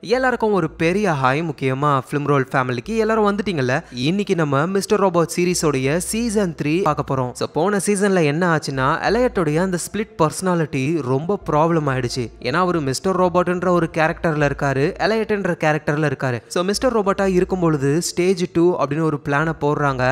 எல்லாருக்கும் ஒரு பெரிய ஹாய். முக்கியமா ஃபிலிம் ரோல் ஃபேமிலிக்கு எல்லாரும் வந்துட்டீங்கல்ல. இன்னைக்கு நம்ம மிஸ்டர் ரோபோட் சீரிஸோடைய சீசன் 3 பார்க்க போறோம். ஸோ போன சீசன்ல என்ன ஆச்சுன்னா, எலையட்டோடைய அந்த ஸ்பிளிட் பர்சனாலிட்டி ரொம்ப ப்ராப்ளம் ஆயிடுச்சு. ஏன்னா அவர் மிஸ்டர் ரோபோட்ன்ற ஒரு கேரக்டர்ல இருக்காரு, எலையட்ன்ற கேரக்டர்ல இருக்காரு. ஸோ மிஸ்டர் ரோபோட்டா இருக்கும் பொழுது ஸ்டேஜ் 2 அப்படின்னு ஒரு பிளானை போடுறாங்க.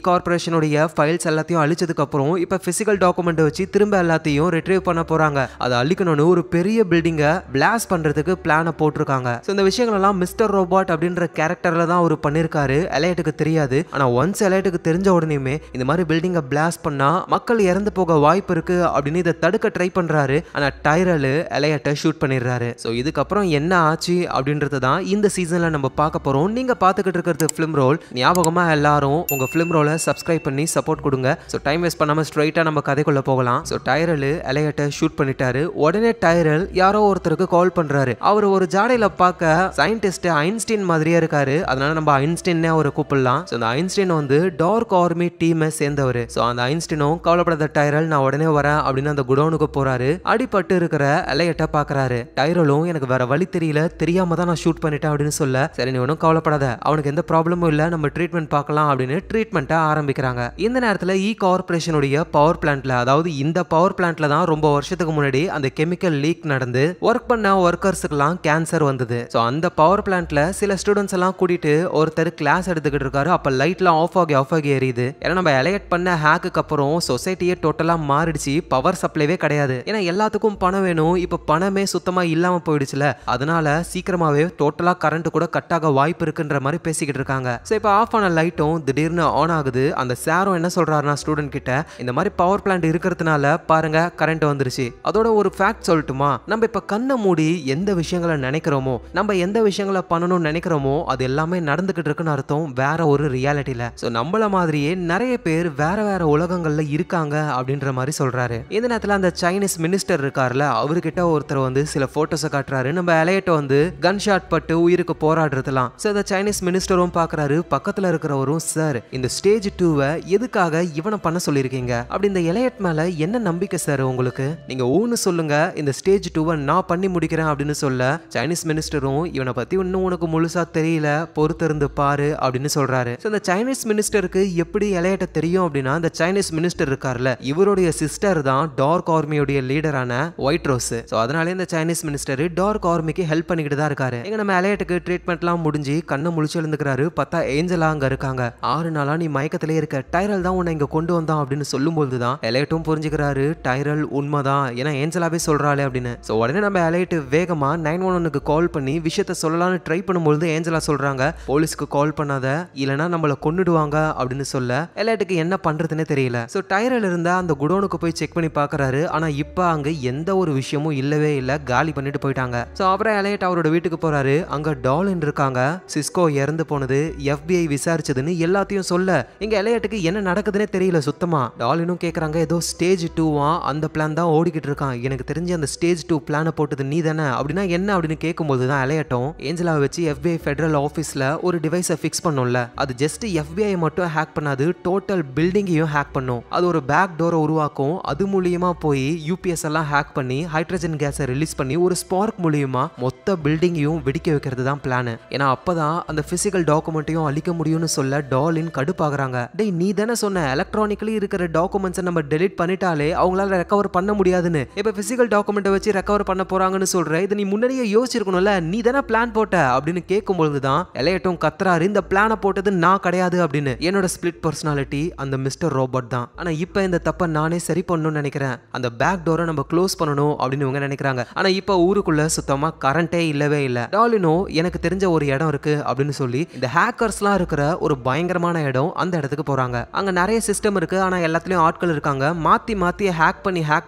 கார்பரேஷனுடைய ஃபைல்ஸ் எல்லாத்தையும் அழிச்சதுக்கு அப்புறம் இப்ப பிசிக்கல் டாக்குமெண்ட் வச்சு திரும்ப எல்லாத்தையும் ரிட்ரீவ் பண்ண போறாங்க. அதை அழிக்கணும்னு ஒரு பெரிய பில்டிங்கை பிளாஸ்ட் பண்றதுக்கு பிளானை போட்டிருக்காங்க. இந்த விஷயங்கள் எல்லாம் மிஸ்டர் ரோபோட் அப்படின்ற கேரக்டர்ல தான் அவர் பண்ணிருக்காரு. எலையட்டுக்கு தெரியாது. ஆனா ஒன்ஸ் எலையட்டுக்கு தெரிஞ்ச உடனேயுமே இந்த மாதிரி பில்டிங்கை பிளாஸ்ட் பண்ணா மக்கள் இறந்து போக வாய்ப்பு இருக்கு அப்படின்னு இதை தடுக்க ட்ரை பண்றாரு. ஆனா டைரல் எலையட்டை ஷூட் பண்ணிடுறாரு. ஸோ இதுக்கப்புறம் என்ன ஆச்சு அப்படின்றது தான் இந்த சீசன்ல நம்ம பார்க்க போறோம். நீங்க பார்த்துக்கிட்டு இருக்கிறது ஃபிலிம் ரோல். ஞாபகமா எல்லாரும் உங்க ஃபிலிம் ரோலை சப்ஸ்கிரைப் பண்ணி சப்போர்ட் கொடுங்க. ஸோ டைம் வேஸ்ட் பண்ணாம ஸ்ட்ரைட்டா நம்ம கதைக்குள்ள போகலாம். ஸோ டைரல் எலையட்டை ஷூட் பண்ணிட்டாரு. உடனே டைரல் யாரோ ஒருத்தருக்கு கால் பண்றாரு. அவர் ஒரு ஜாடையில பார்க்க சயின்டிஸ்ட் ஐன்ஸ்டீன் மாதிரியே இருக்காரு. அதனால நம்ம ஐன்ஸ்டீன் அவரை கூப்பிடலாம். அந்த ஐன்ஸ்டீன் வந்து டார்க் ஆர்மி டீமை சேர்ந்தவர். அந்த ஐன்ஸ்டீனும் கவலைப்படாத டைரல், நான் உடனே வரேன் அப்படின்னு அந்த குடோனுக்கு போறாரு. அடிபட்டு இருக்கிற எலையட்டை பாக்குறாரு. டைரலும் எனக்கு வேற வழி தெரியல, தெரியாம தான் நான் ஷூட் பண்ணிட்டேன் அப்படின்னு சொல்ல, சரி நீ ஒன்றும் கவலைப்படாத, அவனுக்கு எந்த ப்ராப்ளமும் இல்ல, நம்ம ட்ரீட்மெண்ட் பார்க்கலாம் அப்படின்னு ட்ரீட்மெண்ட்டை ஆரம்பிக்கிறாங்க. இந்த நேரத்தில் கார்பரேஷனுடைய பவர் பிளான்ட்ல, அதாவது இந்த பவர் பிளான்ட்ல தான் ரொம்ப வருஷத்துக்கு முன்னாடி அந்த கெமிக்கல் லீக் நடந்து ஒர்க் பண்ண ஒர்க்கர்ஸுக்கெல்லாம் கேன்சர் வந்தது. அந்த பவர் பிளான்ட்ல சில ஸ்டூடெண்ட்ஸ் எல்லாம் கூட்டிட்டு ஒருத்தர் கிளாஸ் எடுத்துக்கிட்டு இருக்காரு. அப்ப லைட்லாம் ஆஃப் ஆகி எரியுது. ஏன்னா நம்ம எலையட் பண்ண ஹேக்குக்கு அப்புறம் சொசைட்டியே டோட்டலா மாறிடுச்சு. பவர் சப்ளைவே கிடையாது. ஏன்னா எல்லாத்துக்கும் பணம் வேணும். இப்ப பணமே சுத்தமா இல்லாம போயிடுச்சுல. அதனால சீக்கிரமாவே டோட்டலா கரண்ட் கூட கட் ஆக வாய்ப்பு இருக்குன்ற மாதிரி பேசிக்கிட்டு இருக்காங்க. சோ இப்ப ஆஃப் ஆன லைட்டும் திடீர்னு ஆன் ஆகுது. அந்த சாரும் என்ன சொல்றாருன்னா ஸ்டூடெண்ட் கிட்ட, இந்த மாதிரி பவர் பிளான்ட் இருக்கிறதுனால பாருங்க கரண்ட் வந்துருச்சு. அதோட ஒரு ஃபேக்ட் சொல்லட்டுமா, நம்ம இப்ப கண்ணை மூடி எந்த விஷயங்களை நினைக்கிறோமோ, நம்ம எந்த விஷயங்களை பண்ணணும்னு நினைக்கிறோமோ அது எல்லாமே நடந்துகிட்டு இருக்குன்னு அர்த்தம் வேற ஒரு ரியாலிட்டியில. சோ நம்மள மாதிரியே நிறைய பேர் வேற வேற உலகங்கள்ல இருக்காங்க அப்படின்ற மாதிரி சொல்றாரு. இந்த நேரத்துல அந்த சைனீஸ் மினிஸ்டர் இருக்காருல, அவர்கிட்ட ஒருத்தர் வந்து சில போட்டோஸை காட்டுறாரு. நம்ம எலையட்ட வந்து கன் ஷாட் பட்டு உயிருக்கு போராடுறதுலாம். சோ அந்த சைனீஸ் மினிஸ்டரும் பாக்குறாரு. பக்கத்துல இருக்கிறவரும், சார் இந்த ஸ்டேஜ் 2 எதுக்காக இவனை பண்ண சொல்லிருக்கீங்க அப்படி இந்த எலையட் மேல என்ன நம்பிக்கை சார் உங்களுக்கு, நீங்க ஊன்னு சொல்லுங்க, இந்த ஸ்டேஜ் 2 நான் பண்ணி முடிக்கிறேன் அப்படின்னு சொல்ல, சைனீஸ் மினிஸ்டரும் இவனை பத்தி இன்னும் உனக்கு முழுசா தெரியல, பொறுத்திருந்து பாரு அப்படின்னு சொல்றாரு. இந்த சைனீஸ் மினிஸ்டருக்கு எப்படி எலையட்ட தெரியும் அப்படின்னா, இந்த சைனீஸ் மினிஸ்டர் இருக்கார்ல, இவருடைய சிஸ்டர் தான் டார்க் ஆர்மியோட லீடரான ஒயிட் ரோஸ். அதனால இந்த சைனீஸ் மினிஸ்டர் டார்க் ஆர்மிக்கு ஹெல்ப் பண்ணிக்கிட்டு தான் இருக்காரு. எங்க நம்ம எலையட்டுக்கு ட்ரீட்மெண்ட்லாம் முடிஞ்சு கண்ணை முழிச்சு எழுந்துக்கிறாரு. பார்த்தா ஏஞ்சலா அங்க இருக்காங்க. 6 நாளா நீ மயக்கத்திலே இருக்க, டைரல் தான் உன்னை இங்க கொண்டு வந்தான் அப்படின்னு சொல்லும் போதுதான் எலையட்டும் புரிஞ்சுக்கிறாரு டைரல் உண்மைதான், ஏன்னா ஏஞ்சலாவே சொல்றாளே அப்படின்னு. உடனே நம்ம எலையட் வேகமா 911க்கு கால் பண்ணி விஷயத்த சொல்லலாம்னு ட்ரை பண்ணும்போது ஏஞ்சலா சொல்றாங்க, போலீஸ்க்கு கால் பண்ணாத, இல்லனா நம்மள கொன்னுடுவாங்க அப்படின்னு சொல்ல எலையட்டுக்கு என்ன பண்றதுன்னே தெரியல. சோ டைரல் இருந்தா அந்த குடோனுக்கு போய் செக் பண்ணி பாக்குறாரு. ஆனா இப்ப அங்க எந்த ஒரு விஷயமும் இல்லவே இல்ல, காலி பண்ணிட்டு போயிட்டாங்க. சோ அப்புறம் எலையட் அவரோட வீட்டுக்கு போறாரு. அங்க டாலின் இருக்காங்க. சிஸ்கோ இறந்து போனது, FBI விசாரிச்சதுன்னு எல்லாத்தையும் சொல்ல இங்க எலையட்டுக்கு என்ன நடக்குதுன்னே தெரியல சுத்தமா. டாலினும் கேக்குறாங்க, ஏதோ ஸ்டேஜ் 2 அந்த பிளான் தான் ஓடிக்கிட்டு இருக்கான், எனக்கு தெரிஞ்சு அந்த ஸ்டேஜ் 2 பிளானை போட்டது நீ தானே அப்படின்னா என்ன அப்படின்னு கேட்கும்போது தான் எலையட்டும், ஏஞ்சலாவை வச்சு FBI ஃபெடரல் ஆஃபீஸ்ல ஒரு டிவைஸை ஃபிக்ஸ் பண்ணோம்ல, அது ஜஸ்ட் FBI மட்டும் ஹேக் பண்ணாது, டோட்டல் பில்டிங்கையும் ஹேக் பண்ணும். அது ஒரு பேக் டோரை உருவாக்கும். அது மூலியமா போய் UPS எல்லாம் ஹேக் பண்ணி ஹைட்ரஜன் கேஸை ரிலீஸ் பண்ணி ஒரு ஸ்பார்க் மூலியமா மொத்த பில்டிங்கையும் வெடிக்க வைக்கிறது தான் பிளான். ஏன்னா அப்பதான் அந்த பிசிக்கல் டாக்குமெண்ட்டையும் அழிக்க முடியும்னு சொல்ல டாலின் கடுப்பாகிறாங்க. டேய் நீ தானே சொன்ன எலக்ட்ரானிக்கலி இருக்கிற டாக்குமெண்ட்ஸை நம்ம டெலிட் பண்ணிட்டாலே அவங்களால ரெக்கவர் பண்ண முடியாதுன்னு, இப்ப பிசிக்கல் டாக்குமெண்ட்டை வச்சு ரெக்கவர் பண்ண போறாங்கன்னு சொல்ற, இது நீ முன்னாடியே யோசிச்சிருக்கணும்ல, நீ தானே பிளான் போட்ட அப்படின்னு கேட்கும்போது தான் எலையட்டும் கத்துறாரு, இந்த பிளானை போட்டது நான் கிடையாது அப்படின்னு. என்னோட ஸ்பிளிட் பர்சனாலிட்டி அந்த மிஸ்டர் ரோபோட் தான். ஆனா இப்ப இந்த தப்பை நானே சரி பண்ணணும்னு நினைக்கிறேன், அந்த பேக் டோரை நம்ம க்ளோஸ் பண்ணணும் அப்படின்னு இவங்க நினைக்கிறாங்க. ஆனா இப்ப ஊருக்குள்ள சுத்தமா கரண்டே இல்லவே இல்ல. டாலினோ எனக்கு தெரிஞ்ச ஒரு இடம் இருக்கு அப்படின்னு சொல்லி இந்த ஹேக்கர்ஸ்லாம் இருக்கிற ஒரு பயங்கரமான இடம், அந்த இடத்துக்கு போறாங்க. அங்க நிறைய சிஸ்டம் இருக்கு. ஆனா எல்லாத்துலயும் ஆட்கள் இருக்காங்க. மாத்தி மாத்தி ஹேக்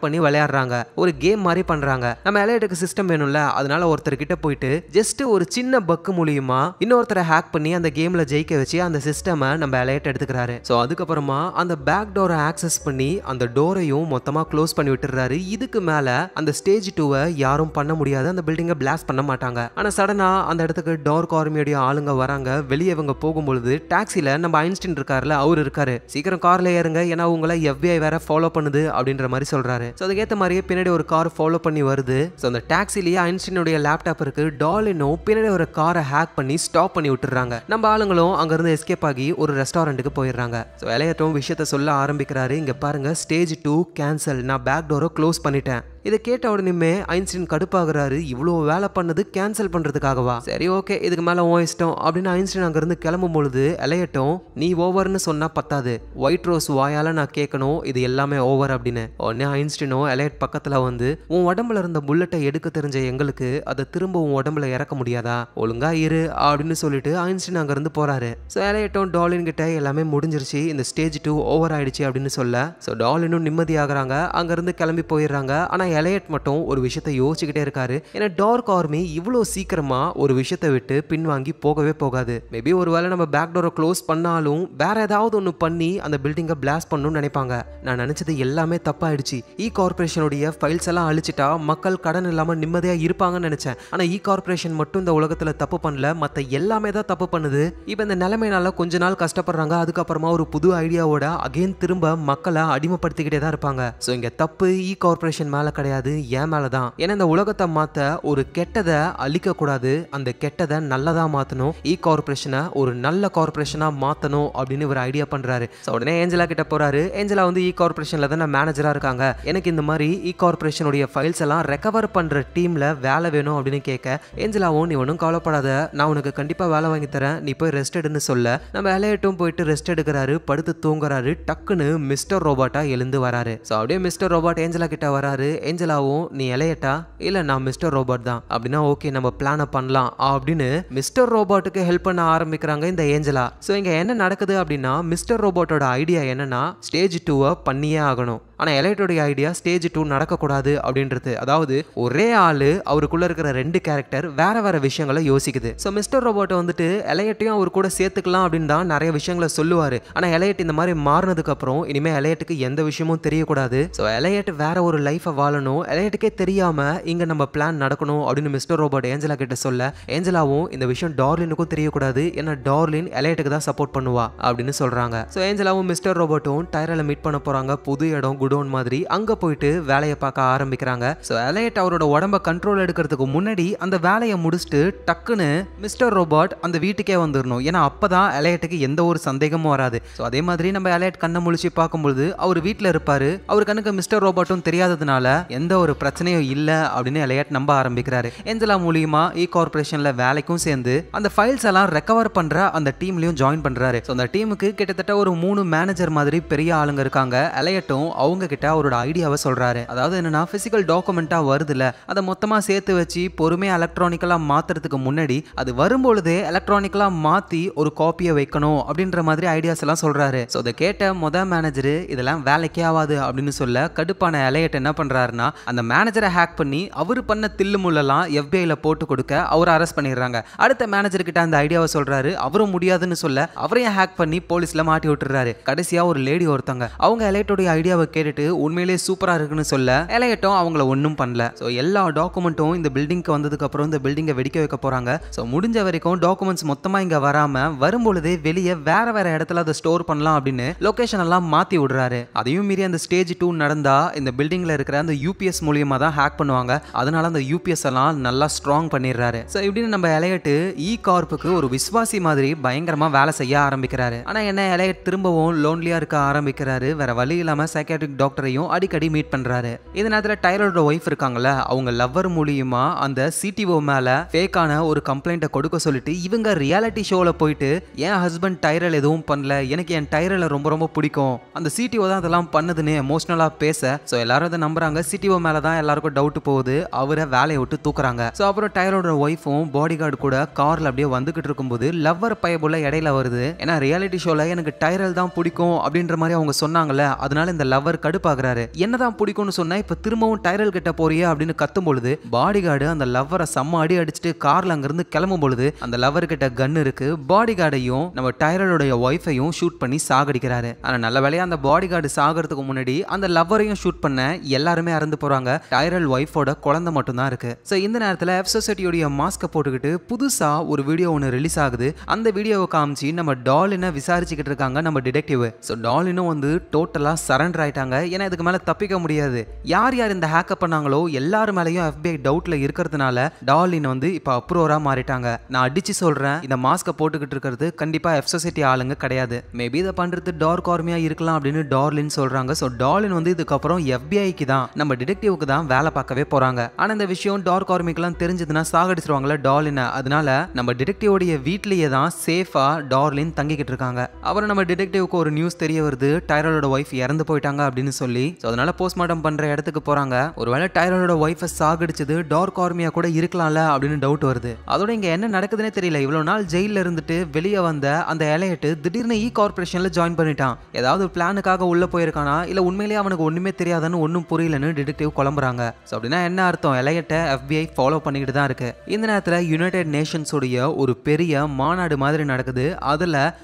பண்ணி விளையாடுறாங்க. ஒரு கேம் மாதிரி பண்றாங்க. நம்ம எலையட்டுக்கு சிஸ்டம் வேணும்ல, அதனால ஒருத்தர் கிட்ட போயிட்டு ஜஸ்ட் ஒரு சின்ன பக் மூலியமா இன்னொருத்தரை ஹேக் பண்ணி அந்த கேம்ல ஜெயிக்க வச்சு அந்த சிஸ்டமை நம்ம எலையட் எடுத்துக்கிறாரு. சோ அதுக்கப்புறமா அந்த பேக் டோரை ஆக்சஸ் பண்ணி அந்த டோரையும் மொத்தமா க்ளோஸ் பண்ணி விட்டுறாரு. இதுக்கு மேல அந்த ஸ்டேஜ் 2 யாரும் பண்ண முடியாது, அந்த பில்டிங்கை பிளாஸ்ட் பண்ண மாட்டாங்க. ஆனா சடனா அந்த இடத்துக்கு டார்க் ஆர்மியோட ஆளுங்க வராங்க. வெளியே இவங்க போகும்பொழுது டாக்ஸில நம்ம ஐன்ஸ்டீன் இருக்காருல, அவர் இருக்காரு. சீக்கிரம் கார்ல ஏறுங்க, ஏன்னா உங்களை FBI வேற ஃபாலோ பண்ணுது அப்படின்ற மாதிரி சொல்றாரு. சோ அதுக்கேற்ற மாதிரியே பின்னாடி ஒரு கார் ஃபாலோ பண்ணி வருது. சோ அந்த டாக்ஸிலேயே ஐன்ஸ்டீனுடைய லேப்டாப் இருக்கு. டாலினும் பின்னாடி ஒரு காரை ஹேக் பண்ணி ஸ்டாப் பண்ணி விட்டுறாங்க. நம்ம ஆளுங்களும் அங்கிருந்து எஸ்கேப் ஆகி ஒரு ரெஸ்டாரண்ட்டுக்கு போயிடுறாங்க. ஸோ எலையட்டும் விஷயத்த சொல்ல ஆரம்பிக்கிறாரு. இங்க பாருங்க, ஸ்டேஜ் 2 கேன்சல், நான் பேக் டோரை க்ளோஸ் பண்ணிட்டேன். இதை கேட்ட உடனே ஐன்ஸ்டீன் கடுப்பாகிறாரு. இவ்வளோ வேலை பண்ணது கேன்சல் பண்றதுக்காகவா? சரி ஓகே, இதுக்கு மேல உன் இஷ்டம் அப்படின்னு ஐன்ஸ்டீன் அங்கிருந்து கிளம்பும் பொழுது எலையட்டும், நீ ஓவர்னு சொன்னா பத்தாது, ஒயிட் ரோஸ் வாயால நான் கேட்கணும் இது எல்லாமே ஓவர் அப்படின்னு. உடனே ஐன்ஸ்டீனும் எலையட் பக்கத்துல வந்து, உன் உடம்புல இருந்த புல்லட்டை எடுக்க தெரிஞ்ச எங்களுக்கு அதை திரும்ப உன் உடம்புல இறக்க முடியாதா, ஒழுங்கா இரு அப்படின்னு சொல்லிட்டு ஐன்ஸ்டீன் அங்கிருந்து போறாரு. ஸோ எலையட்டும் டாலின் கிட்ட எல்லாமே முடிஞ்சிருச்சு, இந்த ஸ்டேஜ் 2 ஓவர் ஆயிடுச்சு அப்படின்னு சொல்ல, ஸோ டாலினும் நிம்மதியாகிறாங்க, அங்கிருந்து கிளம்பி போயிடுறாங்க. ஆனா எலையட் மட்டும் ஒரு விஷயத்தை யோசிச்சுக்கிட்டே இருக்காரு. ஏன்னா டார்க் ஆர்மி இவ்வளோ சீக்கிரமா ஒரு விஷயத்தை விட்டு பின்வாங்கி போகவே போகாது. மேபி ஒருவேளை நம்ம பேக் டோரை க்ளோஸ் பண்ணாலும் வேற ஏதாவது ஒன்று பண்ணி அந்த பில்டிங்கை பிளாஸ்ட் பண்ணணும்னு நினைப்பாங்க. நான் நினைச்சது எல்லாமே தப்பாயிடுச்சு. இ கார்பரேஷனுடைய ஃபைல்ஸ் எல்லாம் அழிச்சிட்டா மக்கள் கடன் இல்லாம நிம்மதியா இருப்பாங்கன்னு நினைச்சேன். ஆனா இ கார்பரேஷன் மட்டும் இந்த உலகத்துல தப்பு பண்ணல, மற்ற எல்லாமே தான் தப்பு பண்ணுது. இப்போ இந்த நிலைமையினால கொஞ்ச நாள் கஷ்டப்படுறாங்க, அதுக்கப்புறமா ஒரு புது ஐடியாவோட அகைன் திரும்ப மக்களை அடிமைப்படுத்திக்கிட்டே தான் இருப்பாங்க. ஸோ இங்க தப்பு இ கார்பரேஷன் மேல கிடையாது, ஏன் மேலதான். ஏன்னா இந்த உலகத்தை மாத்த ஒரு கெட்டதை அழிக்க கூடாது, அந்த கெட்டதை நல்லதா மாத்தணும், இ கார்பரேஷனை ஒரு நல்ல கார்பரேஷனா மாத்தணும் அப்படின்னு ஒரு ஐடியா பண்றாரு. உடனே ஏஞ்சலா கிட்ட போறாரு. ஏஞ்சலா வந்து இ கார்பரேஷன்ல தான் மேனேஜரா இருக்காங்க, எனக்கு இந்த மாதிரி இ கார்பரேஷனுடைய ஃபைல்ஸ் எல்லாம் ரெக்கவர் பண்ற டீம்ல வேலை வேணும் அப்படின்னு கேட்க, ஏஞ்சலாவும் நீ ஒன்றும் கவலைப்படாத, நான் உனக்கு கண்டிப்பா வேலை வாங்கி தரேன், நீ போய் ரெஸ்ட் எடுன்னு சொல்ல, நம்ம எலையட்டும் போயிட்டு ரெஸ்ட் எடுக்கிறாரு, படுத்து தூங்குறாரு. டக்குன்னு மிஸ்டர் ரோபோட்டா எழுந்து வராரு. ஸோ அப்படியே மிஸ்டர் ரோபோட் ஏஞ்சலா கிட்ட வராரு. ஏஞ்சலாவும், நீ எலையட்டா? இல்ல நான் மிஸ்டர் ரோபோட் தான். அப்படின்னா ஓகே, நம்ம பிளான பண்ணலாம் அப்படின்னு மிஸ்டர் ரோபோட்டுக்கு ஹெல்ப் பண்ண ஆரம்பிக்கிறாங்க இந்த ஏஞ்சலா. ஸோ இங்க என்ன நடக்குது அப்படின்னா, மிஸ்டர் ரோபோட்டோட ஐடியா என்னன்னா ஸ்டேஜ் 2 பண்ணியே ஆகணும். ஆனா எலையட்டோட ஐடியா ஸ்டேஜ் 2 நடக்கக்கூடாது அப்படின்றது. அதாவது ஒரே ஆளு அவருக்குள்ள இருக்கிற ரெண்டு கேரக்டர் வேற வேற விஷயங்களை யோசிக்குது. ஸோ மிஸ்டர் ரோபோட்டை வந்துட்டு எலையட்டையும் அவர் கூட சேர்த்துக்கலாம் அப்படின்னு தான் நிறைய விஷயங்களை சொல்லுவாரு. ஆனா எலையட் இந்த மாதிரி மாறினதுக்கு அப்புறம் இனிமே எலையட்டுக்கு எந்த விஷயமும் தெரியக்கூடாது. ஸோ எலையட் வேற ஒரு லைஃபை வாழணும், எலையட்டுக்கே தெரியாம இங்க நம்ம பிளான் நடக்கணும் அப்படின்னு மிஸ்டர் ரோபோட் ஏஞ்சலா கிட்ட சொல்ல, ஏஞ்சலாவும் இந்த விஷயம் டார்லினுக்கும் தெரியக்கூடாது, ஏன்னா டார்லின் எலையட்டுக்கு தான் சப்போர்ட் பண்ணுவா அப்படின்னு சொல்றாங்க. ஸோ ஏஞ்சலாவும் மிஸ்டர் ரோபோட்டும் டைரல மீட் பண்ண போறாங்க. புது இடம் குடோன் மாதிரி, அங்க போயிட்டு வேலையை பார்க்க ஆரம்பிக்கிறாங்க. ஸோ எலையட் அவரோட உடம்ப கண்ட்ரோல் எடுக்கிறதுக்கு முன்னாடி அந்த வேலையை முடிச்சுட்டு டக்குன்னு மிஸ்டர் ரோபோட் அந்த வீட்டுக்கே வந்துடணும், ஏன்னா அப்பதான் எலையட்டுக்கு எந்த ஒரு சந்தேகமும் வராது. ஸோ அதே மாதிரி நம்ம எலையட் கண்ணை முழிச்சு பார்க்கும்போது அவர் வீட்டில் இருப்பாரு, அவர் கண்ணுக்கு மிஸ்டர் ரோபோட்டும் தெரியாததுனால எந்த ஒரு பிரச்சனையும் இல்ல அப்படின்னு எலையட் நம்ப ஆரம்பிக்கிறாரு. ஏஞ்சலா மூலியமா இ கார்பரேஷன்ல வேலைக்கும் சேர்ந்து அந்த ஃபைல்ஸ் எல்லாம் ரெக்கவர் பண்ற அந்த டீம்லயும் ஜாயின் பண்றாரு. ஸோ அந்த டீமுக்கு கிட்டத்தட்ட ஒரு 3 மேனேஜர் மாதிரி பெரிய ஆளுங்க இருக்காங்க. எலையட்டும் அவங்க கிட்ட அவரோட ஐடியாவை சொல்றாரு. அதாவது என்னன்னா, பிசிக்கல் டாக்குமெண்டா வருதுல, அதை மொத்தமா சேர்த்து வச்சு பொறுமையா எலக்ட்ரானிக்கலா மாத்துறதுக்கு முன்னாடி அது வரும்பொழுதே எலக்ட்ரானிக்கலா மாத்தி ஒரு காப்பியை வைக்கணும் அப்படின்ற மாதிரி ஐடியாஸ் எல்லாம் சொல்றாரு. ஸோ அதை கேட்ட மேனேஜர் இதெல்லாம் வேலைக்கே ஆகாது அப்படின்னு சொல்ல, கடுப்பான எலையட் என்ன பண்றாருன்னா அந்த மேனேஜரை ஹேக் பண்ணி அவர் பண்ண தில்லு முள்ளெல்லாம் எஃபிஐல போட்டு கொடுக்க அவரை அரெஸ்ட் பண்ணிடுறாங்க. அடுத்த மேனேஜர் கிட்ட அந்த ஐடியாவை சொல்றாரு, அவரும் முடியாதுன்னு சொல்ல அவரையும் ஹேக் பண்ணி போலீஸ்ல மாட்டி விட்டுறாரு. கடைசியா ஒரு லேடி ஒருத்தங்க அவங்க எலையட்டோட ஐடியாவை கேட்டுட்டு உண்மையிலேயே சூப்பரா இருக்குன்னு சொல்ல எலையட்டும் அவங்கள ஒன்றும் பண்ணல. ஸோ எல்லா டாக்குமெண்ட்டும் இந்த பில்டிங்க்கு வந்ததுக்கு அப்புறம் இந்த பில்டிங்கை வெடிக்க வைக்க போறாங்க. ஸோ முடிஞ்ச வரைக்கும் டாக்குமெண்ட்ஸ் மொத்தமா இங்க வராம வரும்பொழுதே வெளியே வேற வேற இடத்துல அதை ஸ்டோர் பண்ணலாம் அப்படின்னு லொகேஷன் எல்லாம் மாத்தி விடுறாரு. அதையும் மீறி அந்த ஸ்டேஜ் 2 நடந்தா இந்த பில்டிங்ல இருக்கிற அந்த யூபிஎஸ் மூலியமா தான் ஹேக் பண்ணுவாங்க. அதனால அந்த யூபிஎஸ் எல்லாம் நல்லா ஸ்ட்ராங் பண்ணிடுறாரு. ஸோ இப்படின்னு நம்ம எலையட் இ கார்ப்புக்கு ஒரு விசுவாசி மாதிரி பயங்கரமா வேலை செய்ய ஆரம்பிக்கிறாரு. ஆனா என்ன, எலையட் திரும்பவும் லோன்லியா இருக்க ஆரம்பிக்கிறாரு. வேற வழி இல்லாம சைக்காட்ரிக் டாக்டரையும் அடிக்கடி மீட் பண்றாரு. இந்த நேரத்துல டைலரோட ஒய்ஃப் இருக்காங்கல்ல, அவங்க லவ்வர் மூலியமா அந்த சிடிஓ மேல ஃபேக்கான ஒரு கம்ப்ளைண்ட்டை கொடுக்க சொல்லிட்டு இவங்க ரியாலிட்டி ஷோல போயிட்டு என் ஹஸ்பண்ட் டைரல் எதுவும் பண்ணல, எனக்கு என் டைரலை ரொம்ப ரொம்ப பிடிக்கும், அந்த சிடிஓ தான் அதெல்லாம் பண்ணதுன்னு எமோஷனலா பேச, ஸோ எல்லாரும் அதை நம்புறாங்க. சிடிஓ மேல தான் எல்லாருக்கும் டவுட் போகுது, அவரை வேலையை விட்டு தூக்குறாங்க. ஸோ அப்புறம் டைலரோட ஒய்ஃபும் பாடி கார்டு கூட கார்ல அப்படியே வந்துகிட்டு இருக்கும்போது லவ்வர் பயபுள்ள இடையில வருது. ஏன்னா ரியாலிட்டி ஷோல எனக்கு டைரல் தான் பிடிக்கும் அப்படின்ற மாதிரி அவங்க சொன்னாங்கல்ல, அதனால இந்த லவ்வர் கடுப்பாகிறாரு. என்னதான் பிடிக்கும்னு சொன்னா இப்ப திரும்பவும் டைரல் கிட்ட போறியே அப்படின்னு கத்தும் பொழுது பாடி கார்டு அந்த லவ்வரை செம்ம அடி அடிச்சுட்டு கார்ல அங்கிருந்து கிளம்பும் பொழுது அந்த லவ்வர் கிட்ட கன் இருக்கு. பாடி கார்டையும் நம்ம டைரலோடைய ஒய்ஃபையும் ஷூட் பண்ணி சாகடிக்கிறாரு. ஆனா நல்ல வேலையா அந்த பாடி கார்டு சாகிறதுக்கு முன்னாடி அந்த லவ்வரையும் ஷூட் பண்ண எல்லாருமே இறந்து போறாங்க. டைரல் ஒய்ஃபோட குழந்தை மட்டும் தான் இருக்கு. ஸோ இந்த நேரத்தில் எஃப் சொசைட்டியோட மாஸ்கை போட்டுக்கிட்டு புதுசா ஒரு வீடியோ ஒன்று ரிலீஸ் ஆகுது. அந்த வீடியோவை காமிச்சு நம்ம டாலினை விசாரிச்சுக்கிட்டு இருக்காங்க நம்ம டிடெக்டிவ். ஸோ டாலினும் வந்து டோட்டலா சரண்டர் ஆயிட்டாங்க. பண்றாங்க. ஏன்னா இதுக்கு மேல தப்பிக்க முடியாது. யார் யார் இந்த ஹேக்கப் பண்ணாங்களோ எல்லாரும் மேலயும் FBI டவுட்ல இருக்கிறதுனால டார்லின் வந்து இப்ப அப்ரூவரா மாறிட்டாங்க. நான் அடிச்சு சொல்றேன், இந்த மாஸ்க போட்டுக்கிட்டு இருக்கிறது கண்டிப்பா எஃப் சொசைட்டி ஆளுங்க கிடையாது. மேபி இதை பண்றது டார்க் ஆர்மியா இருக்கலாம் அப்படின்னு டார்லின் சொல்றாங்க. சோ டார்லின் வந்து இதுக்கப்புறம் FBIக்கு தான், நம்ம டிடெக்டிவ்க்கு தான் வேலை பார்க்கவே போறாங்க. ஆனா இந்த விஷயம் டார்க் ஆர்மிக்கெல்லாம் தெரிஞ்சதுன்னா சாகடிச்சிருவாங்கல்ல டார்லினை. அதனால நம்ம டிடெக்டிவோடைய வீட்லயே தான் சேஃபா டார்லின் தங்கிக்கிட்டு இருக்காங்க. அப்புறம் நம்ம டிடெக்டிவ்க்கு ஒரு நியூஸ் தெரிய வருது, டைரலோட ஒய்ஃப் இறந்து போயிட்டாங்க அப்படின்னு சொல்லி. அதனால போஸ்ட்மார்ட்டம் பண்ற இடத்துக்கு போறாங்க. ஒருவேளை டைரலோட ஒய்ஃபை சாகடிச்சது டார்க் ஆர்மியா கூட இருக்கலாம்ல அப்படின்னு டவுட் வருது. அதோட இங்க என்ன நடக்குதுன்னே தெரியல. இவ்வளவு நாள் ஜெயில இருந்துட்டு வெளியே வந்த அந்த எலையட் திடீர்னு கார்பரேஷன்ல ஜாயின் பண்ணிட்டான். ஏதாவது பிளானுக்காக உள்ள போயிருக்கானா இல்ல உண்மையிலேயே அவனுக்கு ஒண்ணுமே தெரியாதுன்னு ஒன்னும் புரியலன்னு டிடெக்டிவ் குழம்புறாங்க. அப்படின்னா என்ன அர்த்தம்? எலையட்டை FBI ஃபாலோ பண்ணிக்கிட்டு தான் இருக்கு. இந்த நேரத்துல யுனைடெட் நேஷன்ஸ் உடைய ஒரு பெரிய மாநாடு மாதிரி நடக்குது. அதுல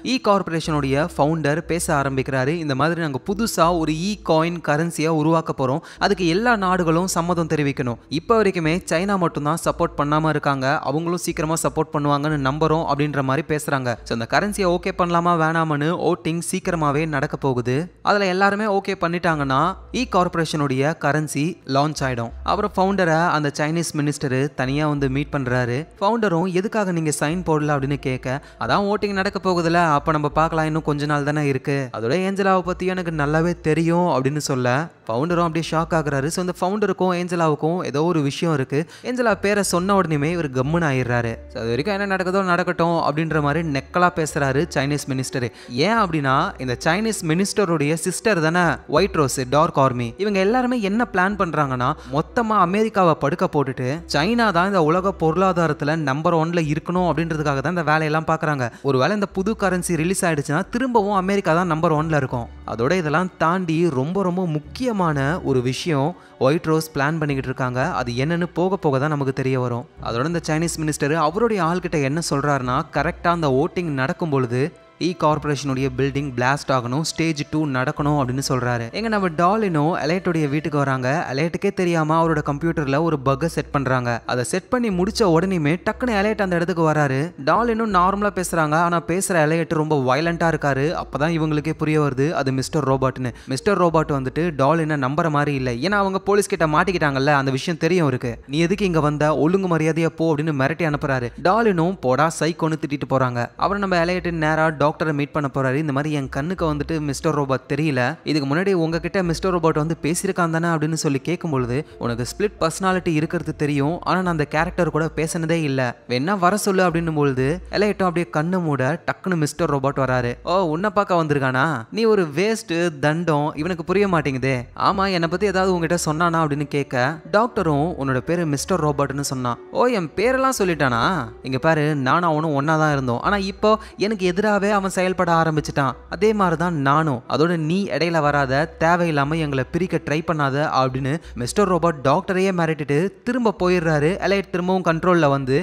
கார்பரேஷனுடைய ஃபவுண்டர் பேச ஆரம்பிக்கிறாரு. இந்த மாதிரி நாங்க புதுசா ஒரு காயின் கரன்சியை உருவாக்க போறோம். அதுக்கு எல்லா நாடுகளும் சம்மதம் தெரிவிக்கணும். இப்ப வரைக்குமே சைனா மட்டும் தான் சப்போர்ட் பண்ணாம இருக்காங்க. அவங்களும் சீக்கிரமா சப்போர்ட் பண்ணுவாங்கன்னு நம்புறோம் அப்படின்ற மாதிரி பேசுறாங்க. அந்த கரன்சியை ஓகே பண்ணலாமா வேணாமனு ஓட்டிங் சீக்கிரமாவே நடக்க போகுது. அதுல எல்லாருமே ஓகே பண்ணிட்டாங்கன்னா கார்பரேஷனுடைய கரன்சி லான்ச் ஆயிடும். அப்புறம் ஃபவுண்டரை அந்த சைனீஸ் மினிஸ்டர் தனியா வந்து மீட் பண்றாரு. ஃபவுண்டரும் எதுக்காக நீங்க சைன் போடல அப்படின்னு கேட்க, அதான் ஓட்டிங் நடக்க போகுதுல, அப்ப நம்ம பார்க்கலாம், இன்னும் கொஞ்ச நாள் தானே இருக்கு, அதோட ஏஞ்சலாவை பத்தி எனக்கு நல்லாவே தெரியும் அப்படின்னு சொல்ல ஃபவுண்டரும் அப்படியே ஷாக் ஆகுறாரு. ஸோ இந்த ஃபவுண்டருக்கும் ஏஞ்சலாவுக்கும் ஏதோ ஒரு விஷயம் இருக்கு. ஏஞ்சலா பேரை சொன்ன உடனே இவர் கம்முன்னு ஆயிடுறாரு. அது வரைக்கும் என்ன நடக்குதோ நடக்கட்டும் அப்படின்ற மாதிரி நெக்கலா பேசுறாரு சைனீஸ் மினிஸ்டர். ஏன் அப்படின்னா இந்த சைனீஸ் மினிஸ்டருடைய சிஸ்டர் தானே ஒயிட் ரோஸ், டார்க் ஆர்மி. இவங்க எல்லாருமே என்ன பிளான் பண்றாங்கன்னா மொத்தமா அமெரிக்காவை படுக்க போட்டுட்டு சைனா தான் இந்த உலக பொருளாதாரத்துல நம்பர் 1ல இருக்கணும் அப்படின்றதுக்காக தான் இந்த வேலையெல்லாம் பாக்குறாங்க. ஒருவேளை இந்த புது கரன்சி ரிலீஸ் ஆயிடுச்சுன்னா திரும்பவும் அமெரிக்கா தான் நம்பர் 1ல இருக்கும். அதோட இதெல்லாம் தாண்டி ரொம்ப ரொம்ப முக்கியமான ஒரு விஷயம் ஒயிட் ரோஸ் பிளான் பண்ணிக்கிட்டு இருக்காங்க. அது என்னன்னு போக போக தான் நமக்கு தெரிய வரும். அதோட இந்த சைனீஸ் மினிஸ்டர் அவருடைய ஆள்கிட்ட என்ன சொல்றாருன்னா, கரெக்டா அந்த ஓட்டிங் நடக்கும் பொழுது கார்பரேஷனுடைய பில்டிங் பிளாஸ்ட் ஆகணும், ஸ்டேஜ் 2 நடக்கணும் அப்படின்னு சொல்றாரு. எங்க நம்ம டார்லினும் எலையட்டுடைய வீட்டுக்கு வராங்க. எலையட்டுக்கே தெரியாம அவரோட கம்ப்யூட்டர்ல ஒரு பக்கை செட் பண்றாங்க. அதை செட் பண்ணி முடிச்ச உடனே டக்குன்னு எலையட் அந்த இடத்துக்கு வராரு. டார்லினும் நார்மலா பேசுறாங்க. ஆனா பேசுற எலையட் ரொம்ப வயலண்டா இருக்காரு. அப்பதான் இவங்களுக்கே புரிய வருது அது மிஸ்டர் ரோபாட்னு. மிஸ்டர் ரோபாட் வந்துட்டு டார்லினை நம்புற மாதிரி இல்லை. ஏன்னா அவங்க போலீஸ் கிட்ட மாட்டிக்கிட்டாங்கல்ல, அந்த விஷயம் தெரியும் இருக்கு. நீ எதுக்கு இங்க வந்த, ஒழுங்கு மரியாதையா போ அப்படின்னு மிரட்டி அனுப்புறாரு. டார்லினும் போடா சைக்கோன்னு திட்டிட்டு போறாங்க. அப்புறம் நம்ம எலையட் நேரா டாக்டரை மீட் பண்ண போறாரு. இந்த மாதிரி என் கண்ணுக்கு வந்துட்டு மிஸ்டர் ரோபாட் தெரியல, இதுக்கு முன்னாடி உங்ககிட்ட மிஸ்டர் ரோபாட் வந்து பேசியிருக்கான் தானே அப்படின்னு சொல்லி கேட்கும்பொழுது, உனக்கு ஸ்பிளிட் பர்சனாலிட்டி இருக்கிறது தெரியும், ஆனா நான் அந்த கேரக்டர் கூட பேசினதே இல்ல, வேணா வர சொல்லு அப்படின்னும் பொழுது எலையட்டும் அப்படியே கண்ணு மூட டக்குன்னு மிஸ்டர் ரோபாட் வராரு. ஓ உன்னை பார்க்க வந்திருக்கானா, நீ ஒரு வேஸ்ட் தண்டம், இவனுக்கு புரிய மாட்டேங்குது. ஆமா என்னை பத்தி ஏதாவது உங்ககிட்ட சொன்னானா அப்படின்னு கேட்க, டாக்டரும் உன்னோட பேரு மிஸ்டர் ரோபாட்னு சொன்னான். ஓ என் பேரெல்லாம் சொல்லிட்டானா, இங்க பாரு நானும் அவனும் ஒன்னா தான் இருந்தோம், ஆனா இப்போ எனக்கு எதிராகவே அவன் செயல்பட ஆரம்பிச்சிட்டான். அதே மாதிரிதான் நானும். அதோட நீ இடையில வராத, தேவையில்லாம எங்களை பிரிக்க ட்ரை பண்ணாத அப்படின்னு மிஸ்டர் ரோபாட் டாக்டரையே மிரட்டிட்டு திரும்ப போயிடுறாரு. எலையட் திரும்பவும் கண்ட்ரோல்ல வந்து,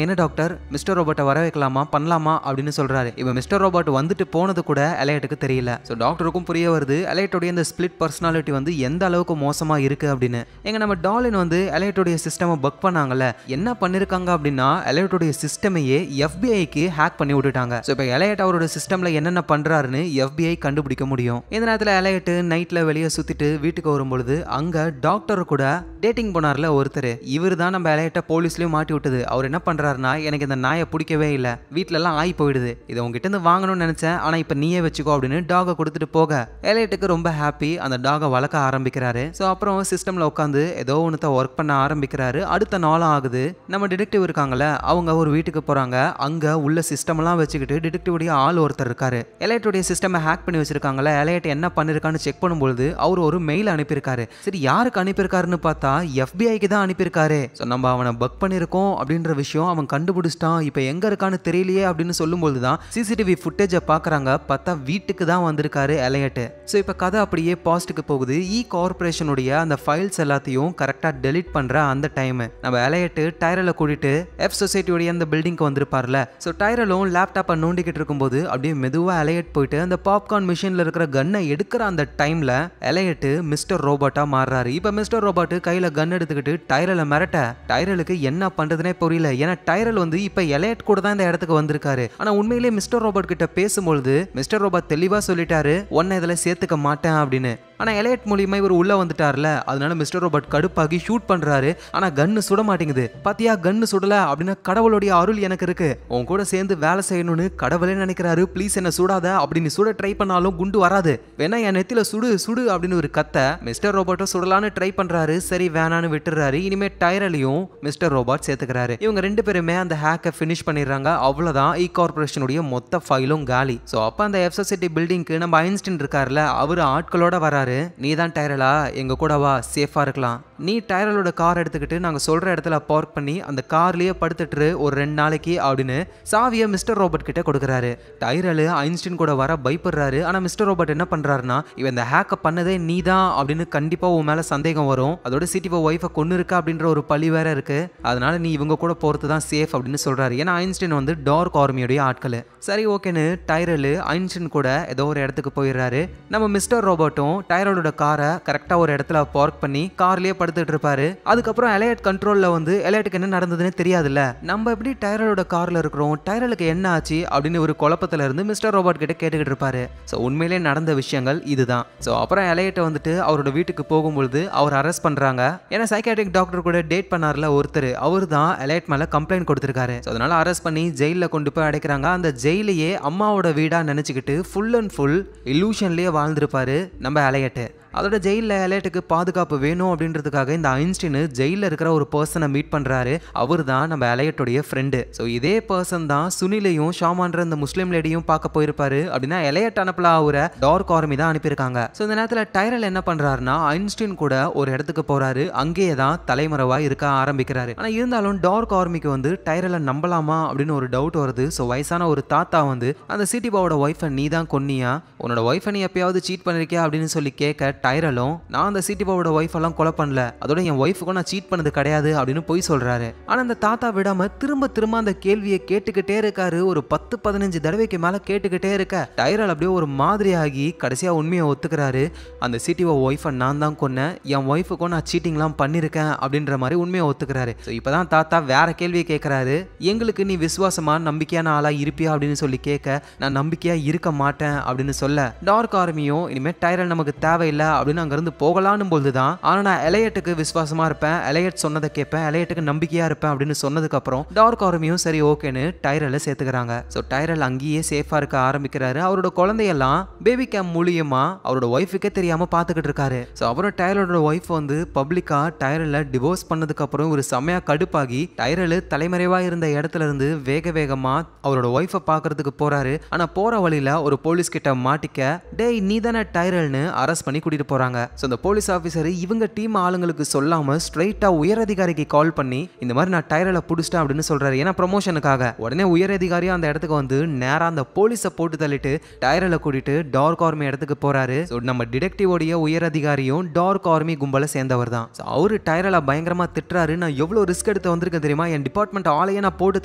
என்ன டாக்டர் மிஸ்டர் ரோபாட்டை வர வைக்கலாமா பண்ணலாமா அப்படின்னு சொல்றாரு. இவன் மிஸ்டர் ரோபாட் வந்துட்டு போனது கூட எலையட்டுக்கு தெரியல. ஸோ டாக்டருக்கும் புரிய வருது எலையட்டுடைய இந்த ஸ்பிளிட் பர்சனாலிட்டி வந்து எந்த அளவுக்கு மோசமா இருக்கு அப்படின்னு. எங்க நம்ம டார்லின் வந்து எலையட்டுடைய சிஸ்டமை பக் பண்ணாங்கல்ல, என்ன பண்ணிருக்காங்க அப்படின்னா எலையட்டுடைய சிஸ்டமையே FBIக்கு ஹேக் பண்ணி விட்டுட்டாங்க. ஸோ இப்போ எலையட் அவரோட சிஸ்டம்ல என்னென்ன பண்றாருன்னு FBI கண்டுபிடிக்க முடியும். இந்த நேரத்தில் எலையட் நைட்ல வெளியே சுத்திட்டு வீட்டுக்கு வரும்பொழுது அங்க டாக்டர் கூட டேட்டிங் போனார்ல ஒருத்தர், இவர் தான் நம்ம எலையட்ட போலீஸ்லயும் மாட்டி விட்டது. அவர் என்ன பண்றாருன்னா, எனக்கு இந்த நாயை பிடிக்கவே இல்லை, வீட்டுல எல்லாம் ஆகி போயிடுது, இதை உங்ககிட்ட இருந்து வாங்கணும்னு நினைச்சேன், ஆனா இப்ப நீயே வச்சுக்கோ அப்படின்னு டாகை கொடுத்துட்டு போக எலையட்டுக்கு ரொம்ப ஹாப்பி. அந்த டாகை வளர்க்க ஆரம்பிக்கிறாரு. ஸோ அப்புறம் சிஸ்டம்ல உட்காந்து ஏதோ ஒன்று ஒர்க் பண்ண ஆரம்பிக்கிறாரு. அடுத்த நாளும் ஆகுது. நம்ம டிடெக்டிவ் இருக்காங்கல்ல, அவங்க ஒரு வீட்டுக்கு போறாங்க. அங்க உள்ள சிஸ்டம் எல்லாம் வச்சுக்கிட்டு டிடெக்டிவுடைய ஆள் ஒருத்தர் இருக்காரு. எலையட்டுடைய சிஸ்டம் ஹேக் பண்ணி வச்சிருக்காங்கல்ல, எலையட் என்ன பண்ணிருக்கான்னு செக் பண்ணும்போது அவர் ஒரு மெயில் அனுப்பியிருக்காரு. சரி யாருக்கு அனுப்பியிருக்காருன்னு பார்த்தா FBIக்கு தான் அனுப்பியிருக்காரு. ஸோ நம்ம அவனை பக் பண்ணிருக்கோம் அப்படின்ற விஷயம் அவன் கண்டுபிடிச்சிட்டான். இப்போ எங்க இருக்கான்னு தெரியலையே அப்படின்னு சொல்லும்போது தான் சிசிடிவி ஃபுட்டேஜை பார்க்குறாங்க. பார்த்தா வீட்டுக்கு தான் வந்திருக்காரு எலையட். ஸோ இப்போ கதை அப்படியே பாஸ்ட்டுக்கு போகுது. கார்பரேஷனுடைய அந்த ஃபைல்ஸ் எல்லாத்தையும் கரெக்டாக டெலிட் பண்ற அந்த டைம் நம்ம எலையட் டைரலை கூட்டிட்டு எஃப் சொசைட்டியோடைய அந்த பில்டிங்க்கு வந்திருப்பார்ல. ஸோ டைரலும் லேப்டாப்பை நோண்டிக்கிட்டு இருக்கும்போது இருக்கும்போது அப்படியே மெதுவா எலையட் போயிட்டு அந்த பாப்கார்ன் மிஷின்ல இருக்கிற கன்னை எடுக்கிற அந்த டைம்ல எலையட் மிஸ்டர் ரோபோட்டா மாறுறாரு. இப்ப மிஸ்டர் ரோபோட் கையில கன் எடுத்துக்கிட்டு டைரலை மிரட்ட டைரலுக்கு என்ன பண்றதுனே புரியல. ஏன்னா டைரல் வந்து இப்ப எலையட் கூட தான் இந்த இடத்துக்கு வந்திருக்காரு. ஆனா உண்மையிலேயே மிஸ்டர் ரோபோட் கிட்ட பேசும்பொழுது மிஸ்டர் ரோபோட் தெளிவா சொல்லிட்டாரு உன்னை இதுல சேர்த்துக்க மாட்டேன் அப்படின்னு. ஆனா எலையட் மூலியமா இவர் உள்ள வந்துட்டார்ல, அதனால மிஸ்டர் ரோபோட் கடுப்பாகி ஷூட் பண்றாரு. ஆனா கன்னு சுட மாட்டேங்குது. பாத்தியா கன்னு சுடல அப்படின்னா கடவுளுடைய அருள் எனக்கு இருக்கு, உன் கூட சேர்ந்து வேலை செய்யணும்னு கடவுளே நினைக்கிறாரு, ப்ளீஸ் என்ன சுடாத அப்படின்னு சுட ட்ரை பண்ணாலும் குண்டு வராது, வேணா என் நெத்தில சுடு சுடு அப்படின்னு ஒரு கத்த மிஸ்டர் ரோபோட்டை சுடலான்னு ட்ரை பண்றாரு. சரி வேணான்னு விட்டுறாரு. இனிமே டைரலையும் மிஸ்டர் ரோபோட் சேர்த்துக்கிறாரு. இவங்க ரெண்டு பேருமே அந்த ஹேக்கை ஃபினிஷ் பண்ணிடுறாங்க. அவ்வளவுதான், இ கார்பரேஷனுடைய மொத்த ஃபைலும் காலி. ஸோ அப்ப அந்த எஃப்எஸ்சிட்டி பில்டிங்க்கு நம்ம ஐன்ஸ்டீன் இருக்கார்ல, அவர் ஆட்களோட வராரு. நீ தான் டைரலா, எங்க கூட வா, சேஃபா இருக்கலாம். நீ டைரலோட கார் எடுத்துக்கிட்டு நாங்க சொல்ற இடத்துல பார்க் பண்ணி அந்த கார்லயே படுத்துட்டு ஒரு 2 நாளைக்கு அப்படின்னு சாவியை மிஸ்டர் ரோபோட் கிட்ட கொடுக்குறாரு. டைரல் ஐன்ஸ்டீன் கூட வர பயப்படுறாரு. ஆனா மிஸ்டர் ரோபோட் என்ன பண்றாருன்னா, இவன் இந்த ஹேக்கை பண்ணதே நீ தான் அப்படின்னு கண்டிப்பா உன் மேல சந்தேகம் வரும், அதோட சிட்டிவோ ஒய்ஃபை கொண்டு இருக்கா அப்படின்ற ஒரு பழி வேற இருக்கு, அதனால நீ இவங்க கூட போறது தான் சேஃப் அப்படின்னு சொல்றாரு. ஏன்னா ஐன்ஸ்டீன் வந்து டார்க் ஆர்மியோடைய ஆட்கள். சரி ஓகேன்னு டைரல் ஐன்ஸ்டீன் கூட ஏதோ ஒரு இடத்துக்கு போயிடுறாரு. நம்ம மிஸ்டர் ரோபோட்டும் டைரலோட காரை கரெக்டா ஒரு இடத்துல பார்க் பண்ணி கார்லயே படுத்துட்டு இருப்பாரு. அதுக்கப்புறம் எலையட் கண்ட்ரோல்ல வந்து எலையட்டுக்கு என்ன நடந்ததுன்னு தெரியாதுல்ல, நம்ம எப்படி டைரலோட கார்ல இருக்கிறோம், டைரலுக்கு என்ன ஆச்சு அப்படின்னு ஒரு குழப்பத்துல இருந்து மிஸ்டர் ரோபோட் கிட்ட கேட்டுக்கிட்டு இருப்பாரு. ஸோ உண்மையிலே நடந்த விஷயங்கள் இதுதான். ஸோ அப்புறம் எலையட்டை வந்துட்டு அவரோட வீட்டுக்கு போகும்பொழுது அவர் அரெஸ்ட் பண்றாங்க. ஏன்னா சைக்காட்ரிக் டாக்டர் கூட டேட் பண்ணார்ல ஒருத்தர், அவர் தான் எலையட் மேல கம்ப்ளைண்ட் கொடுத்திருக்காரு. ஸோ அதனால அரெஸ்ட் பண்ணி ஜெயில கொண்டு போய் அடைக்கிறாங்க. அந்த ஜெயிலையே அம்மாவோட வீடா நினைச்சுக்கிட்டு ஃபுல் அண்ட் ஃபுல் இலூஷன்லயே வாழ்ந்திருப்பாரு நம்ம எலையட். அதோட ஜெயிலில் எலையட்டுக்கு பாதுகாப்பு வேணும் அப்படின்றதுக்காக இந்த ஐன்ஸ்டீன் ஜெயிலில் இருக்கிற ஒரு பர்சனை மீட் பண்ணுறாரு. அவர் தான் நம்ம எலையட்டுடைய ஃப்ரெண்டு. ஸோ இதே பர்சன் தான் சுனிலையும் ஷாமான்ற இந்த முஸ்லீம் லேடியும் பார்க்க போயிருப்பாரு. அப்படின்னா எலையட் அனுப்பல, அவரை டார்க் ஆர்மி தான் அனுப்பியிருக்காங்க. ஸோ இந்த நேரத்தில் டைரல் என்ன பண்ணுறாருன்னா ஐன்ஸ்டீன் கூட ஒரு இடத்துக்கு போறாரு. அங்கேயே தான் தலைமறைவாக இருக்க ஆரம்பிக்கிறாரு. ஆனால் இருந்தாலும் டார்க் ஆர்மிக்கு வந்து டைரலை நம்பலாமா அப்படின்னு ஒரு டவுட் வருது. ஸோ வயசான ஒரு தாத்தா வந்து அந்த சிட்டிபாவோட ஒய்ஃபை நீ தான் கொன்னியா, உன்னோட ஒய்ஃபை நீ எப்பயாவது சீட் பண்ணிருக்கியா அப்படின்னு சொல்லி கேட்க டைரலும் நான் அந்த சிட்டிபாவோட ஒய்ஃப் எல்லாம் கொலை பண்ணல, அதோட என் ஒய்ஃபுக்கும் நான் சீட் பண்ணது கிடையாது அப்படின்னு போய் சொல்றாரு. ஆனா அந்த தாத்தா விடாம திரும்ப திரும்ப அந்த கேள்வியை கேட்டுக்கிட்டே இருக்காரு. ஒரு 10-15 தடவைக்கு மேல கேட்டுக்கிட்டே இருக்க டைரல் அப்படியே ஒரு மாதிரி ஆகி கடைசியா உண்மையை ஒத்துக்கிறாரு. அந்த சிட்டிபா ஒய்ஃபை நான் தான் கொன்னேன், என் ஒய்ஃபுக்கும் நான் சீட்டிங்லாம் பண்ணிருக்கேன் அப்படின்ற மாதிரி உண்மையை ஒத்துக்கிறாரு. ஸோ இப்பதான் தாத்தா வேற கேள்வியை கேட்கிறாரு. எங்களுக்கு நீ விசுவாசமா நம்பிக்கையான ஆளா இருப்பியா அப்படின்னு சொல்லி கேட்க நான் நம்பிக்கையா இருக்க மாட்டேன் அப்படின்னு சொல்ல டார்க் ஆர்மியும் இனிமே டைரல் நமக்கு தேவையில்லை அப்படின்னு அங்கிருந்து போகலான்னு போதுதான், ஆனா நான் எலையட்டுக்கு விசுவாசமா இருப்பேன், எலையட் சொன்னதை கேட்பேன், எலையட்டுக்கு நம்பிக்கையா இருப்பேன் அப்படின்னு சொன்னதுக்கு அப்புறம் டார்க் ஆர்மியும் சரி ஓகேன்னு டைரலை சேர்த்துக்கிறாங்க. ஸோ டைரல் அங்கேயே சேஃபா இருக்க ஆரம்பிக்கிறாரு. அவரோட குழந்தையெல்லாம் பேபி கேம் மூலியமா அவரோட ஒய்ஃபுக்கே தெரியாம பார்த்துக்கிட்டு இருக்காரு. ஸோ அப்புறம் டைரலோட ஒய்ஃப் வந்து பப்ளிக்கா டைரலை டிவோர்ஸ் பண்ணதுக்கு அப்புறம் ஒரு செமையா கடுப்பாகி டைரல் தலைமறைவா இருந்த இடத்துல இருந்து வேக வேகமா அவரோட ஒய்ஃபை பார்க்கறதுக்கு போறாரு. ஆனா போற வழியில ஒரு போலீஸ் கிட்ட மாட்டிக்க டேய் நீ தானே டைரல்னு அரெஸ்ட் பண்ணி கூட்டிட்டு போறாங்க. ஸோ அந்த போலீஸ் ஆஃபீஸர் இவங்க டீம் ஆளுங்களுக்கு சொல்லாம ஸ்ட்ரைட்டா உயர் அதிகாரிக்கு கால் பண்ணி இந்த மாதிரி நான் டைரலை பிடிச்சிட்டேன் அப்படின்னு சொல்றாரு. ஏன்னா ப்ரமோஷனுக்காக. உடனே உயர் அதிகாரியும் அந்த இடத்துக்கு வந்து நேரா அந்த போலீஸை போட்டு தள்ளிட்டு டைரலை கூட்டிட்டு டார்க் ஆர்மி இடத்துக்கு போறாரு. ஸோ நம்ம டிடெக்டிவோடைய உயர் அதிகாரியும் டார்க் ஆர்மி கும்பலை சேர்ந்தவர் தான். ஸோ அவரு டைரலை பயங்கரமா திட்டுறாரு. நான் எவ்வளவு ரிஸ்க் எடுத்து வந்திருக்கேன் தெரியுமா, என் டிபார்ட்மெண்ட் ஆளையே நான் போட்டு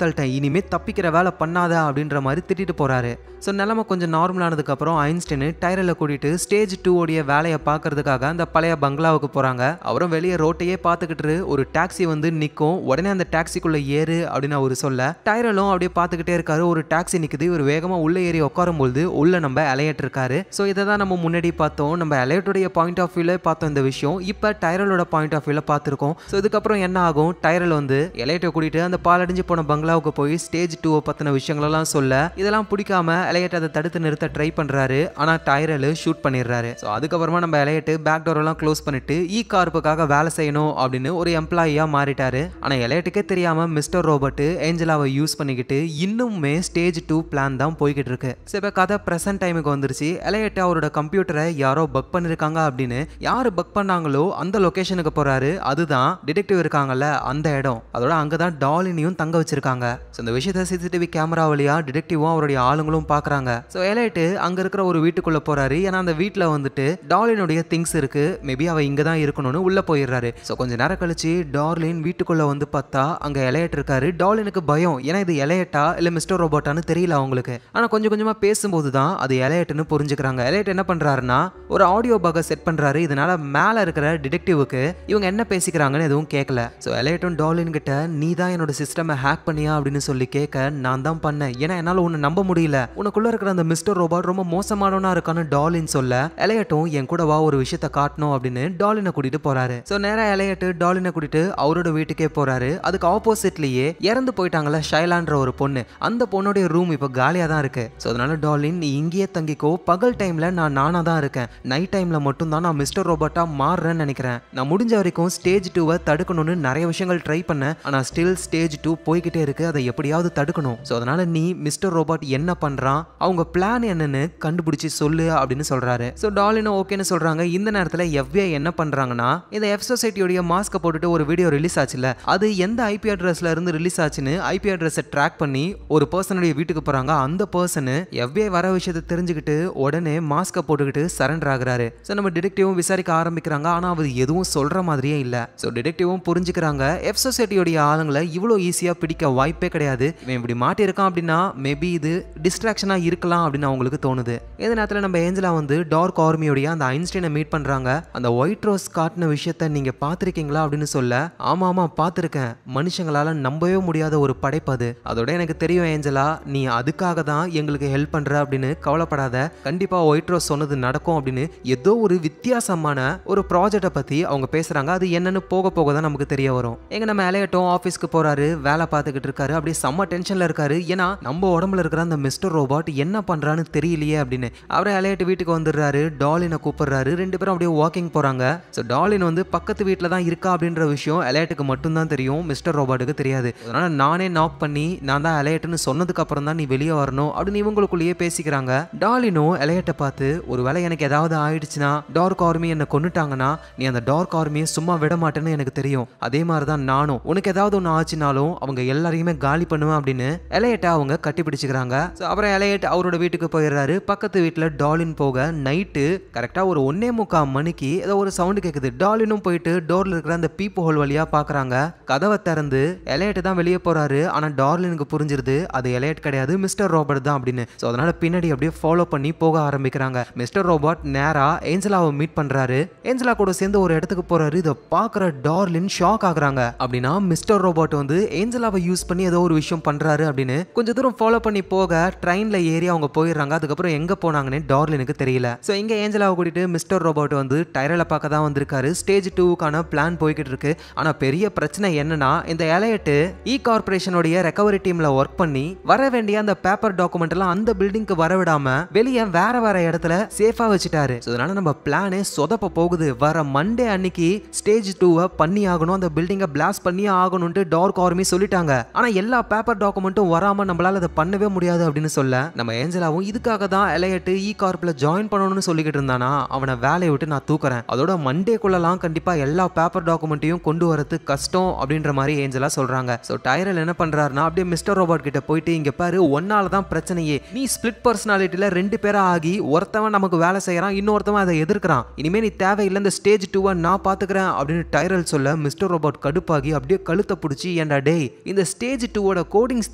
தள்ளிட்டேன், இனிமே தப்பிக்கிற வேலை பண்ணாத அப்படின்ற மாதிரி திட்டிட்டு போறாரு. ஸோ நிலைமை கொஞ்சம் நார்மலானதுக்கு அப்புறம் ஐன்ஸ்டீன் டைரலை கூட்டிட்டு ஸ்டேஜ் 2 உடைய வேலையை பார்க்கறதுக்காக அந்த பழைய பங்களாவுக்கு போறாங்க. அவரும் வெளியே ரோட்டையே பார்த்துக்கிட்டு ஒரு டாக்ஸி வந்து நிற்கும். உடனே அந்த டாக்ஸிக்குள்ள ஏறு அப்படின்னு அவரு சொல்ல டைரலும் அப்படியே பார்த்துக்கிட்டே இருக்காரு. ஒரு டாக்ஸி நிக்குது. ஒரு வேகமா உள்ள ஏறி உட்காரும்போது உள்ள நம்ம எலையட் இருக்காரு. ஸோ இதை தான் நம்ம முன்னாடி பார்த்தோம். நம்ம எலையட்டுடைய பாயிண்ட் ஆஃப் வியூல பார்த்தோம் இந்த விஷயம். இப்போ டைரலோட பாயிண்ட் ஆஃப் வியூல பார்த்துருக்கோம். ஸோ இதுக்கப்புறம் என்ன ஆகும், டைரல் வந்து எலையட்டை கூட்டிட்டு அந்த பாலடைஞ்சு போன பங்களாவுக்கு போய் ஸ்டேஜ் 2 பத்தின விஷயங்களெல்லாம் சொல்ல இதெல்லாம் பிடிக்காம எலையட் அதை தடுத்து நிறுத்த ட்ரை பண்றாரு. ஆனா டைரல் ஷூட் பண்ணிடுறாரு. ஸோ அதுக்கப்புறமா நம்ம எலையட் பேக் டோர் எல்லாம் க்ளோஸ் பண்ணிட்டு இ கார்ப்புக்காக வேலை செய்யணும் அப்படின்னு ஒரு எம்ப்ளாயியா மாறிட்டாரு. ஆனா எலையட்டுக்கே தெரியாம மிஸ்டர் ரோபோட் ஏஞ்சலாவை யூஸ் பண்ணிக்கிட்டு இன்னுமே ஸ்டேஜ் 2 பிளான் தான் போய்கிட்டு இருக்கு. சோ இப்ப கதை பிரசன்ட் டைமுக்கு வந்துருச்சு. எலையட் அவரோட கம்ப்யூட்டரை யாரோ பக் பண்ணிருக்காங்க அப்படின்னு யாரு பக் பண்ணாங்களோ அந்த லொகேஷனுக்கு போறாரு. அதுதான் டிடெக்டிவ் இருக்காங்கல்ல அந்த இடம். அதோட அங்கதான் டாலினியும் தங்க வச்சிருக்காங்க. ஸோ இந்த விஷயத்த சிசிடிவி கேமரா வழியா டிடெக்டிவும் அவருடைய ஆளுங்களும் பாக்குறாங்க. ஸோ எலையட் அங்க இருக்கிற ஒரு வீட்டுக்குள்ள போறாரு. ஏன்னா அந்த வீட்டுல வந்துட்டு டாலினோட டார்லினுடைய திங்ஸ் இருக்கு, மேபி அவ இங்க தான் இருக்கணும்னு உள்ள போயிடுறாரு. ஸோ கொஞ்ச நேரம் கழிச்சு டார்லின் வீட்டுக்குள்ள வந்து பார்த்தா அங்க எலையட் இருக்காரு. டார்லினுக்கு பயம், ஏன்னா இது எலையட்டா இல்ல மிஸ்டர் ரோபோட்டான்னு தெரியல அவங்களுக்கு. ஆனா கொஞ்சம் கொஞ்சமா பேசும்போது தான் அது எலையட்னு புரிஞ்சுக்கிறாங்க. எலையட் என்ன பண்றாருன்னா ஒரு ஆடியோ பக்கை செட் பண்றாரு. இதனால மேல இருக்கிற டிடெக்டிவ்க்கு இவங்க என்ன பேசிக்கிறாங்கன்னு எதுவும் கேட்கல. ஸோ எலையட்டும் டார்லின் கிட்ட நீ தான் என்னோட சிஸ்டமை ஹேக் பண்ணியா அப்படின்னு சொல்லி கேட்க, நான் தான் பண்ணேன், ஏன்னா என்னால உன்னை நம்ப முடியல, உனக்குள்ள இருக்கிற அந்த மிஸ்டர் ரோபோட் ரொம்ப மோசமானவனா இருக்கான்னு டார்லின் சொல்ல, எலையட்டும் என் கூட வா ஒரு விஷயத்த காட்டணும் அப்படின்னு டார்லினை கூட்டிட்டு போறாரு. சோ நேரா எலையட் டார்லினை கூட்டிட்டு அவரோட வீட்டுக்கே போறாரு. அதுக்கு ஆப்போசிட்லயே இறந்து போயிட்டாங்கல்ல ஷைலான்ற ஒரு பொண்ணு, அந்த பொண்ணுடைய ரூம் இப்போ காலியா தான் இருக்கு. சோ அதனால டார்லின் நீ இங்கேயே தங்கிக்கோ, பகல் டைம்ல நான் நானா தான் இருக்கேன், நைட் டைம்ல மட்டும் தான் நான் மிஸ்டர் ரோபோட்டா மாறுறேன்னு நினைக்கிறேன். நான் முடிஞ்ச வரைக்கும் ஸ்டேஜ் 2 தடுக்கணும்னு நிறைய விஷயங்கள் ட்ரை பண்ணேன், ஆனா ஸ்டில் ஸ்டேஜ் 2 போய்கிட்டே இருக்கு, அதை எப்படியாவது தடுக்கணும். சோ அதனால நீ மிஸ்டர் ரோபோட் என்ன பண்றான், அவங்க பிளான் என்னன்னு கண்டுபிடிச்சு சொல்லு அப்படின்னு சொல்றாரு. சோ டார்லினும் ஓகேன்னு சொல்றாங்க. இந்த நேரத்துல FBI என்ன பண்றாங்கன்னா இந்த எஃப் சொசைட்டியோட மாஸ்க போட்டுட்டு ஒரு வீடியோ ரிலீஸ் ஆச்சுல, அது எந்த ஐபி அட்ரஸ்ல இருந்து ரிலீஸ் ஆச்சுன்னு ஐபி அட்ரஸை ட்ராக் பண்ணி ஒரு பர்சனுடைய வீட்டுக்கு போறாங்க. அந்த பர்சன் FBI வர விஷயத்தை தெரிஞ்சுக்கிட்டு உடனே மாஸ்க போட்டுக்கிட்டு சரண்டர் ஆகுறாரு. சோ நம்ம டிடெக்டிவும் விசாரிக்க ஆரம்பிக்கிறாங்க. ஆனா அவர் எதுவும் சொல்ற மாதிரியே இல்ல. சோ டிடெக்டிவும் புரிஞ்சுக்கிறாங்க எஃப் சொசைட்டியோட ஆளுங்களை இவ்வளவு ஈஸியா பிடிக்க வாய்ப்பே கிடையாது, இவன் இப்படி மாட்டி இருக்கான் அப்படின்னா மேபி இது டிஸ்ட்ராக்ஷனா இருக்கலாம் அப்படின்னு அவங்களுக்கு தோணுது. இந்த நேரத்துல நம்ம ஏஞ்சலா வந்து டார்க் ஆர்மியோட அந்த ஐன்ஸ்டைனை மீட் பண்றாங்க. அந்த ஒயிட் ரோஸ் காட்டின விஷயத்த நீங்க பாத்திருக்கீங்களா அப்படின்னு சொல்ல, ஆமா ஆமா பாத்திருக்கேன், மனுஷங்களால நம்பவே முடியாத ஒரு படைப்பு அது, அதோட எனக்கு தெரியும் ஏஞ்சலா, நீ அதுக்காக தான் எங்களுக்கு ஹெல்ப் பண்ற அப்படின்னு கவலைப்படாத, கண்டிப்பா ஒயிட் ரோஸ் சொன்னது நடக்கும் அப்படின்னு ஏதோ ஒரு வித்தியாசமான ஒரு ப்ராஜெக்டை பத்தி அவங்க பேசுறாங்க. அது என்னன்னு போக போக தான் நமக்கு தெரிய வரும். எங்க நம்ம எலையட்டும் ஆபீஸ்க்கு போறாரு, வேலை பார்த்துக்கிட்டு இருக்காரு, அப்படியே செம்ம டென்ஷன்ல இருக்காரு, ஏன்னா நம்ம உடம்புல இருக்கிற அந்த மிஸ்டர் ரோபோட் என்ன பண்றான்னு தெரியலையே அப்படின்னு. அவரை எலையட் வீட்டுக்கு வந்துடுறாரு, டார்லினை கூப்பிடுறாரு, ரெண்டு பேரும் அப்படியே வாக்கிங் போறாங்க. ஸோ டார்லின் வந்து பக்கத்து வீட்டில் தான் இருக்கா அப்படின்ற விஷயம் எலையட்டுக்கு மட்டும்தான் தெரியும், மிஸ்டர் ரோபோட்டுக்கு தெரியாது. அதனால நானே நாக் பண்ணி நான் தான் எலையட்னு சொன்னதுக்கு அப்புறம் தான் நீ வெளியே வரணும் அப்படின்னு இவங்களுக்குள்ளேயே பேசிக்கிறாங்க. டார்லினும் எலையட்டை பார்த்து ஒருவேளை எனக்கு ஏதாவது ஆயிடுச்சுன்னா, டார்க் ஆர்மி என்னை கொன்னுட்டாங்கன்னா நீ அந்த டார்க் ஆர்மியை சும்மா விட மாட்டேன்னு எனக்கு தெரியும், அதே மாதிரி தான் நானும், உனக்கு ஏதாவது ஒன்று ஆச்சுனாலும் அவங்க எல்லாரையுமே காலி பண்ணுவேன் அப்படின்னு எலையட்டை அவங்க கட்டி பிடிச்சிக்கிறாங்க. ஸோ அப்புறம் எலையட் அவரோட வீட்டுக்கு போயிடுறாரு. பக்கத்து வீட்டில் டார்லின் போக நைட்டு கரெக்டாக ஒரு 1:45 மணிக்கு ஏதோ ஒரு சவுண்டு கேட்குது. டார்லினும் போயிட்டு டோர்ல இருக்கிற அந்த பீப் ஹோல் வழியா பாக்குறாங்க. கதவை திறந்து எலையட் தான் வெளியே போறாரு. ஆனா டார்லினுக்கு புரிஞ்சிருது அது எலையட் கிடையாது, மிஸ்டர் ரோபோட் தான் அப்படின்னு. ஸோ அதனால பின்னாடி அப்படியே ஃபாலோ பண்ணி போக ஆரம்பிக்கிறாங்க. மிஸ்டர் ரோபோட் நேரா ஏஞ்சலாவை மீட் பண்றாரு. ஏஞ்சலா கூட சேர்ந்து ஒரு இடத்துக்கு போறாரு. இதை பாக்குற டார்லின் ஷாக் ஆகுறாங்க. அப்படின்னா மிஸ்டர் ரோபோட் வந்து ஏஞ்சலாவை யூஸ் பண்ணி ஏதோ ஒரு விஷயம் பண்றாரு அப்படின்னு கொஞ்சம் தூரம் ஃபாலோ பண்ணி போக ட்ரெயின்ல ஏறி அவங்க போயிடுறாங்க. அதுக்கப்புறம் எங்க போனாங்கன்னு டார்லினுக்கு தெரியல. ஸோ இங்க ஏஞ்சலாவை கூட்டிட்டு மிஸ்டர் ரோபோட் வந்து டைரலை பார்க்க தான் வந்திருக்காரு. ஸ்டேஜ் 2க்கான பிளான் போய்கிட்டு இருக்கு. ஆனா பெரிய பிரச்சனை என்னன்னா இந்த எலையட் இ கார்பரேஷனுடைய ரெக்கவரி டீம்ல ஒர்க் பண்ணி வர வேண்டிய அந்த பேப்பர் டாக்குமெண்ட் எல்லாம் அந்த பில்டிங்க்கு வர விடாம வெளியே வேற வேற இடத்துல சேஃபா வச்சுட்டாரு. அதனால நம்ம பிளானே சொதப்ப போகுது. வர மண்டே அன்னைக்கு ஸ்டேஜ் 2 பண்ணி ஆகணும், அந்த பில்டிங்கை பிளாஸ்ட் பண்ணி ஆகணும்னு டார்க் ஆர்மி சொல்லிட்டாங்க. ஆனா எல்லா பேப்பர் டாக்குமெண்ட்டும் வராம நம்மளால அதை பண்ணவே முடியாது அப்படின்னு சொல்ல, நம்ம ஏஞ்சலாவும் இதுக்காக தான் எலையட் இ கார்ப்ல ஜாயின் பண்ணணும்னு சொல்லிக்கிட்டு இருந்தானா, அவனை வேலையை விட்டு நான் தூக்குறேன், அதோட மண்டேக்குள்ளலாம் கண்டிப்பா எல்லா பேப்பர் டாக்குமெண்ட்டையும் கொண்டு வரது கஷ்டம் அப்படின்ற மாதிரி ஏஞ்சலா சொல்றாங்க. சோ டைரல் என்ன பண்றாருன்னா அப்படியே மிஸ்டர் ரோபோட் கிட்ட போயிட்டு, இங்க பாரு ஒன்னால தான் பிரச்சனையே, நீ ஸ்பிளிட் பர்சனாலிட்டில 2 பேரா ஆகி ஒருத்தவன் நமக்கு வேலை செய்யறான், இன்னொருத்தவன் அதை எதிர்க்கிறான், இனிமே நீ தேவையில்லை, இந்த ஸ்டேஜ் 2 நான் பாத்துக்கிறேன் அப்படின்னு டைரல் சொல்ல, மிஸ்டர் ரோபோட் கடுப்பாகி அப்படியே கழுத்தை பிடிச்சி, ஏன்டா டேய் இந்த ஸ்டேஜ் 2 கோடிங்ஸ்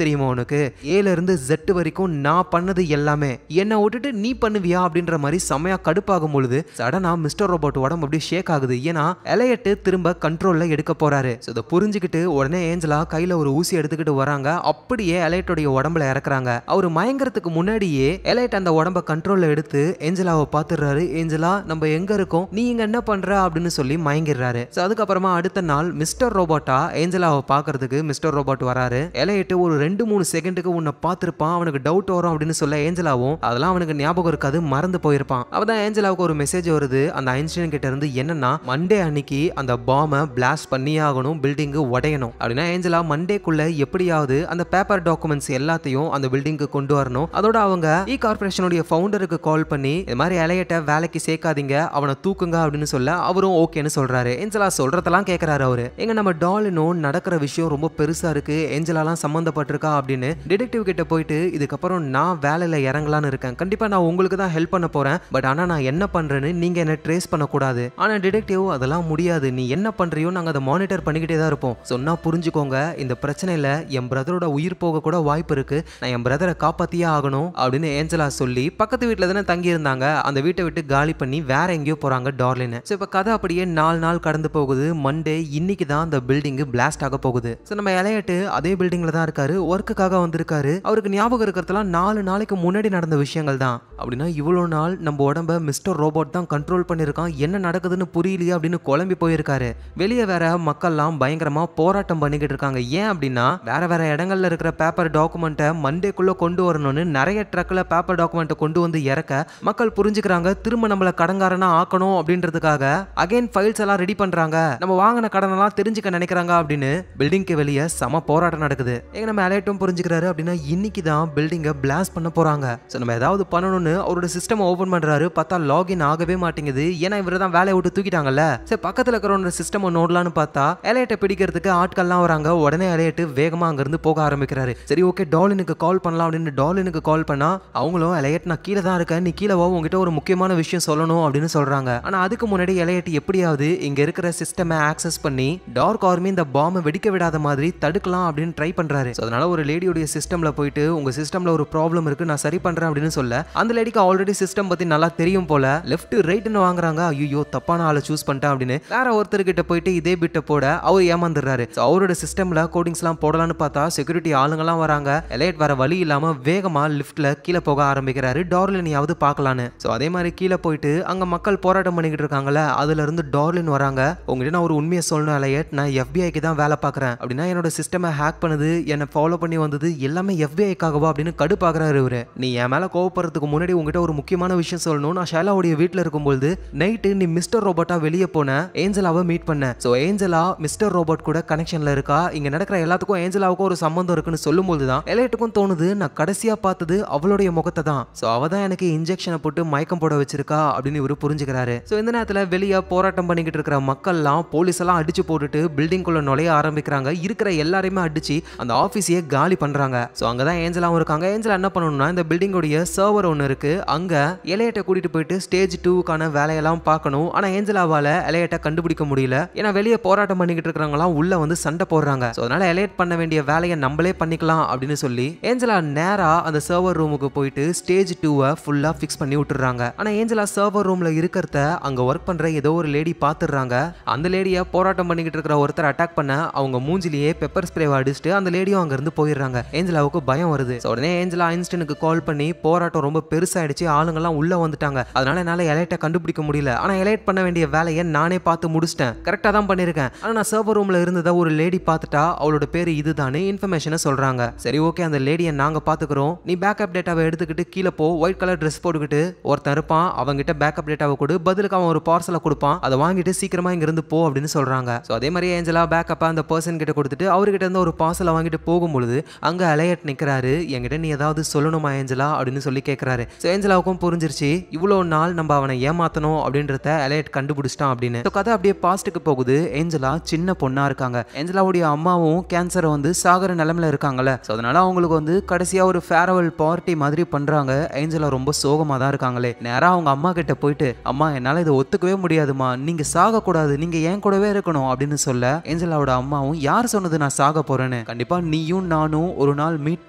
தெரியுமா உனக்கு, ஏல இருந்து Z வரைக்கும் நான் பண்ணது எல்லாமே என்ன விட்டுட்டு நீ பண்ணுவியா அப்படின்ற மாதிரி செமையா கடுப்பாகும் பொழுது சடனா மிஸ்டர் ரோபோட் உடம்பு அப்படியே ஷேக் ஆகுது. ஏன்னா எலையட் திரும்ப கண்ட்ரோல்ல எடுக்க போறாரு. இதை புரிஞ்சுக்கிட்டு உடனே ஏஞ்சலா கையில ஒரு ஊசி எடுத்துக்கிட்டு வராங்க. அப்படியே எலையட்டோடைய உடம்புல இறக்குறாங்க. அவர் மயங்கறதுக்கு முன்னாடியே எலையட் அந்த உடம்ப கண்ட்ரோல்ல எடுத்து ஏஞ்சலாவை பாத்துறாரு. ஏஞ்சலா நம்ம எங்க இருக்கோம், நீ இங்க என்ன பண்ற அப்படின்னு சொல்லி மயங்கிடுறாரு. அதுக்கப்புறமா அடுத்த நாள் மிஸ்டர் ரோபோட்டா ஏஞ்சலாவை பாக்குறதுக்கு மிஸ்டர் ரோபோட் வராரு. எலையட் ஒரு 2-3 செகண்டுக்கு உன்னை பார்த்திருப்பான், அவனுக்கு டவுட் வரும் அப்படின்னு சொல்ல, ஏஞ்சலாவும் அதெல்லாம் அவனுக்கு ஞாபகம் இருக்காது, மறந்து போயிருப்பான். அவதான் ஏஞ்சலாவுக்கு ஒரு மெசேஜ் வருது அந்த ஐன்ஸ்டைன் கிட்ட இருந்து, என்னன்னா மண்டே அன்னைக்கு அந்த பாம்பை பிளாஸ்ட் பண்ணியே ஆகணும், பில்டிங்கு உடையணும் அப்படின்னா ஏஞ்சலா மண்டேக்குள்ள எப்படியாவது அந்த பேப்பர் டாக்குமெண்ட்ஸ் எல்லாத்தையும் அந்த பில்டிங்க்கு கொண்டு வரணும். அதோட அவங்க இ கார்பரேஷனுடைய ஃபவுண்டருக்கு கால் பண்ணி இந்த மாதிரி எலையட்ட வேலைக்கு சேர்க்காதீங்க, அவனை தூக்குங்க அப்படின்னு சொல்ல அவரும் ஓகேன்னு சொல்றாரு. ஏஞ்சலா சொல்றதெல்லாம் கேட்கறாரு அவரு. எங்க நம்ம டார்லினும் நடக்கிற விஷயம் ரொம்ப பெருசா இருக்கு, ஏஞ்சலாலாம் சம்பந்தப்பட்டிருக்கா அப்படின்னு டிடெக்டிவ் கிட்ட போயிட்டு, இதுக்கப்புறம் நான் வேலையில இறங்கலான்னு இருக்கேன், கண்டிப்பா நான் உங்களுக்கு தான் ஹெல்ப் பண்ண போறேன், பட் ஆனா நான் என்ன பண்றேன்னு பண்றேன்னு நீங்க என்ன ட்ரேஸ் பண்ணக்கூடாது. ஆனா டிடெக்டிவ் அதெல்லாம் முடியாது, நீ என்ன பண்றியோ நாங்க அதை மானிட்டர் பண்ணிக்கிட்டே தான் இருப்போம், சொன்னா புரிஞ்சுக்கோங்க, இந்த பிரச்சனையில என் பிரதரோட உயிர் போக கூட வாய்ப்பு இருக்கு, நான் என் பிரதரை காப்பாத்தியே ஆகணும் அப்படின்னு ஏஞ்சலா சொல்லி பக்கத்து வீட்டுல தானே தங்கி இருந்தாங்க, அந்த வீட்டை விட்டு காலி பண்ணி வேற எங்கேயோ போறாங்க டார்லின். சோ இப்ப கதை அப்படியே 4 நாள் கடந்து போகுது. மண்டே இன்னைக்கு தான் அந்த பில்டிங் பிளாஸ்ட் ஆக போகுது. சோ நம்ம எலையட் அதே பில்டிங்ல தான் இருக்காரு, ஒர்க்குக்காக வந்திருக்காரு. அவருக்கு ஞாபகம் இருக்கிறதுலாம் 4 நாளைக்கு முன்னாடி நடந்த விஷயங்கள் தான். அப்படின்னா இவ்வளவு நாள் நம்ம உடம்ப மிஸ்டர் ரோபோட் தான் கண்ட்ரோல் பண்ணிருக்கான், என்ன நடக்குதுன்னு புரியலையே அப்படின்னு குழம்பி போயிருக்காரு. வெளியே வேற மக்கள்லாம் பயங்கரமா போராட்டம் பண்ணிக்கிட்டு இருக்காங்க. ஏன் அப்படின்னா வேற வேற இடங்கள்ல இருக்கிற பேப்பர் டாக்குமெண்ட்டை மண்டேக்குள்ள கொண்டு வரணும்னு நிறைய ட்ரக்ல பேப்பர் டாக்குமெண்ட்டை கொண்டு வந்து இறக்க மக்கள் புரிஞ்சுக்கிறாங்க, திரும்ப நம்மள கடன்காரனா ஆக்கணும் அப்படின்றதுக்காக அகைன் ஃபைல்ஸ் எல்லாம் ரெடி பண்றாங்க, நம்ம வாங்கின கடனெல்லாம் தெரிஞ்சுக்க நினைக்கிறாங்க அப்படின்னு பில்டிங்க்கு வெளியே சம போராட்டம் நடக்குது. எங்க நம்ம எலைட்டும் புரிஞ்சுக்கிறாரு. அப்படின்னா இன்னைக்கு தான் பில்டிங்கை பிளாஸ்ட் பண்ண போறாங்க. சோ நம்ம ஏதாவது பண்ணணும்னு அவரோட சிஸ்டம் ஓபன் பண்றாரு, பார்த்தா லாகின் ஆகவே மாட்டேங்குது. ஏன்னா இவரை தான் வேலையை விட்டு தூக்கிட்டாங்கல்ல. சரி பக்கத்துல இருக்கிறவங்க சிஸ்டம் நோடலான்னு பார்த்தா எலையட்டை பிடிக்கிறதுக்கு ஆட்கள்லாம் வராங்க. உடனே எலையட் வேகமா அங்க இருந்து போக ஆரம்பிக்கிறாரு. சரி ஓகே டார்லினுக்கு கால் பண்ணலாம் அப்படின்னு டார்லினுக்கு கால் பண்ணா அவங்களும் எலையட் நான் கீழே தான் இருக்கேன், நீ கீழே வா, உங்ககிட்ட ஒரு முக்கியமான விஷயம் சொல்லணும் அப்படின்னு சொல்றாங்க. ஆனா அதுக்கு முன்னாடி எலையட் எப்படியாவது இங்க இருக்கிற சிஸ்டமை ஆக்சஸ் பண்ணி டார்க் ஆர்மி இந்த பாம்பை வெடிக்க விடாத மாதிரி தடுக்கலாம் அப்படின்னு ட்ரை பண்றாரு. அதனால ஒரு லேடியோட சிஸ்டம்ல போயிட்டு உங்க சிஸ்டம்ல ஒரு ப்ராப்ளம் இருக்கு, நான் சரி பண்றேன் அப்படின்னு சொல்ல அந்த லேடிக்கு ஆல்ரெடி சிஸ்டம் பத்தி நல்லா தெரியும் போல. லெஃப்ட் ரைட்னு வாங்குறாங்க. ஐயோ தப்பான ஆளை சூஸ் பண்ணிட்டேன் அப்படின்னு வேற ஒருத்தர் கிட்ட போயிட்டு இதே பிட்ட போட அவர் ஏமாந்துடுறாரு. அவரோட சிஸ்டம்ல கோடிங்ஸ் எல்லாம் போடலான்னு பார்த்தா செக்யூரிட்டி ஆளுங்கெல்லாம் வராங்க. எலையட் வர வழி இல்லாம வேகமா லிஃப்ட்ல கீழே போக ஆரம்பிக்கிறாரு, டார்லினையாவது பார்க்கலான்னு. சோ அதே மாதிரி கீழே போயிட்டு அங்க மக்கள் போராட்டம் பண்ணிக்கிட்டு இருக்காங்கல்ல, அதுல இருந்து டார்லின் வராங்க. உங்ககிட்ட நான் ஒரு உண்மையை சொல்லணும் எலையட், நான் FBI-க்கு தான் வேலை பார்க்கறேன் அப்படின்னா என்னோட சிஸ்டமை ஹேக் பண்ணுது, என்னை ஃபாலோ பண்ணி வந்தது எல்லாமே FBI-க்காகவா அப்படின்னு கடுப்பாக்குறாரு இவரு. நீ என் மேல கோவப்படுறதுக்கு முன்னாடி உங்ககிட்ட ஒரு முக்கியமான விஷயம் சொல்லணும், நான் ஷைலாவுடைய வீட்டுல இருக்கும்போது நைட்டு நீ மிஸ்டர் ரோபோட்டா வெளியே போன ஏஞ்சலாவை மீட் பண்ண. சோ ஏஞ்சலா மிஸ்டர் ரோபோட் கூட கனெக்ஷன்ல இருக்கா, இங்க நடக்கிற எல்லாத்துக்கும் ஏஞ்சலாவுக்கும் ஒரு சம்பந்தம் இருக்குன்னு சொல்லும்போது தான் எலையட்டுக்கும் தோணுது நான் கடைசியா பார்த்தது அவளுடைய முகத்தை தான், சோ அவ தான் எனக்கு இன்ஜெக்ஷனை போட்டு மயக்கம் போட வச்சிருக்கா அப்படின்னு இவரு புரிஞ்சுக்கிறாரு. சோ இந்த நேரத்துல வெளியே போராட்டம் பண்ணிக்கிட்டு இருக்கிற மக்கள்லாம் போலீஸ் எல்லாம் அடிச்சு போட்டுட்டு பில்டிங்குள்ள நுழைய ஆரம்பிக்கிறாங்க. இருக்கிற எல்லாரையுமே அடிச்சு அந்த ஆபீஸையே காலி பண்றாங்க. சோ அங்கதான் ஏஞ்சலாவும் இருக்காங்க. ஏஞ்சலா என்ன பண்ணணும்னா இந்த பில்டிங்கோடைய சர்வர் ஒன்னு இருக்கு, அங்க எலையட்டை கூட்டிட்டு போயிட்டு ஸ்டேஜ் 2க்கான வேலையெல்லாம் பார்க்கணும். ஆனா ஏஞ்சலாவால எலையட்டை கண்டுபிடிக்க முடியல, ஏன்னா வெளியே போராட்டம் பண்ணிக்கிட்டு இருக்கிறவங்களாம் உள்ள வந்து சண்டை போடுறாங்க. சோ அதனால எலையட் பண்ண வேண்டிய வேலையை நம்மளே பண்ணிக்கலாம் அப்படின்னு சொல்லி ஏஞ்சலா நேரா அந்த சர்வர் ரூமுக்கு போயிட்டு ஸ்டேஜ் 2-ஐ ஃபுல்லா ஃபிக்ஸ் பண்ணி விட்டுறாங்க. ஆனா ஏஞ்சலா சர்வர் ரூம்ல இருக்கிறத அங்க ஒர்க் பண்ற ஏதோ ஒரு லேடி பாத்துறாங்க. அந்த லேடியை போராட்டம் பண்ணிக்கிட்டு இருக்கிற ஒருத்தர் அட்டாக் பண்ண அவங்க மூஞ்சிலேயே பெப்பர் ஸ்ப்ரே அடிச்சுட்டு அந்த லேடியும் அங்க இருந்து போயிடுறாங்க. ஏஞ்சலாவுக்கு பயம் வருது. உடனே ஏஞ்சலா ஐன்ஸ்டைனுக்கு கால் பண்ணி போராட்டம் ரொம்ப பெருசாயிடுச்சு, ஆளுங்கெல்லாம் உள்ள வந்துட்டாங்க, அதனால என்னால எலையட்டை கண்டுபிடிக்க முடியல, ஆனா எலையட் பண்ண வேண்டிய வேலையை நானே பார்த்து முடிச்சிட்டேன், கரெக்டா தான் பண்ணிருக்கேன், ஆனா நான் சர்வர் ரூம்ல இருந்ததா ஒரு லேடி பார்த்துட்டா, அவளோட பேரு இதுதானே இன்ஃபர்மேஷனை சொல்றாங்க. சரி ஓகே அந்த லேடியை நாங்க பாத்துக்கிறோம், நீ பேக்கப் டேட்டாவை எடுத்துக்கிட்டு கீழே போ, ஒயிட் கலர் ட்ரெஸ் போட்டுக்கிட்டு ஒருத்தன் இருப்பான், அவங்கிட்ட பேக்கப் டேட்டாவை கொடு, பதிலுக்கு அவன் ஒரு பார்சலை கொடுப்பான், அதை வாங்கிட்டு சீக்கிரமா இங்க இருந்து போ அப்படின்னு சொல்றாங்க. சோ அதே மாதிரி ஏஞ்சலா பேக்கப்பா அந்த பர்சன் கிட்ட கொடுத்துட்டு அவர்கிட்ட இருந்து ஒரு பார்சலை வாங்கிட்டு போகும்பொழுது அங்க எலையட் நிக்கிறாரு. என்கிட்ட நீ ஏதாவது சொல்லணுமா ஏஞ்சலா அப்படின்னு சொல்லி கேட்கிறாரு. சோ ஏஞ்சலாவுக்கும் புரிஞ்சிருச்சு இவ்வளவு நாள் நம்ம அவனை ஏமாத்தணும் அப்படின்றத எலையட் கண்டுபிடிச்சிட்டான் அப்படின்னு. கதை அப்படியே பாஸ்ட்டுக்கு போகுது. ஏஞ்சலா சின்ன பொண்ணா இருக்காங்க. ஏஞ்சலாவுடைய அம்மாவும் கேன்சரை வந்து சாகர நிலைமையில இருக்காங்கல்ல, சோ அதனால அவங்களுக்கு வந்து கடைசியா ஒரு ஃபேர்வெல் பார்ட்டி மாதிரி பண்றாங்க. ஏஞ்சலா ரொம்ப சோகமா தான் இருக்காங்களே. நேரா அவங்க அம்மா கிட்ட போயிட்டு அம்மா என்னால இதை ஒத்துக்கவே முடியாதுமா, நீங்க சாக கூடாது, நீங்க என் கூடவே இருக்கணும் அப்படின்னு சொல்ல ஏஞ்சலாவோட அம்மாவும் யார் சொன்னது நான் சாக போறேன்னு, கண்டிப்பா நீயும் நானும் ஒரு நாள் மீட்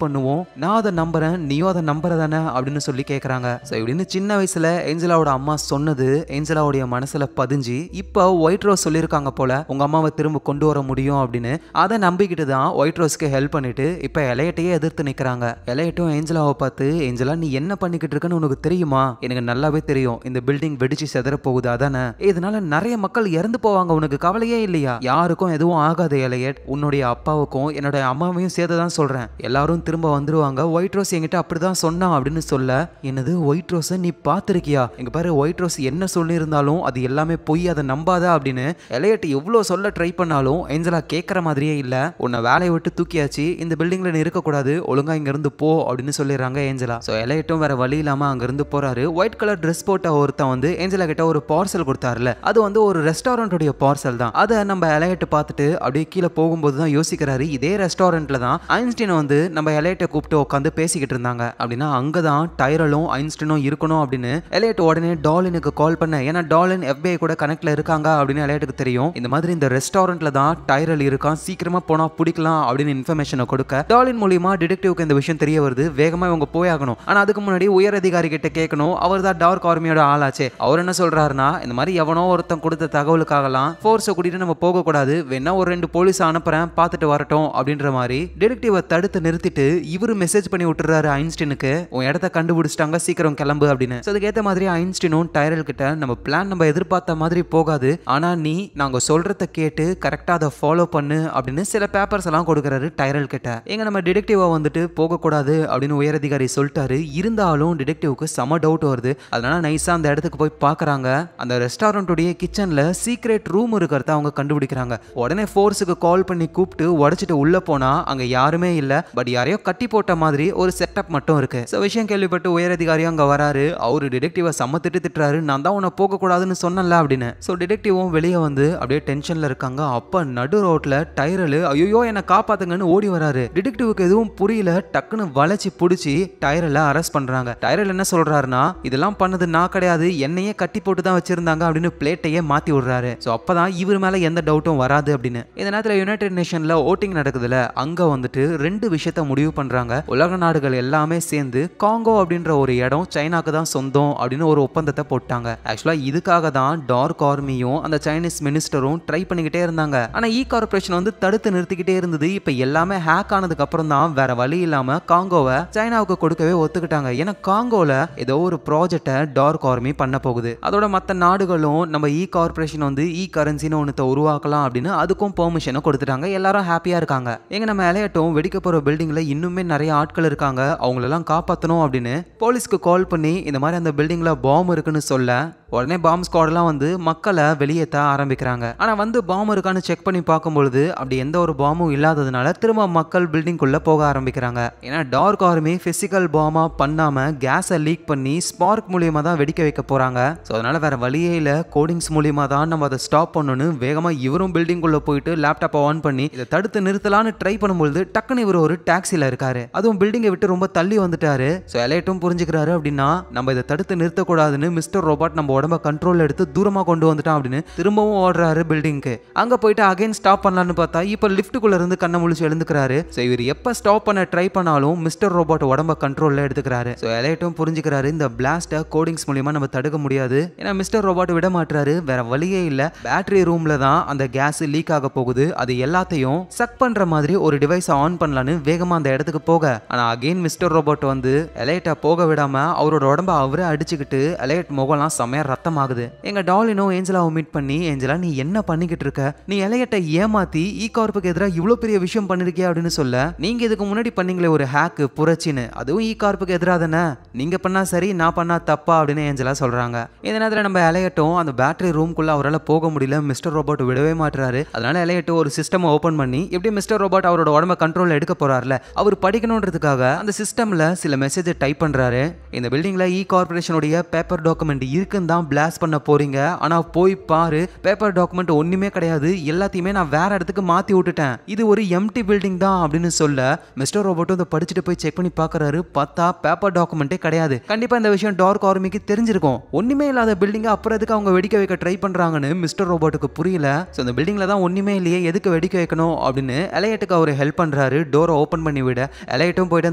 பண்ணுவோம், நான் அதை நம்புறேன், நீயும் அதை நம்புறதானே அப்படின்னு சொல்லி கேட்கறாங்க. சோ இப்படின்னு சின்ன வயசுல ஏஞ்சலாவோட அம்மா சொன்னது ஏஞ்சலாவுடைய மனசுல பதிஞ்சு இப்போ ஒயிட் ரோஸ் சொல்லியிருக்காங்க போல உங்க அம்மாவை திரும்ப கொண்டு வர முடியும் அப்படின்னு. அதை நம்பிக்கிட்டு தான் ஒயிட் ரோஸ்க்கு ஹெல்ப் பண்ணிட்டு இப்ப எலையட்டையே எதிர்த்து நிக்கிறாங்க. எலையட்டும் ஏஞ்சலாவை பார்த்து ஏஞ்சலா நீ என்ன பண்ணிக்கிட்டு இருக்கன்னு உனக்கு தெரியுமா, எனக்கு நல்லாவே தெரியும், இந்த பில்டிங் வெடிச்சு செதற போகுது அதானே, இதனால நிறைய மக்கள் இறந்து போவாங்க, உனக்கு கவலையே இல்லையா, யாருக்கும் எதுவும் ஆகாது எலையட், உன்னுடைய அப்பாவுக்கும் என்னோட அம்மாவையும் சேர்த்து தான் சொல்றேன், எல்லாரும் திரும்ப வந்துருவாங்க, ஒயிட் ரோஸ் என்கிட்ட அப்படிதான் சொன்னா அப்படின்னு சொல்ல, என்னது ஒயிட் ரோஸை நீ பார்த்திருக்கியா, எங்க பாரு ஒயிட் ரோஸ் என்ன சொல்லியிருந்தாலும் அது எல்லாமே பொய், அதை நம்பாத அப்படின்னு எலையட் எவ்வளவு சொல்ல ட்ரை பண்ணாலும் ஏஞ்சலா கேட்கற மாதிரியே இல்ல. உன்னை வேலையை விட்டு தூக்கியாச்சு, இந்த பில்டிங்ல நீ இருக்கக்கூடாது, ஒழுங்கா இங்க இருந்து போ அப்படின்னு சொல்லிடுறாங்க ஏஞ்சலா. சோ எலையட்டும் வேற வழி இல்லாம அங்க இருந்து போறாரு. ஒயிட் கலர் ட்ரெஸ் போட்ட ஒருத்தன் வந்து ஏஞ்சலா கிட்ட ஒரு பார்சல் கொடுத்தாருல, அது வந்து ஒரு ரெஸ்டாரண்டோட பார்சல் தான். அதை நம்ம எலையட் பார்த்துட்டு அப்படியே கீழே போகும்போது தான் யோசிக்கிறாரு, இதே ரெஸ்டாரண்ட்ல தான் ஐன்ஸ்டைன் வந்து நம்ம எலையட்டை கூப்பிட்டு உட்காந்து பேசிக்கிட்டு இருந்தாங்க அப்படின்னா அங்கதான் டைரலும் ஐன்ஸ்டைனும் இருக்கணும் அப்படின்னு எலையட் உடனே டாலினுக்கு கால் பண்ண, ஏன்னா டாலின் FBI கூட கனெக்ட்ல இருக்காங்க அப்படின்னு எலைட்டுக்கு தெரியும். இந்த மாதிரி இந்த ரெஸ்டாரண்ட்ல தான் டைரல் இருக்கான், சீக்கிரமா போனா பிடிக்கலாம் அப்படின்னு இன்ஃபர்மேஷனை கொடுக்க டாலின் மூலியமா டிடெக்டிவ்க்கு இந்த விஷயம் தெரிய வருது. வேகமா இவங்க போயாகணும். ஆனா அதுக்கு முன்னாடி உயர் அதிகாரி கிட்ட கேட்கணும். அவர் தான் டார்க் ஆர்மியோட ஆளாச்சே. அவர் என்ன சொல்றாருன்னா, இந்த மாதிரி எவனோ ஒருத்தன் கொடுத்த தகவலுக்காகலாம் ஃபோர்ஸை கூட்டிட்டு நம்ம போக கூடாது, வேணா ஒரு 2 போலீஸ் அனுப்புறேன் பார்த்துட்டு வரட்டும் அப்படின்ற மாதிரி டிடெக்டிவை தடுத்து நிறுத்திட்டு இவரு மெசேஜ் பண்ணி விட்டுறாரு ஐன்ஸ்டீனுக்கு, உன் இடத்த கண்டுபிடிச்சிட்டாங்க, சீக்கிரம் கிளம்பு அப்படின்னு. அதுக்கேற்ற மாதிரி ஐன்ஸ்டீனும் டைரல் கிட்ட, நம்ம பிளான் நம்ம எதிர்பார்த்த மாதிரி போகாது, ஆனா நீ நாங்க சொல்றத கேட்டு கரெக்டா அதை ஃபாலோ பண்ணு அப்படின்னு சில பேப்பர்ஸ் எல்லாம் கொடுக்கறாரு டைரல் கிட்ட. எங்க நம்ம டிடெக்டிவா வந்துட்டு போக கூடாது அப்படின்னு உயரதிகாரி சொல்லிட்டாரு. இருந்தாலும் டிடெக்டிவ்க்கு செம டவுட் வருது. அதனால நைஸா அந்த இடத்துக்கு போய் பாக்குறாங்க. அந்த ரெஸ்டாரண்ட்டுடைய கிச்சன்ல சீக்ரெட் ரூம் இருக்கிறத அவங்க கண்டுபிடிக்கிறாங்க. உடனே ஃபோர்ஸுக்கு கால் பண்ணி கூப்பிட்டு உடைச்சிட்டு உள்ள போனா அங்க யாருமே இல்ல, பட் யாரையோ கட்டி போட்ட மாதிரி ஒரு செட்டப் மட்டும் இருக்கு. சோ விஷயம் கேள்விப்பட்டு உயரதிகாரியும் அங்க வராரு. அவரு டிடெக்டிவ செம்ம திட்டுறாரு, நான் தான் உன்னை போக கூடாதுன்னு சொன்னல அப்படின்னு. சோ டிடெக்டிவும் வெளியே வந்து அப்படியே டென்ஷன்ல இருக்காங்க. அப்ப நடு ரோட்ல டைரல் ஐயோ என்ன காப்பாத்துங்கன்னு ஓடி வராரு. டிடெக்டிவுக்கு எதுவும் புரியல, டக்குன்னு வளைச்சி புடிச்சு டைரலை அரெஸ்ட் பண்றாங்க. டைரல் என்ன சொல்றாருன்னா, இதெல்லாம் பண்ணது நான் கிடையாது, என்னையே கட்டி போட்டு தான் வச்சிருந்தாங்க அப்படின்னு பிளேட்டையே மாத்தி விடுறாரு. சோ அப்பதான் இவர் மேல எந்த டவுட்டும் வராது அப்படின்னு. இந்த நேரத்துல யுனைடெட் நேஷன்ல ஓட்டிங் நடக்குதுல, அங்க வந்துட்டு 2 விஷயத்த முடிவு பண்றாங்க. உலக நாடுகள் எல்லாமே சேர்ந்து காங்கோ அப்படின்ற ஒரு இடம் சைனாக்கு தான் சொந்தம் அப்படின்னு ஒரு ஒப்பந்தத்தை போட்டாங்க. ஆக்சுவலா இதுக்காக தான் டார்க் ஆர்மியும் அந்த சைனீஸ் மினிஸ்டரும் ட்ரை பண்ணிக்கிட்டே இருந்தாங்க. ஆனா கார்பரேஷன் வந்து தடுத்து நிறுத்திக்கிட்டே இருந்தது. இப்ப எல்லாமே ஹேக் ஆனதுக்கு அப்புறம் தான் வேற வழி இல்லாம காங்கோவை சைனாவுக்கு கொடுக்கவே ஒத்துக்கிட்டாங்க. ஏன்னா காங்கோல ஏதோ ஒரு ப்ராஜெக்டை டார்க் ஆர்மி பண்ண போகுது. அதோட மற்ற நாடுகளும் நம்ம கார்பரேஷன் வந்து கரன்சின்னு ஒன்று உருவாக்கலாம் அப்படின்னு அதுக்கும் பெர்மிஷனை கொடுத்துட்டாங்க. எல்லாரும் ஹாப்பியா இருக்காங்க. எங்க நம்ம எலையட்டும் வெடிக்க போற பில்டிங்ல இன்னுமே நிறைய ஆட்கள் இருக்காங்க, அவங்களெல்லாம் காப்பாற்றணும் அப்படின்னு போலீஸ்க்கு கால் பண்ணி இந்த மாதிரி அந்த பில்டிங்ல பாம்பு இருக்குன்னு சொல்ல உடனே பாம்பு ஸ்குவாட்லாம் வந்து மக்களை வெளியேற்ற ஆரம்பிக்கிறாங்க. ஆனா வந்து பாம்பு இருக்கான்னு செக் பண்ணி பார்க்கும்பொழுது அப்படி எந்த ஒரு பாம்பும் இல்லாததுனால திரும்ப மக்கள் பில்டிங்குள்ள போக ஆரம்பிக்கிறாங்க. ஏன்னா டார்க் ஆர்மி பிசிக்கல் பாம்பா பண்ணாம கேஸை லீக் பண்ணி ஸ்பார்க் மூலியமா தான் வெடிக்க வைக்க போறாங்க. ஸோ அதனால வேற வழியே இல்லை, கோடிங்ஸ் மூலியமா தான் நம்ம அதை ஸ்டாப் பண்ணணும்னு வேகமா இவரும் பில்டிங்குள்ள போயிட்டு லேப்டாப்பை ஆன் பண்ணி இதை தடுத்து நிறுத்தலான்னு ட்ரை பண்ணும்பொழுது டக்குன்னு இவர் ஒரு டாக்ஸில இருக்காரு. அதுவும் பில்டிங்கை விட்டு ரொம்ப தள்ளி வந்துட்டாரு. ஸோ எலைட்டும் புரிஞ்சுக்கிறாரு. அப்படின்னா நம்ம இதை தடுத்து நிறுத்தக்கூடாதுன்னு மிஸ்டர் ரோபாட் நம்ம உடம்ப கண்ட்ரோல் எடுத்து தூரமா கொண்டு வந்துட்டான் அப்படின்னு திரும்பவும் ஓடுறாரு பில்டிங்க்கு. அங்க போயிட்டு அகைன் ஸ்டாப் பண்ணலான்னு பார்த்தா இப்ப லிஃப்ட்டுக்குள்ள இருந்து கண்ணை முழிச்சு எழுந்துக்கிறாரு. சோ இவர் எப்ப ஸ்டாப் பண்ண ட்ரை பண்ணாலும் மிஸ்டர் ரோபாட் உடம்ப கண்ட்ரோல்ல எடுத்துக்கிறாரு. சோ எலைட்டும் புரிஞ்சுக்கிறாரு, இந்த பிளாஸ்ட கோடிங்ஸ் மூலமா நம்ம தடுக்க முடியாது. ஏன்னா மிஸ்டர் ரோபாட் விட மாட்டாரு. வேற வழியே இல்ல, பேட்டரி ரூம்ல தான் அந்த கேஸ் லீக் ஆக போகுது. அது எல்லாத்தையும் சக் பண்ற மாதிரி ஒரு டிவைஸ் ஆன் பண்ணலான்னு வேகமா அந்த இடத்துக்கு போக, ஆனா அகைன் மிஸ்டர் ரோபாட் வந்து எலைட்டா போக விடாம அவரோட உடம்ப அவரே அடிச்சுக்கிட்டு எலைட் முகம்லாம் செமையா ரத்தமாகுது. எங்க டாலினும் ஏஞ்சலாவை மீட் பண்ணி, ஏஞ்சலா நீ என்ன பண்ணிக்கிட்டு இருக்க, நீ எலையட்டை ஏமாத்தி கார்ப்புக்கு எதிராக இவ்வளவு பெரிய விஷயம் பண்ணிருக்கிய அப்படின்னு சொல்ல, நீங்க இதுக்கு முன்னாடி பண்ணீங்களே ஒரு ஹேக் புரட்சின்னு, அதுவும் கார்ப்புக்கு எதிராக தானே, நீங்க பண்ணா சரி நான் பண்ணா தப்பா அப்படின்னு ஏஞ்சலா சொல்றாங்க. இந்த நேரத்துல நம்ம எலையட்டும் அந்த பேட்டரி ரூம்குள்ள அவரால் போக முடியல, மிஸ்டர் ரோபாட் விடவே மாட்டாரு. அதனால எலையட்டு ஒரு சிஸ்டம் ஓபன் பண்ணி எப்படி மிஸ்டர் ரோபாட் அவரோட உடம்ப கண்ட்ரோல் எடுக்க போறாருல, அவர் படிக்கணும்ன்றதுக்காக அந்த சிஸ்டம்ல சில மெசேஜ் டைப் பண்றாரு. இந்த பில்டிங்ல கார்பரேஷனுடைய பேப்பர் டாக்குமெண்ட் இருக்குன்னு தான் பிளாஸ்ட் பண்ண போறீங்க, ஆனா போய் பாரு பேப்பர் டாக்குமெண்ட் ஒண்ணுமே கிடையாது, எல்லாத்தையுமே நான் வேற இடத்துக்கு மாத்தி விட்டுட்டேன், இது ஒரு எம்டி பில்டிங் தான் அப்படின்னு சொல்ல மிஸ்டர் ரோபோட்டும் அதை படிச்சுட்டு போய் செக் பண்ணி பார்க்கறாரு. பார்த்தா பேப்பர் டாக்குமெண்டே கிடையாது. கண்டிப்பா இந்த விஷயம் டார்க் ஆர்மிக்கு தெரிஞ்சிருக்கும். ஒண்ணுமே இல்லாத பில்டிங் அப்புறம் எதுக்கு அவங்க வெடிக்க வைக்க ட்ரை பண்றாங்கன்னு மிஸ்டர் ரோபோட்டுக்கு புரியல. சோ இந்த பில்டிங்ல தான் ஒண்ணுமே இல்லையே, எதுக்கு வெடிக்க வைக்கணும் அப்படின்னு எலையட்டுக்கு அவர் ஹெல்ப் பண்றாரு. டோரை ஓபன் பண்ணி விட எலையட்டும் போயிட்டு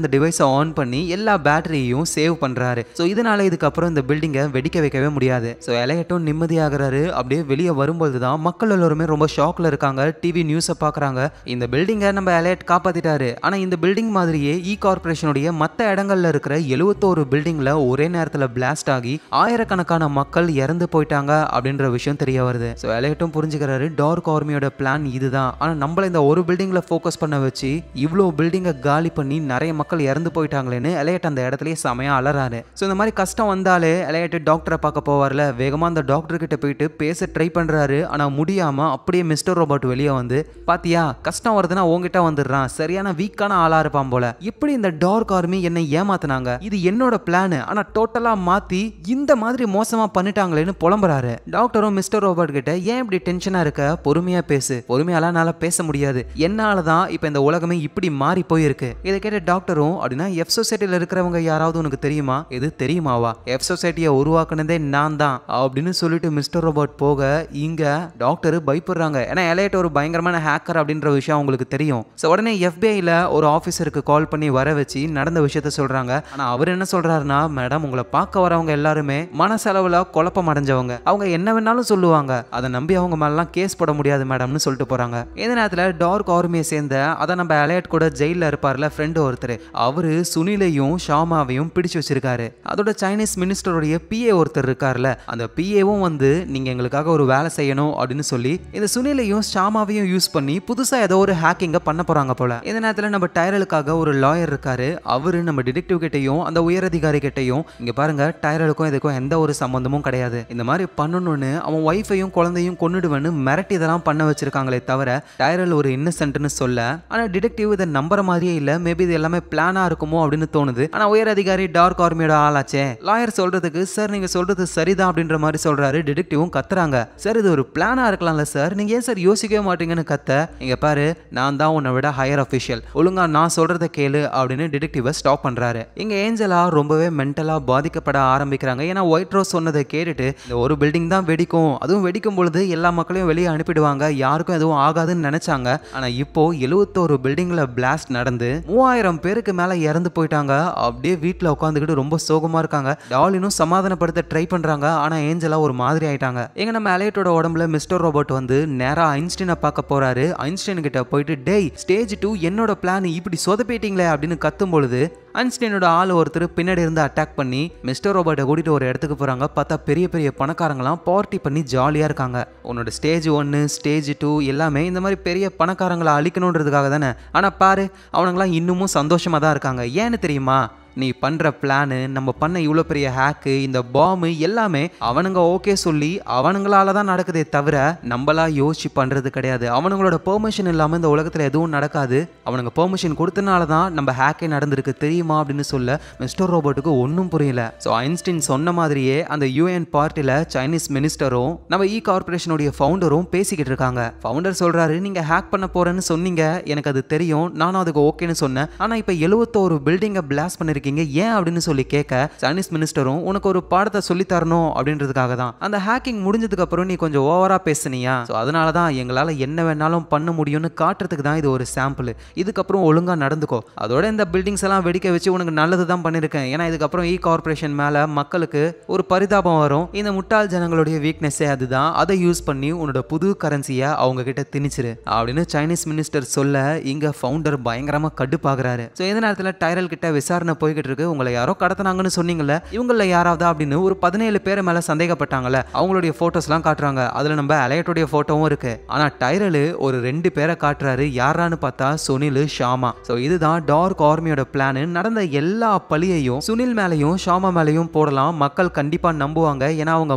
அந்த டிவைஸை ஆன் பண்ணி எல்லா பேட்டரியையும் சேவ் பண்றாரு. சோ இதனால இதுக்கப்புறம் இந்த பில்டிங்கை வெடிக்க வைக்கவே முடியாது. சோ எலையட்டும் நிம்மதியாகிறாரு. அப்படியே வெளியே வரும்போது தான் மக்கள் எல்லாருமே ரொம்ப ஷாக்ல இருக்காங்க. டிவி நியூஸை பார்க்குறாங்க. இந்த பில்டிங்கை நம்ம எலையட் காப்பாத்திட்டாரு. ஆனா இந்த பில்டிங் மாதிரியே கார்பரேஷனுடைய மற்ற இடங்கள்ல இருக்கிற 71 பில்டிங்ல ஒரே நேரத்தில் பிளாஸ்ட் ஆகி ஆயிரக்கணக்கான மக்கள் இறந்து போயிட்டாங்க அப்படின்ற விஷயம் தெரிய வருது. ஸோ எலையட்டும் புரிஞ்சுக்கிறாரு, டார்க் ஆர்மியோட பிளான் இதுதான். ஆனா நம்மள இந்த ஒரு பில்டிங்ல ஃபோக்கஸ் பண்ண வச்சு இவ்வளோ பில்டிங்கை காலி பண்ணி நிறைய மக்கள் இறந்து போயிட்டாங்களேன்னு எலையட் அந்த இடத்துலயே செமையா அலறாரு. ஸோ இந்த மாதிரி கஷ்டம் வந்தாலே எலையட் டாக்டரை பார்க்க போவார்ல, வேகமா அந்த டாக்டர் கிட்ட போயிட்டு பேச ட்ரை பண்றாரு. ஆனா முடியாம அப்படியே மிஸ்டர் ரோபோட் வெளியே வந்து, பாத்தியா கஷ்டம் வருதுன்னா உங்ககிட்ட வந்துடுறான், சரியான வீக்கான ஆளா இருப்பான் போல, இப்படி இந்த டார்க் ஆர்மி என்னை ஏமாத்தினாங்க, இது என்னோட பிளான், ஆனா டோட்டலா மாத்தி இந்த மாதிரி மோசமா பண்ணிட்டாங்களேன்னு புலம்புறாரு. டாக்டரும் மிஸ்டர் ரோபோட் கிட்ட, ஏன் இப்படி டென்ஷனா இருக்க, பொறுமையா பேசு, பொறுமையால என்னால பேச முடியாது, என்னாலதான் இப்ப இந்த உலகமே இப்படி மாறி போயிருக்கு. இதை கேட்ட டாக்டரும், அப்படின்னா எஃப் சொசைட்டில இருக்கிறவங்க யாராவது உனக்கு தெரியுமா, இது தெரியுமாவா, எஃப் சொசைட்டியை உருவாக்குனதே நான் நான் தான் அப்படின்னு சொல்லிட்டு மிஸ்டர் ரோபோட் போக இங்க டாக்டர் பயப்படுறாங்க. ஏன்னா எலைட் ஒரு பயங்கரமான ஹேக்கர் அப்படின்ற விஷயம் அவங்களுக்கு தெரியும். ஸோ உடனே எஃபிஐல ஒரு ஆஃபீஸருக்கு கால் பண்ணி வர வச்சு நடந்த விஷயத்த சொல்றாங்க. ஆனா அவர் என்ன சொல்றாருன்னா, மேடம் உங்களை பார்க்க வரவங்க எல்லாருமே மனசளவுல குழப்பம் அடைஞ்சவங்க, அவங்க என்ன வேணாலும் சொல்லுவாங்க, அதை நம்பி அவங்க மேலாம் கேஸ் போட முடியாது மேடம்னு சொல்லிட்டு போறாங்க. இந்த நேரத்தில் டார்க் ஆர்மியை சேர்ந்த அதான் நம்ம எலைட் கூட ஜெயில இருப்பார்ல ஃப்ரெண்டு ஒருத்தர், அவரு சுனிலையும் ஷாமாவையும் பிடிச்சு வச்சிருக்காரு. அதோட சைனீஸ் மினிஸ்டருடைய பிஏ ஒருத்தர் இருக்கார்ல, அந்த பிஏவும் வந்து நீங்க எங்களுக்காக ஒரு வேலை செய்யணும் அப்படின்னு சொல்லி இந்த சுனிலையும் ஷாமாவையும் யூஸ் பண்ணி புதுசா ஏதோ ஒரு ஹேக்கிங்க பண்ண போறாங்க போல. இந்த நேரத்தில் நம்ம டைரலுக்காக ஒரு லாயர் இருக்காரு. அவரு நம்ம டிடெக்டிவ் கிட்டையும் அந்த உயரதிகாரி கிட்டையும் இங்க பாருங்க டைரலுக்கும் இதுக்கும் எந்த ஒரு சம்பந்தமும் கிடையாது, இந்த மாதிரி பண்ணணும்னு அவன் ஒய்ஃபையும் குழந்தையும் கொன்னுடுவேன்னு மிரட்டி இதெல்லாம் பண்ண வச்சிருக்காங்களே தவிர டைரல் ஒரு இன்னசென்ட்னு சொல்ல. ஆனா டிடெக்டிவ் இதை நம்புற மாதிரியே இல்ல, மேபி இது எல்லாமே பிளானா இருக்குமோ அப்படின்னு தோணுது. ஆனா உயர் அதிகாரி டார்க் ஆர்மியோட ஆளாச்சே, லாயர் சொல்றதுக்கு சார் நீங்க சொல்றது சரிதான் அப்படின்ற மாதிரி சொல்றாரு. டிடெக்டிவும் கத்துறாங்க, சார் இது ஒரு பிளானா இருக்கலாம்ல சார், நீங்க ஏன் சார் யோசிக்கவே மாட்டீங்கன்னு கத்த. இங்க பாரு நான் தான் உன்னை விட ஹையர் அஃபிஷியல், ஒழுங்கா நான் சொல்றதை கேளு அப்படின்னு டிடெக்டிவை ஸ்டாப் பண்றாரு. இங்க ஏஞ்சலா ரொம்பவே மென்டலா பாதிக்கப்பட ஆரம்பிக்கிறாங்க. ஏன்னா ஒயிட் ரோஸ் சொன்னதை கேட்டுட்டு இந்த ஒரு பில்டிங் தான் வெடிக்கும், அதுவும் வெடிக்கும் பொழுது எல்லா மக்களையும் வெளியே அனுப்பிடுவாங்க, யாருக்கும் எதுவும் ஆகாதுன்னு நினைச்சாங்க. ஆனா இப்போ 71 பில்டிங்ல பிளாஸ்ட் நடந்து 3000 பேருக்கு மேல இறந்து போயிட்டாங்க. அப்படியே வீட்டுல உட்காந்துக்கிட்டு ரொம்ப சோகமா இருக்காங்க. டாலினும் சமாதானப்படுத்த ட்ரை பண்றாங்க. ஆனா ஏஞ்சலா ஒரு மாதிரி ஆயிட்டாங்க. எங்க நம்ம எலைட்டோட உடம்புல மிஸ்டர் ரோபோட் வந்து நேரா ஐன்ஸ்டீனை பார்க்க போறாரு. ஐன்ஸ்டீன் கிட்ட போயிட்டு டேய் ஸ்டேஜ் 2 என்னோட பிளான் இப்படி சொதப்பிட்டீங்களே அப்படின்னு கத்தும் பொழுது ஐன்ஸ்டீனோட ஆள் ஒருத்தர் பின்னாடி இருந்து அட்டாக் பண்ணி மிஸ்டர் ரோபோட்டை கூட்டிட்டு ஒரு இடத்துக்கு போறாங்க. பார்த்தா பெரிய பெரிய பணக்காரங்களாம் பார்ட்டி பண்ணி ஜாலியா இருக்காங்க. உன்னோட ஸ்டேஜ் 1 ஸ்டேஜ் 2 எல்லாமே இந்த மாதிரி பெரிய பணக்காரங்களை அழிக்கணுன்றதுக்காக தானே. ஆனா பாரு அவனுங்களாம் இன்னமும் சந்தோஷமா தான் இருக்காங்க. ஏன்னு தெரியுமா, நீ பண்ற பிளானு, நம்ம பண்ண இவ்வளோ பெரிய ஹேக்கு, இந்த பாம்பு எல்லாமே அவனுங்க ஓகே சொல்லி அவனுங்களால தான் நடக்குதே தவிர நம்மளா யோசிச்சு பண்றது கிடையாது. அவனுங்களோட பெர்மிஷன் இல்லாமல் இந்த உலகத்தில் எதுவும் நடக்காது. அவனுங்க பெர்மிஷன் கொடுத்தனால தான் நம்ம ஹேக்கே நடந்திருக்கு தெரியுமா அப்படின்னு சொல்ல மிஸ்டர் ரோபோட்டுக்கு ஒன்றும் புரியல. ஸோ ஐன்ஸ்டீன் சொன்ன மாதிரியே அந்த யூஎன் பார்ட்டியில் சைனீஸ் மினிஸ்டரும் நம்ம கார்பரேஷனுடைய ஃபவுண்டரும் பேசிக்கிட்டு இருக்காங்க. ஃபவுண்டர் சொல்றாரு, நீங்க ஹேக் பண்ண போறேன்னு சொன்னீங்க, எனக்கு அது தெரியும், நானும் அதுக்கு ஓகேன்னு சொன்னேன். ஆனால் இப்போ 71 பில்டிங்கை பிளாஸ்ட் பண்ணிருக்கீங்க, ஏன் அப்படின்னு சொல்லி கேட்க சைனீஸ் மினிஸ்டரும் உனக்கு ஒரு பாடத்தை சொல்லி தரணும் அப்படின்றதுக்காக தான், அந்த ஹேக்கிங் முடிஞ்சதுக்கு அப்புறம் நீ கொஞ்சம் ஓவரா பேசுனியா, ஸோ அதனால தான் எங்களால் என்ன வேணாலும் பண்ண முடியும்னு காட்டுறதுக்கு தான் இது ஒரு சாம்பிள், இதுக்கப்புறம் ஒழுங்கா நடந்துக்கோ, அதோட இந்த பில்டிங்ஸ் எல்லாம் வெடிக்க வச்சு உனக்கு நல்லது தான் பண்ணியிருக்கேன், ஏன்னா இதுக்கப்புறம் கார்பரேஷன் மேல மக்களுக்கு ஒரு பரிதாபம் வரும், இந்த முட்டாள் ஜனங்களுடைய வீக்னஸே அதுதான், அதை யூஸ் பண்ணி உன்னோட புது கரன்சியை அவங்க கிட்ட திணிச்சிரு அப்படின்னு சைனீஸ் மினிஸ்டர் சொல்ல இங்க ஃபவுண்டர் பயங்கரமா கடுப்பாகிறாரு. ஸோ இந்த நேரத்தில் டைரல் கிட்ட விசாரணை போய் இருக்கு, உங்களை யாரோ கடத்தினாங்கன்னு சொன்னீங்கல்ல, இவங்கள யாராவது அப்படின்னு ஒரு 17 பேர் மேல சந்தேகப்பட்டாங்கல்ல, அவங்களுடைய போட்டோஸ்லாம் காட்டுறாங்க. அதுல நம்ம எலைட்டோடைய போட்டோவும் இருக்கு. ஆனா டைரல் ஒரு 2 பேரை காட்டுறாரு. யாரான்னு பார்த்தா சுனில், ஷாமா. சோ இதுதான் டார்க் ஆர்மியோட பிளான். நடந்த எல்லா பழியையும் சுனில் மேலையும் ஷாமா மேலையும் போடலாம், மக்கள் கண்டிப்பா நம்புவாங்க, ஏன்னா அவங்க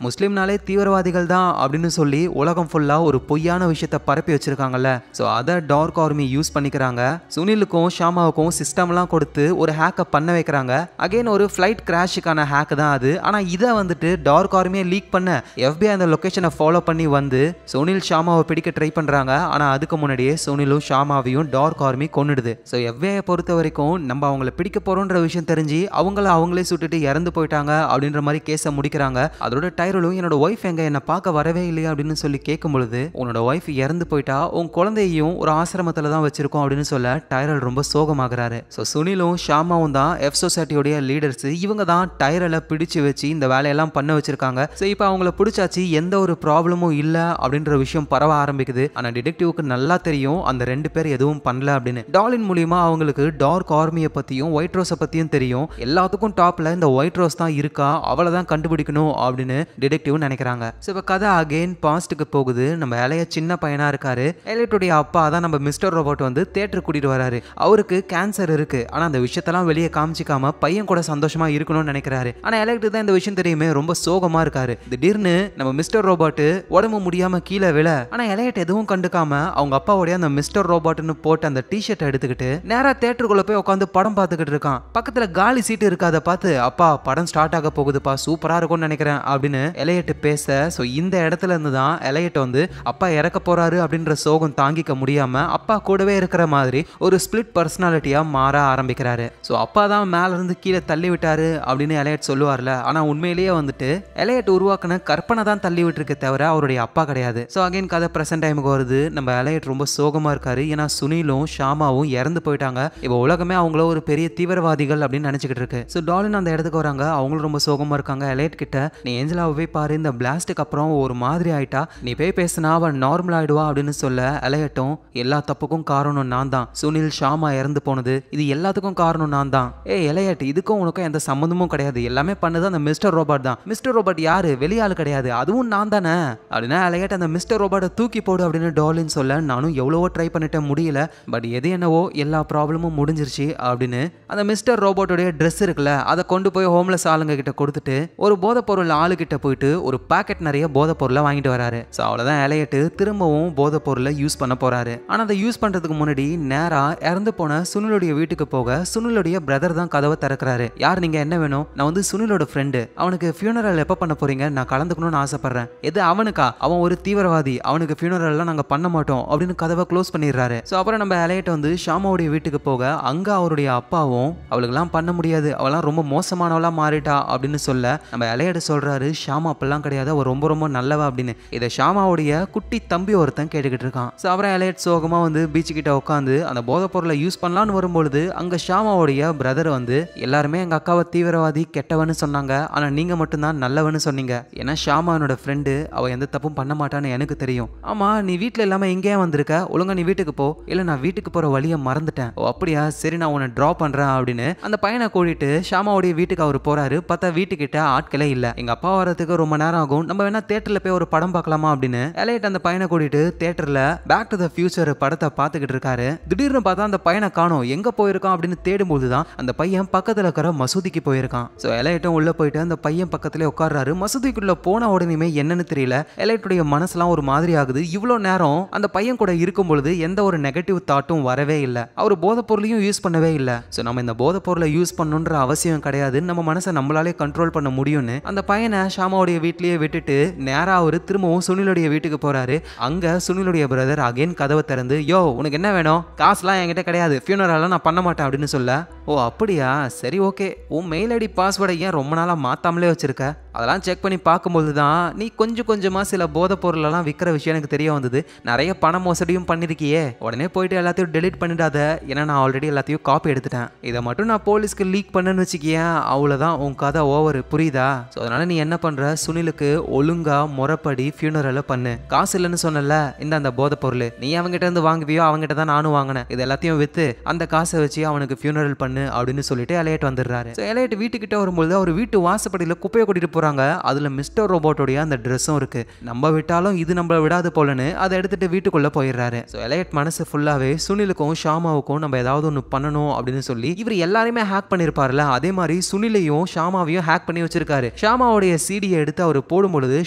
முஸ்லிம்னாலே தீவிரவாதிகள் தான் அப்படின்னு சொல்லி உலகம் ஃபுல்லா ஒரு பொய்யான விஷயத்தை பரப்பி வச்சிருக்காங்கல்ல. சோ அதை டார்க் ஆர்மி யூஸ் பண்ணிக்கிறாங்க. சுனிலுக்கும் ஷாமாவுக்கும் சிஸ்டம்லாம் கொடுத்து ஒரு ஹேக்கை பண்ண வைக்கிறாங்க. அகைன் ஒரு ஃப்ளைட் கிராஷுக்கான ஹேக் தான் அது. ஆனா இதை வந்துட்டு டார்க் ஆர்மியை லீக் பண்ண FBI அந்த லொகேஷனை ஃபாலோ பண்ணி வந்து சுனில் ஷாமாவை பிடிக்க ட்ரை பண்றாங்க. ஆனா அதுக்கு முன்னாடியே சுனிலும் ஷாமாவையும் டார்க் ஆர்மி கொன்னுடுது. ஸோ FBI பொறுத்த வரைக்கும் நம்ம அவங்கள பிடிக்க போறோன்ற விஷயம் தெரிஞ்சு அவங்களே சுட்டுட்டு இறந்து போயிட்டாங்க அப்படின்ற மாதிரி கேஸை முடிக்கிறாங்க. அதோட டைரலும் என்னோட ஒய்ஃப் எங்க என்ன பார்க்க வரவே இல்லையா அப்படின்னு சொல்லி கேட்கும் பொழுது உன்னோட ஒய்ஃப் இறந்து போயிட்டா, உன் குழந்தையையும் ஒரு ஆசிரமத்தில் தான் வச்சிருக்கோம் அப்படின்னு சொல்ல டைரல் ரொம்ப சோகமாகறாரு. ஸோ சுனிலும் ஷாமாவும் தான் எஃப் சொசைட்டியோடைய லீடர்ஸ். இவங்க தான் டைரலை பிடிச்சு வச்சு இந்த வேலையெல்லாம் பண்ண வச்சிருக்காங்க. ஸோ இப்போ அவங்கள பிடிச்சாச்சு, எந்த ஒரு ப்ராப்ளமும் இல்லை அப்படின்ற விஷயம் பரவ ஆரம்பிக்குது. ஆனால் டிடெக்டிவ்க்கு நல்லா தெரியும் அந்த 2 பேர் எதுவும் பண்ணல அப்படின்னு. டாலின் மூலியமா அவங்களுக்கு டார்க் ஆர்மியை பற்றியும் ஒயிட் ரோஸை பற்றியும் தெரியும். எல்லாத்துக்கும் டாப்ல இந்த ஒயிட் ரோஸ் தான் இருக்கா, அவளை தான் கண்டுபிடிக்கணும் அப்படின்னு டிடெக்டிவ் நினைக்கிறாங்க. ஸோ இப்போ கதை அகெயின் பாஸ்ட்டுக்கு போகுது. நம்ம எலைய சின்ன பையனா இருக்காரு. எலையட்டுடைய அப்பா தான் நம்ம மிஸ்டர் ரோபோட் வந்து தியேட்டர் கூட்டிட்டு வராரு. அவருக்கு கேன்சர் இருக்கு. ஆனா அந்த விஷயத்தெல்லாம் வெளியே காமிச்சிக்காம பையன் கூட சந்தோஷமா இருக்கணும்னு நினைக்கிறாரு. ஆனா எலெக்ட் தான் இந்த விஷயம் தெரியுமே ரொம்ப சோகமா இருக்காரு. திடீர்னு நம்ம மிஸ்டர் ரோபோட் உடம்பு முடியாம கீழே விழ, ஆனா எலைட் எதுவும் கண்டுக்காம அவங்க அப்பாவுடைய அந்த மிஸ்டர் ரோபோட்னு போட்டு அந்த டிஷர்ட் எடுத்துக்கிட்டு நேரா தியேட்டருக்குள்ள போய் உட்காந்து படம் பார்த்துக்கிட்டு இருக்கான். பக்கத்துல காலி சீட்டு இருக்காத பார்த்து, அப்பா படம் ஸ்டார்ட் ஆக போகுதுப்பா, சூப்பரா இருக்கும்னு நினைக்கிறேன் அப்படின்னு எலையட் பேச, ஸோ இந்த இடத்துல இருந்து தான் எலையட் வந்து அப்பா இறக்க போறாரு அப்படின்ற சோகம் தாங்கிக்க முடியாம அப்பா கூடவே இருக்கிற மாதிரி ஒரு ஸ்பிளிட் பர்சனாலிட்டியா மாற ஆரம்பிக்கிறாரு. ஸோ அப்பா தான் மேல இருந்து கீழே தள்ளி விட்டாரு அப்படின்னு எலையட் சொல்லுவார்ல. ஆனா உண்மையிலேயே வந்துட்டு எலையட் உருவாக்குன கற்பனை தான் தள்ளி விட்டுருக்க தவிர அவருடைய அப்பா கிடையாது. ஸோ அகைன் கதை பிரசன்ட் டைமுக்கு வருது. நம்ம எலையட் ரொம்ப சோகமா இருக்காரு. ஏன்னா சுனிலும் ஷாமாவும் இறந்து போயிட்டாங்க. இப்போ உலகமே அவங்கள ஒரு பெரிய தீவிரவாதிகள் அப்படின்னு நினைச்சுக்கிட்டு இருக்கு. ஸோ டாலின் அந்த இடத்துக்கு வராங்க. அவங்களும் ரொம்ப சோகமா இருக்காங்க. எலையட் கிட்ட நீ ஏஞ்சலாவை போய் பாரு, இந்த பிளாஸ்டுக்கு அப்புறம் ஒரு மாதிரி ஆயிட்டா, நீ போய் பேசினா அவன் நார்மல் ஆயிடுவா அப்படின்னு சொல்ல எலையட்டும் எல்லா தப்புக்கும் காரணம் நான் தான், சுனில் ஷாமா இறந்து போனது இது எல்லாத்துக்கும் காரணம் நான் தான். எலையட் இதுக்கும் உனக்கும் எந்த சம்மந்தமும் கிடையாது, எல்லாமே பண்ணது அந்த மிஸ்டர் ரோபோட் தான். மிஸ்டர் ரோபோட் யாரு, வெளியாள் கிடையாது, அதுவும் நான் தானே அப்படின்னா எலையட் அந்த மிஸ்டர் ரோபோட்டை தூக்கி போடு அப்படின்னு டாலின் சொல்ல நானும் எவ்வளவோ ட்ரை பண்ணிட்டேன் முடியல, பட் எது என்னவோ எல்லா ப்ராப்ளமும் முடிஞ்சிருச்சு அப்படின்னு அந்த மிஸ்டர் ரோபோட்டோடைய ட்ரெஸ் இருக்குல்ல அதை கொண்டு போய் ஹோம்லெஸ் ஆளுங்க கிட்ட கொடுத்துட்டு ஒரு போதைப்பொருள் ஆளுகிட்ட போயிட்டு ஒரு பாக்கெட் நிறைய போதைப்பொருளை வாங்கிட்டு வராரு. ஸோ அவ்வளோதான் எலையட்டு திரும்பவும் போதைப்பொருளை யூஸ் பண்ண போறாரு. ஆனால் அதை யூஸ் பண்றதுக்கு முன்னாடி நேரா இறந்து போன சுனிலுடைய வீட்டுக்கு போக சுனிலுடைய பிரதர் தான் கதவை திறக்கிறாரு. யார் நீங்க, என்ன வேணும்? நான் வந்து சுனிலோட ஃப்ரெண்டு, அவனுக்கு ஃபியூனரல் எப்போ பண்ண போறீங்க, நான் கலந்துக்கணும்னு ஆசைப்படுறேன். எது அவனுக்கா, அவன் ஒரு தீவிரவாதி, அவனுக்கு ஃபியூனரல்லாம் நாங்க பண்ண மாட்டோம் அப்படின்னு கதவை க்ளோஸ் பண்ணிடுறாரு. ஸோ அப்புறம் நம்ம எலையட் வந்து ஷாமாவுடைய வீட்டுக்கு போக அங்க அவருடைய அப்பாவும் அவளுக்கெல்லாம் பண்ண முடியாது, அவெல்லாம் ரொம்ப மோசமானவளா மாறிட்டா அப்படின்னு சொல்ல நம்ம எலையட் சொல்றாரு ஷாமா அப்பெல்லாம் கிடையாது, அவ ரொம்ப ரொம்ப நல்லவ அப்படின்னு. இதை ஷாமாவுடைய குட்டி தம்பி ஒருத்தன் கேட்டுக்கிட்டு இருக்கான். ஸோ அப்புறம் எலையட் சோகமா வந்து பீச்சு கிட்ட உட்காந்து அந்த போதைப் பொருளை யூஸ் பண்ணலான்னு வரும்பொழுது அங்க ஷாமாவுடைய பிரதர் வந்து எல்லாருமே எங்க அக்காவை தீவிரவாதி கெட்டவன்னு சொன்னாங்க, ஆனா நீங்க மட்டும்தான் நல்லவன்னு சொன்னீங்க. ஏன்னா ஷாமா என்னோட ஃப்ரெண்டு, அவ எந்த தப்பும் பண்ண மாட்டான்னு எனக்கு தெரியும். ஆமா நீ வீட்டுல இல்லாம எங்கேயே வந்திருக்க, ஒழுங்கா நீ வீட்டுக்கு போ. இல்ல நான் வீட்டுக்கு போற வழியை மறந்துட்டேன். ஓ அப்படியா, சரி நான் உன்னை டிரா பண்றேன் அப்படின்னு அந்த பையனை கூட்டிட்டு ஷாமாவுடைய வீட்டுக்கு அவர் போறாரு. பார்த்தா வீட்டுக்கிட்ட ஆட்களே இல்ல. எங்க அப்பா வரதுக்கு ரொம்ப நேரம் ஆகும், நம்ம வேணா தியேட்டர்ல போய் ஒரு படம் பார்க்கலாமா அப்படின்னு எலையட் அந்த பையனை கூட்டிட்டு தியேட்டர்ல பேக் டு த ஃபியூச்சர் படத்தை பார்த்துக்கிட்டு இருக்காரு. திடீர்னு பார்த்தா அந்த பையனை காணோம், எங்க போயிருக்கான் அப்படின்னு தேடும்போது தான் அந்த பையன் பக்கத்துல இருக்கிற மசூதிக்கு போயிருக்கான். ஸோ எலையட்டும் உள்ள போயிட்டு அந்த பையன் பக்கத்துல உட்கார்றாரு. மசூதிக்குள்ள போன உடனே என்னன்னு தெரியல, எலையட்டுடைய மனசுலாம் ஒரு மாதிரி ஆகுது. இவ்வளவு நேரம் அந்த பையன் கூட இருக்கும் பொழுது எந்த ஒரு நெகட்டிவ் தாட்டும் வரவே இல்லை, அவர் போதைப் பொருளையும் யூஸ் பண்ணவே இல்லை. ஸோ நம்ம இந்த போதைப் பொருளை யூஸ் பண்ணணுன்ற அவசியம் கிடையாது, நம்ம மனசை நம்மளாலே கண்ட்ரோல் பண்ண முடியும்னு அந்த பையனை ஷாமாவுடைய வீட்லயே விட்டுட்டு நேரா அவரு திரும்பவும் சுனிலுடைய வீட்டுக்கு போறாரு. அங்க சுனிலுடைய பிரதர் அகைன் கதவை திறந்து யோ உனக்கு என்ன வேணும், காசுலாம் என்கிட்ட கிடையாது, ஃபியூனரல்லாம் நான் பண்ண மாட்டேன் அப்படின்னு சொல்ல ஓ அப்படியா சரி ஓகே, உன் மெயில் ஐடி பாஸ்வேர்டை ஏன் ரொம்ப நாளா மாத்தாமலே வச்சிருக்க, அதெல்லாம் செக் பண்ணி பார்க்கும்போது தான் நீ கொஞ்சம் கொஞ்சமா சில போதைப் பொருளெல்லாம் விற்கிற விஷயம் எனக்கு தெரிய வந்தது, நிறைய பண மோசடியும் பண்ணிருக்கியே, உடனே போயிட்டு எல்லாத்தையும் டெலீட் பண்ணிடாத, ஏன்னா நான் ஆல்ரெடி எல்லாத்தையும் காப்பி எடுத்துட்டேன், இதை மட்டும் நான் போலீஸ்க்கு லீக் பண்ணேன்னு வச்சுக்கியேன், அவ்வளோதான் உன் கதை ஓவர், புரியுதா? ஸோ அதனால நீ என்ன பண்ற, சுனிலுக்கு ஒழுங்கா முறைப்படி ஃபியூனரலை பண்ணு, காசு இல்லைன்னு சொன்னல இந்த அந்த போதைப் பொருள் நீ அவங்ககிட்ட இருந்து வாங்குவியோ, அவங்ககிட்ட தான் நானும் வாங்கினேன், இது எல்லாத்தையும் வித்து அந்த காசை வச்சு அவனுக்கு ஃபியூனரல் பண்ணு அப்படின்னு சொல்லிட்டு எலையட் வந்துடுறாரு. ஸோ எலையட் வீட்டுக்கிட்ட வரும்போது அவர் வீட்டு வாசப்படியில் குப்பையை கூட்டிட்டு போறாங்க. அதுல மிஸ்டர் ரோபோட்டோடைய அந்த ட்ரெஸ்ஸும் இருக்கு, நம்ம விட்டாலும் இது நம்மள விடாது போலன்னு அதை எடுத்துட்டு வீட்டுக்குள்ள போயிடுறாரு. ஸோ எலையட் மனசு ஃபுல்லாவே சுனிலுக்கும் ஷாமாவுக்கும் நம்ம ஏதாவது ஒன்று பண்ணணும் அப்படின்னு சொல்லி இவர் எல்லாருமே ஹேக் பண்ணிருப்பார்ல, அதே மாதிரி சுனிலையும் ஷாமாவையும் ஹேக் பண்ணி வச்சிருக்காரு. ஷாமாவுடைய சிடியை எடுத்து அவர் போடும் பொழுது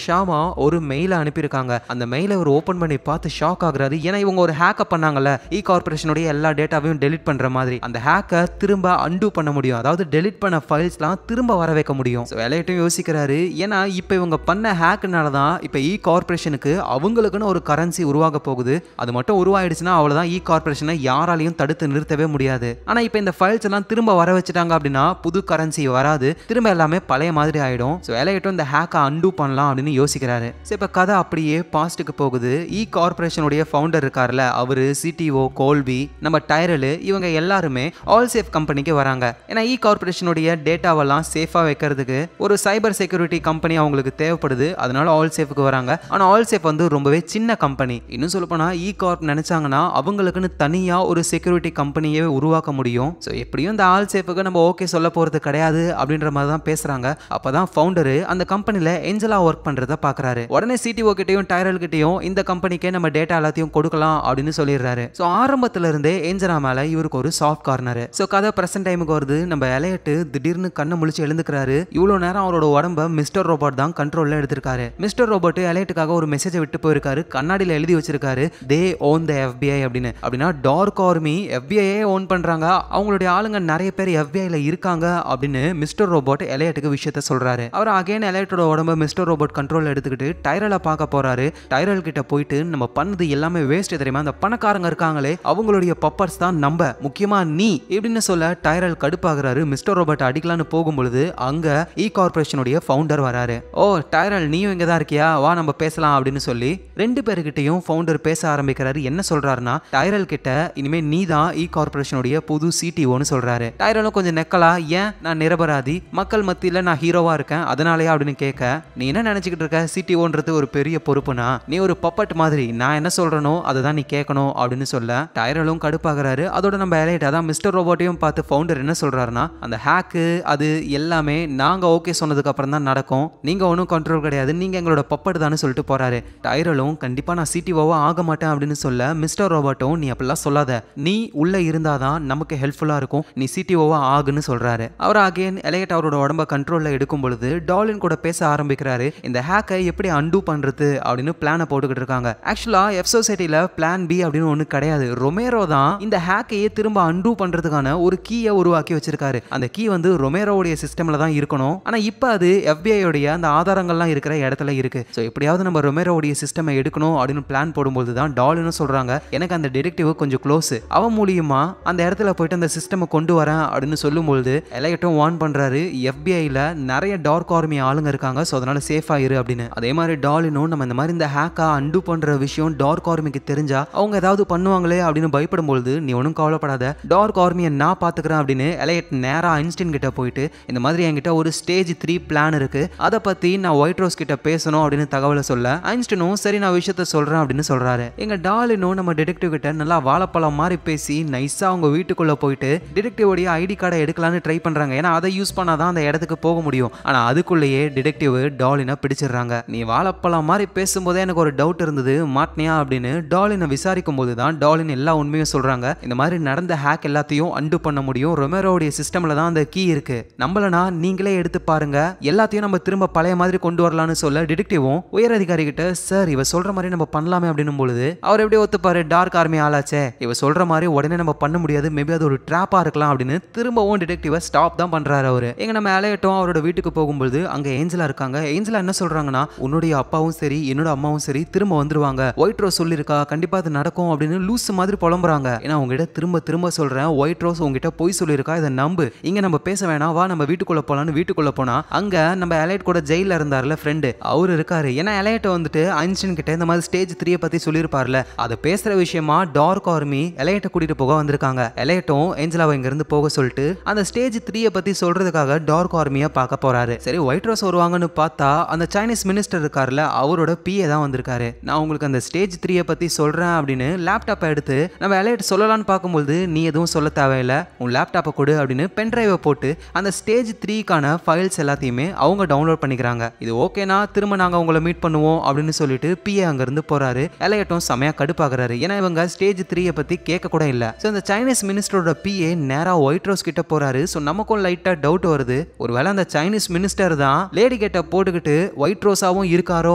ஷாமா ஒரு மெயிலை அனுப்பியிருக்காங்க. அந்த மெயிலை அவர் ஓபன் பண்ணி பார்த்து ஷாக் ஆகுறாரு. ஏன்னா இவங்க ஒரு ஹேக்கை பண்ணாங்கல்ல, இ கார்பரேஷனுடைய எல்லா டேட்டாவையும் டெலிட் பண்ற மாதிரி, அந்த ஹேக்கை திரும்ப அன்டூ பண்ண முடியும், அதாவது டெலிட் பண்ண ஃபைல்ஸ்லாம் திரும்ப வர வைக்க முடியும். ஸோ எலையட்டும் யோசிக்கிறாரு, ஏன்னா இப்போ இவங்க பண்ண ஹேக்குனால தான் இப்போ இ கார்பரேஷனுக்கு அவங்களுக்குன்னு ஒரு கரன்சி உருவாக போகுது, அது மட்டும் உருவாயிடுச்சுன்னா அவ்வளோதான், இ கார்பரேஷனை யாராலையும் தடுத்து நிறுத்தவே முடியாது. ஆனால் இப்போ இந்த ஃபைல்ஸ் எல்லாம் திரும்ப வர வச்சுட்டாங்க அப்படின்னா புது கரன்சி வராது, திரும்ப எல்லாமே பழைய மாதிரி ஆயிடும். ஸோ எலையட்டும் இந்த ஹேக்கை அன்டூ பண்ணலாம் அப்படின்னு யோசிக்கிறாரு. ஸோ இப்போ கதை அப்படியே பாஸ்ட்டுக்கு போகுது. இ கார்பரேஷனுடைய ஃபவுண்டர் இருக்கார்ல, அவரு சிடிஓ கோல்பி, நம்ம டைரல், இவங்க எல்லாருமே ஆல் சேஃப் கம்பெனிக்கு வராங்க. ஏன்னா இ கார்பரேஷனுடைய டேட்டாவெல்லாம் சேஃபா வைக்கிறதுக்கு ஒரு சைபர் செக்யூரிட்டி கம்பெனி அவங்களுக்கு தேவைப்படுது, அதனால ஆல் சேஃப்க்கு வராங்க. ஆனால் ஆல் சேஃப் வந்து ரொம்பவே சின்ன கம்பெனி, இன்னும் சொல்ல போனா இ கார்ப் நினைச்சாங்கன்னா அவங்களுக்குன்னு தனியா ஒரு செக்யூரிட்டி கம்பெனியே உருவாக்க முடியும். ஸோ எப்படியும் இந்த ஆல் சேஃபுக்கு நம்ம ஓகே சொல்ல போறது கிடையாது அப்படின்ற மாதிரி தான் பேசுறாங்க. அப்பதான் ஃபவுண்டர் அந்த கம்பெனில ஏஞ்சலா ஒர்க் பண்றத பாக்குறாரு. உடனே சிடிஓ கிட்டையும் டைரல் கிட்டையும் இந்த கம்பெனிக்கே நம்ம டேட்டா எல்லாத்தையும் கொடுக்கலாம் அப்படின்னு சொல்லிடுறாரு. ஸோ ஆரம்பத்துல இருந்தே ஏஞ்சலா மேல இவருக்கு ஒரு சாஃப்ட் கார்னர். ஸோ கதை பிரசன்ட் டைமுக்கு வருது. நம்ம எலையட்டு திடீர்னு கண்ணை முழிச்சு எழுந்துக்கிறாரு. இவ்வளவு நேரம் அவரோட உடம்ப நம்ம மிஸ்டர் ரோபோட் தான் கண்ட்ரோல்ல எடுத்திருக்காரு. மிஸ்டர் ரோபோட் எலைட்டுக்காக ஒரு மெசேஜை விட்டு போயிருக்காரு. கண்ணாடியில எழுதி வச்சிருக்காரு தே ஓன் த FBI அப்படின்னு. அப்படின்னா டார்க் ஆர்மி FBI ஓன் பண்றாங்க, அவங்களுடைய ஆளுங்க நிறைய பேர் FBIல இருக்காங்க அப்படின்னு மிஸ்டர் ரோபோட் எலைட்டுக்கு விஷயத்த சொல்றாரு. அவர் அகைன் எலைட்டோட உடம்ப மிஸ்டர் ரோபோட் கண்ட்ரோல்ல எடுத்துக்கிட்டு டைரலை பார்க்க போறாரு. டைரல் கிட்ட போயிட்டு நம்ம பண்ணது எல்லாமே வேஸ்ட் தெரியுமா, அந்த பணக்காரங்க இருக்காங்களே அவங்களுடைய பப்பர்ஸ் தான் நம்ம, முக்கியமா நீ இப்படின்னு சொல்ல டைரல் கடுப்பாகிறாரு. மிஸ்டர் ரோபோட் அடிக்கலான்னு போகும்பொழுது அங்க இ கார்பரேஷனுடைய ஃபவுண்டர் வராரு. ஓ டைரல் நீயும் இங்க தான் இருக்கியா, வா நம்ம பேசலாம் அப்படின்னு சொல்லி ரெண்டு பேருக்கிட்டையும் ஃபவுண்டர் பேச ஆரம்பிக்கிறாரு. என்ன சொல்றாருன்னா டைரல் கிட்ட இனிமே நீ தான் இ கார்பரேஷனுடைய புது CTOன்னு சொல்றாரு. டைரலும் கொஞ்சம் நெக்கலா, ஏன் நான் நிரபராதி, மக்கள் மத்தியில நான் ஹீரோவா இருக்கேன் அதனாலயா அப்படின்னு கேட்க, நீ என்ன நினைச்சுக்கிட்டு இருக்க, CTOன்றது ஒரு பெரிய பொறுப்புனா, நீ ஒரு பப்பட் மாதிரி, நான் என்ன சொல்றனோ அதை தான் நீ கேட்கணும் அப்படின்னு சொல்ல டைரலும் கடுப்பாகிறாரு. அதோட நம்ம எலைட் அதான் மிஸ்டர் ரோபோட்டையும் பார்த்து ஃபவுண்டர் என்ன சொல்றாருன்னா, அந்த ஹேக்கு அது எல்லாமே நாங்க ஓகே சொன்னதுக்கு அப்புறம் தான் நடக்கும், நீங்க ஒன்றும் கண்ட்ரோல் கிடையாது, நீங்க எங்களோட பப்பட் தானே சொல்லிட்டு போறாரு. டைரலும் கண்டிப்பா நான் CTOவா ஆக மாட்டேன் அப்படின்னு சொல்ல மிஸ்டர் ரோபோட்டும் நீ அப்படிலாம் சொல்லாத, நீ உள்ள இருந்தாதான் நமக்கு ஹெல்ப்ஃபுல்லா இருக்கும், நீ CTOவா ஆகுன்னு சொல்றாரு. அவர் அகைன் எலைட் அவரோட உடம்ப கண்ட்ரோல்ல எடுக்கும் பொழுது டாலின் கூட பேச ஆரம்பிக்கிறாரு. இந்த ஹேக்கை எப்படி அன்டூ பண்றது அப்படின்னு பிளானை போட்டுக்கிட்டு இருக்காங்க. ஆக்சுவலா எஃப் சொசைட்டில பிளான் பி அப்படின்னு ஒண்ணு கிடையாது. ரொமேரோ தான் இந்த ஹேக்கையே திரும்ப அன்டூ பண்றதுக்கான ஒரு கீயை உருவாக்கி வச்சிருக்காரு. அந்த கீ வந்து ரொமேரோவுடைய சிஸ்டம்ல தான் இருக்கணும். ஆனா இப்ப அது FBI உடைய அந்த ஆதாரங்கள்லாம் இருக்கிற இடத்துல இருக்கு. ஸோ எப்படியாவது நம்ம ரொமேரோவுடைய சிஸ்டமை எடுக்கணும் அப்படின்னு பிளான் போடும்போது தான் டாலினும் சொல்றாங்க, எனக்கு அந்த டிடெக்டிவ் கொஞ்சம் க்ளோஸ், அவன் மூலியமா அந்த இடத்துல போயிட்டு அந்த சிஸ்டமை கொண்டு வரேன் அப்படின்னு சொல்லும்போது எலைட்டும் வார்ன் பண்றாரு, FBIல நிறைய டார்க் ஆர்மி ஆளுங்க இருக்காங்க, ஸோ அதனால சேஃபா இரு அப்படின்னு. அதே மாதிரி டாலினும் நம்ம இந்த மாதிரி இந்த ஹேக்கா அன்டூ பண்ற விஷயம் டார்க் ஆர்மிக்கு தெரிஞ்சா அவங்க ஏதாவது பண்ணுவாங்களே அப்படின்னு பயப்படும்போது, நீ ஒன்றும் கவலைப்படாத, டார்க் ஆர்மியை நான் பாத்துக்கிறேன் அப்படின்னு எலைட் நேரா ஐன்ஸ்டைன் கிட்ட போயிட்டு இந்த மாதிரி என்கிட்ட ஒரு ஸ்டேஜ் 3 பிளான் இருக்கு, அதை பத்தி நான் ஒயிட் ரோஸ் கிட்ட பேசணும் அப்படின்னு தகவலை சொல்ல ஐன்ஸ்டைனும் சரி நான் விஷயத்த சொல்றேன் அப்படின்னு சொல்றாரு. எங்க டாலினும் நம்ம டிடெக்டிவ் கிட்ட நல்லா வாழைப்பழம் மாதிரி பேசி நைஸா அவங்க வீட்டுக்குள்ள போயிட்டு டிடெக்டிவோடைய ஐடி கார்டை எடுக்கலான்னு ட்ரை பண்றாங்க. ஏன்னா அதை யூஸ் பண்ணாதான் அந்த இடத்துக்கு போக முடியும். ஆனா அதுக்குள்ளேயே டிடெக்டிவ் டாலினை பிடிச்சிடுறாங்க. நீ வாழைப்பழம் மாதிரி பேசும்போதே எனக்கு ஒரு டவுட் இருந்தது, மாட்னியா அப்படின்னு டாலினை விசாரிக்கும் போது தான் டாலின் எல்லா உண்மையும் சொல்றாங்க. இந்த மாதிரி நடந்த ஹேக் எல்லாத்தையும் அன்டூ பண்ண முடியும், ரொமேரோவுடைய சிஸ்டம்ல தான் அந்த கீ இருக்கு, நம்மளனா நீங்களே எடுத்து பாருங்க, எல்லாத்தையும் நம்ம திரும்ப பழைய மாதிரி கொண்டு வரலாம்னு சொல்ல டிடெக்டிவும் உயர் அதிகாரி கிட்ட சார் இவ சொல்ற மாதிரி நம்ம பண்ணலாமே அப்படின்னு பொழுது அவர் எப்படி ஒத்துப்பாரு, டார்க் ஆர்மி ஆளாச்சே, இவ சொல்ற மாதிரி உடனே நம்ம பண்ண முடியாது, மேபி அது ஒரு ட்ராப்பா இருக்கலாம் அப்படின்னு திரும்பவும் டிடெக்டிவ ஸ்டாப் தான் பண்றாரு அவரு. எங்க நம்ம எலையட்டும் அவரோட வீட்டுக்கு போகும்போது அங்க ஏஞ்சலா இருக்காங்க. ஏஞ்சலா என்ன சொல்றாங்கன்னா, உன்னுடைய அப்பாவும் சரி என்னோட அம்மாவும் சரி திரும்ப வந்துருவாங்க, ஒயிட் ரோஸ் சொல்லிருக்கா, கண்டிப்பா அது நடக்கும் அப்படின்னு லூஸ் மாதிரி புலம்புறாங்க. ஏன்னா உங்ககிட்ட திரும்ப திரும்ப சொல்றேன், ஒயிட் ரோஸ் உங்ககிட்ட போய் சொல்லிருக்கா, இதை நம்பு, இங்க நம்ம பேச வேணாம், வா நம்ம வீட்டுக்குள்ள போலான்னு வீட்டுக்குள்ள போனா அங்க நம்ம எலைட் கூட ஜெயில இருந்தார்ல ஃப்ரெண்டு அவர் இருக்காரு. ஏன்னா எலைட் வந்துட்டு ஐன்ஸ்டைன் கிட்ட இந்த மாதிரி ஸ்டேஜ் 3 பத்தி சொல்லியிருப்பார்ல, அதை பேசுற விஷயமா டார்க் ஆர்மி எலைட்டை கூட்டிட்டு போக வந்திருக்காங்க. எலைட்டும் ஏஞ்சலாவை இங்க இருந்து போக சொல்லிட்டு அந்த ஸ்டேஜ் 3 பத்தி சொல்றதுக்காக டார்க் ஆர்மியை பார்க்க போறாரு. சரி ஒயிட் ரோஸ் வருவாங்கன்னு பார்த்தா அந்த சைனீஸ் மினிஸ்டர் இருக்காருல அவரோட PA தான் வந்திருக்காரு. நான் உங்களுக்கு அந்த ஸ்டேஜ் 3 பத்தி சொல்றேன் அப்படின்னு லேப்டாப்பை எடுத்து நம்ம எலைட் சொல்லலான்னு பார்க்கும்போது, நீ எதுவும் சொல்ல தேவையில்லை, உன் லேப்டாப்பை கொடு அப்படின்னு பென்ட்ரைவை போட்டு அந்த ஸ்டேஜ் 3க்கான ஃபைல்ஸ் எல்லாத்தையுமே அவங்க டவுன்லோட் பண்ணிக்கிறாங்க. இது ஓகேனா திரும்ப நாங்க உங்களை மீட் பண்ணுவோம் அப்படின்னு சொல்லிட்டு PA அங்க இருந்து போறாரு. எலையட்டும் செமையா கடுப்பாகிறாரு. ஏன்னா இவங்க ஸ்டேஜ் 3 பத்தி கேட்க கூட இல்ல. சோ இந்த சைனீஸ் மினிஸ்டரோட PA நேரா ஒயிட் ரோஸ் கிட்ட போறாரு. சோ நமக்கும் லைட்டா டவுட் வருது, ஒருவேளை அந்த சைனீஸ் மினிஸ்டர் தான் லேடி கேட்ட போட்டுக்கிட்டு ஒயிட் ரோஸாவும் இருக்காரோ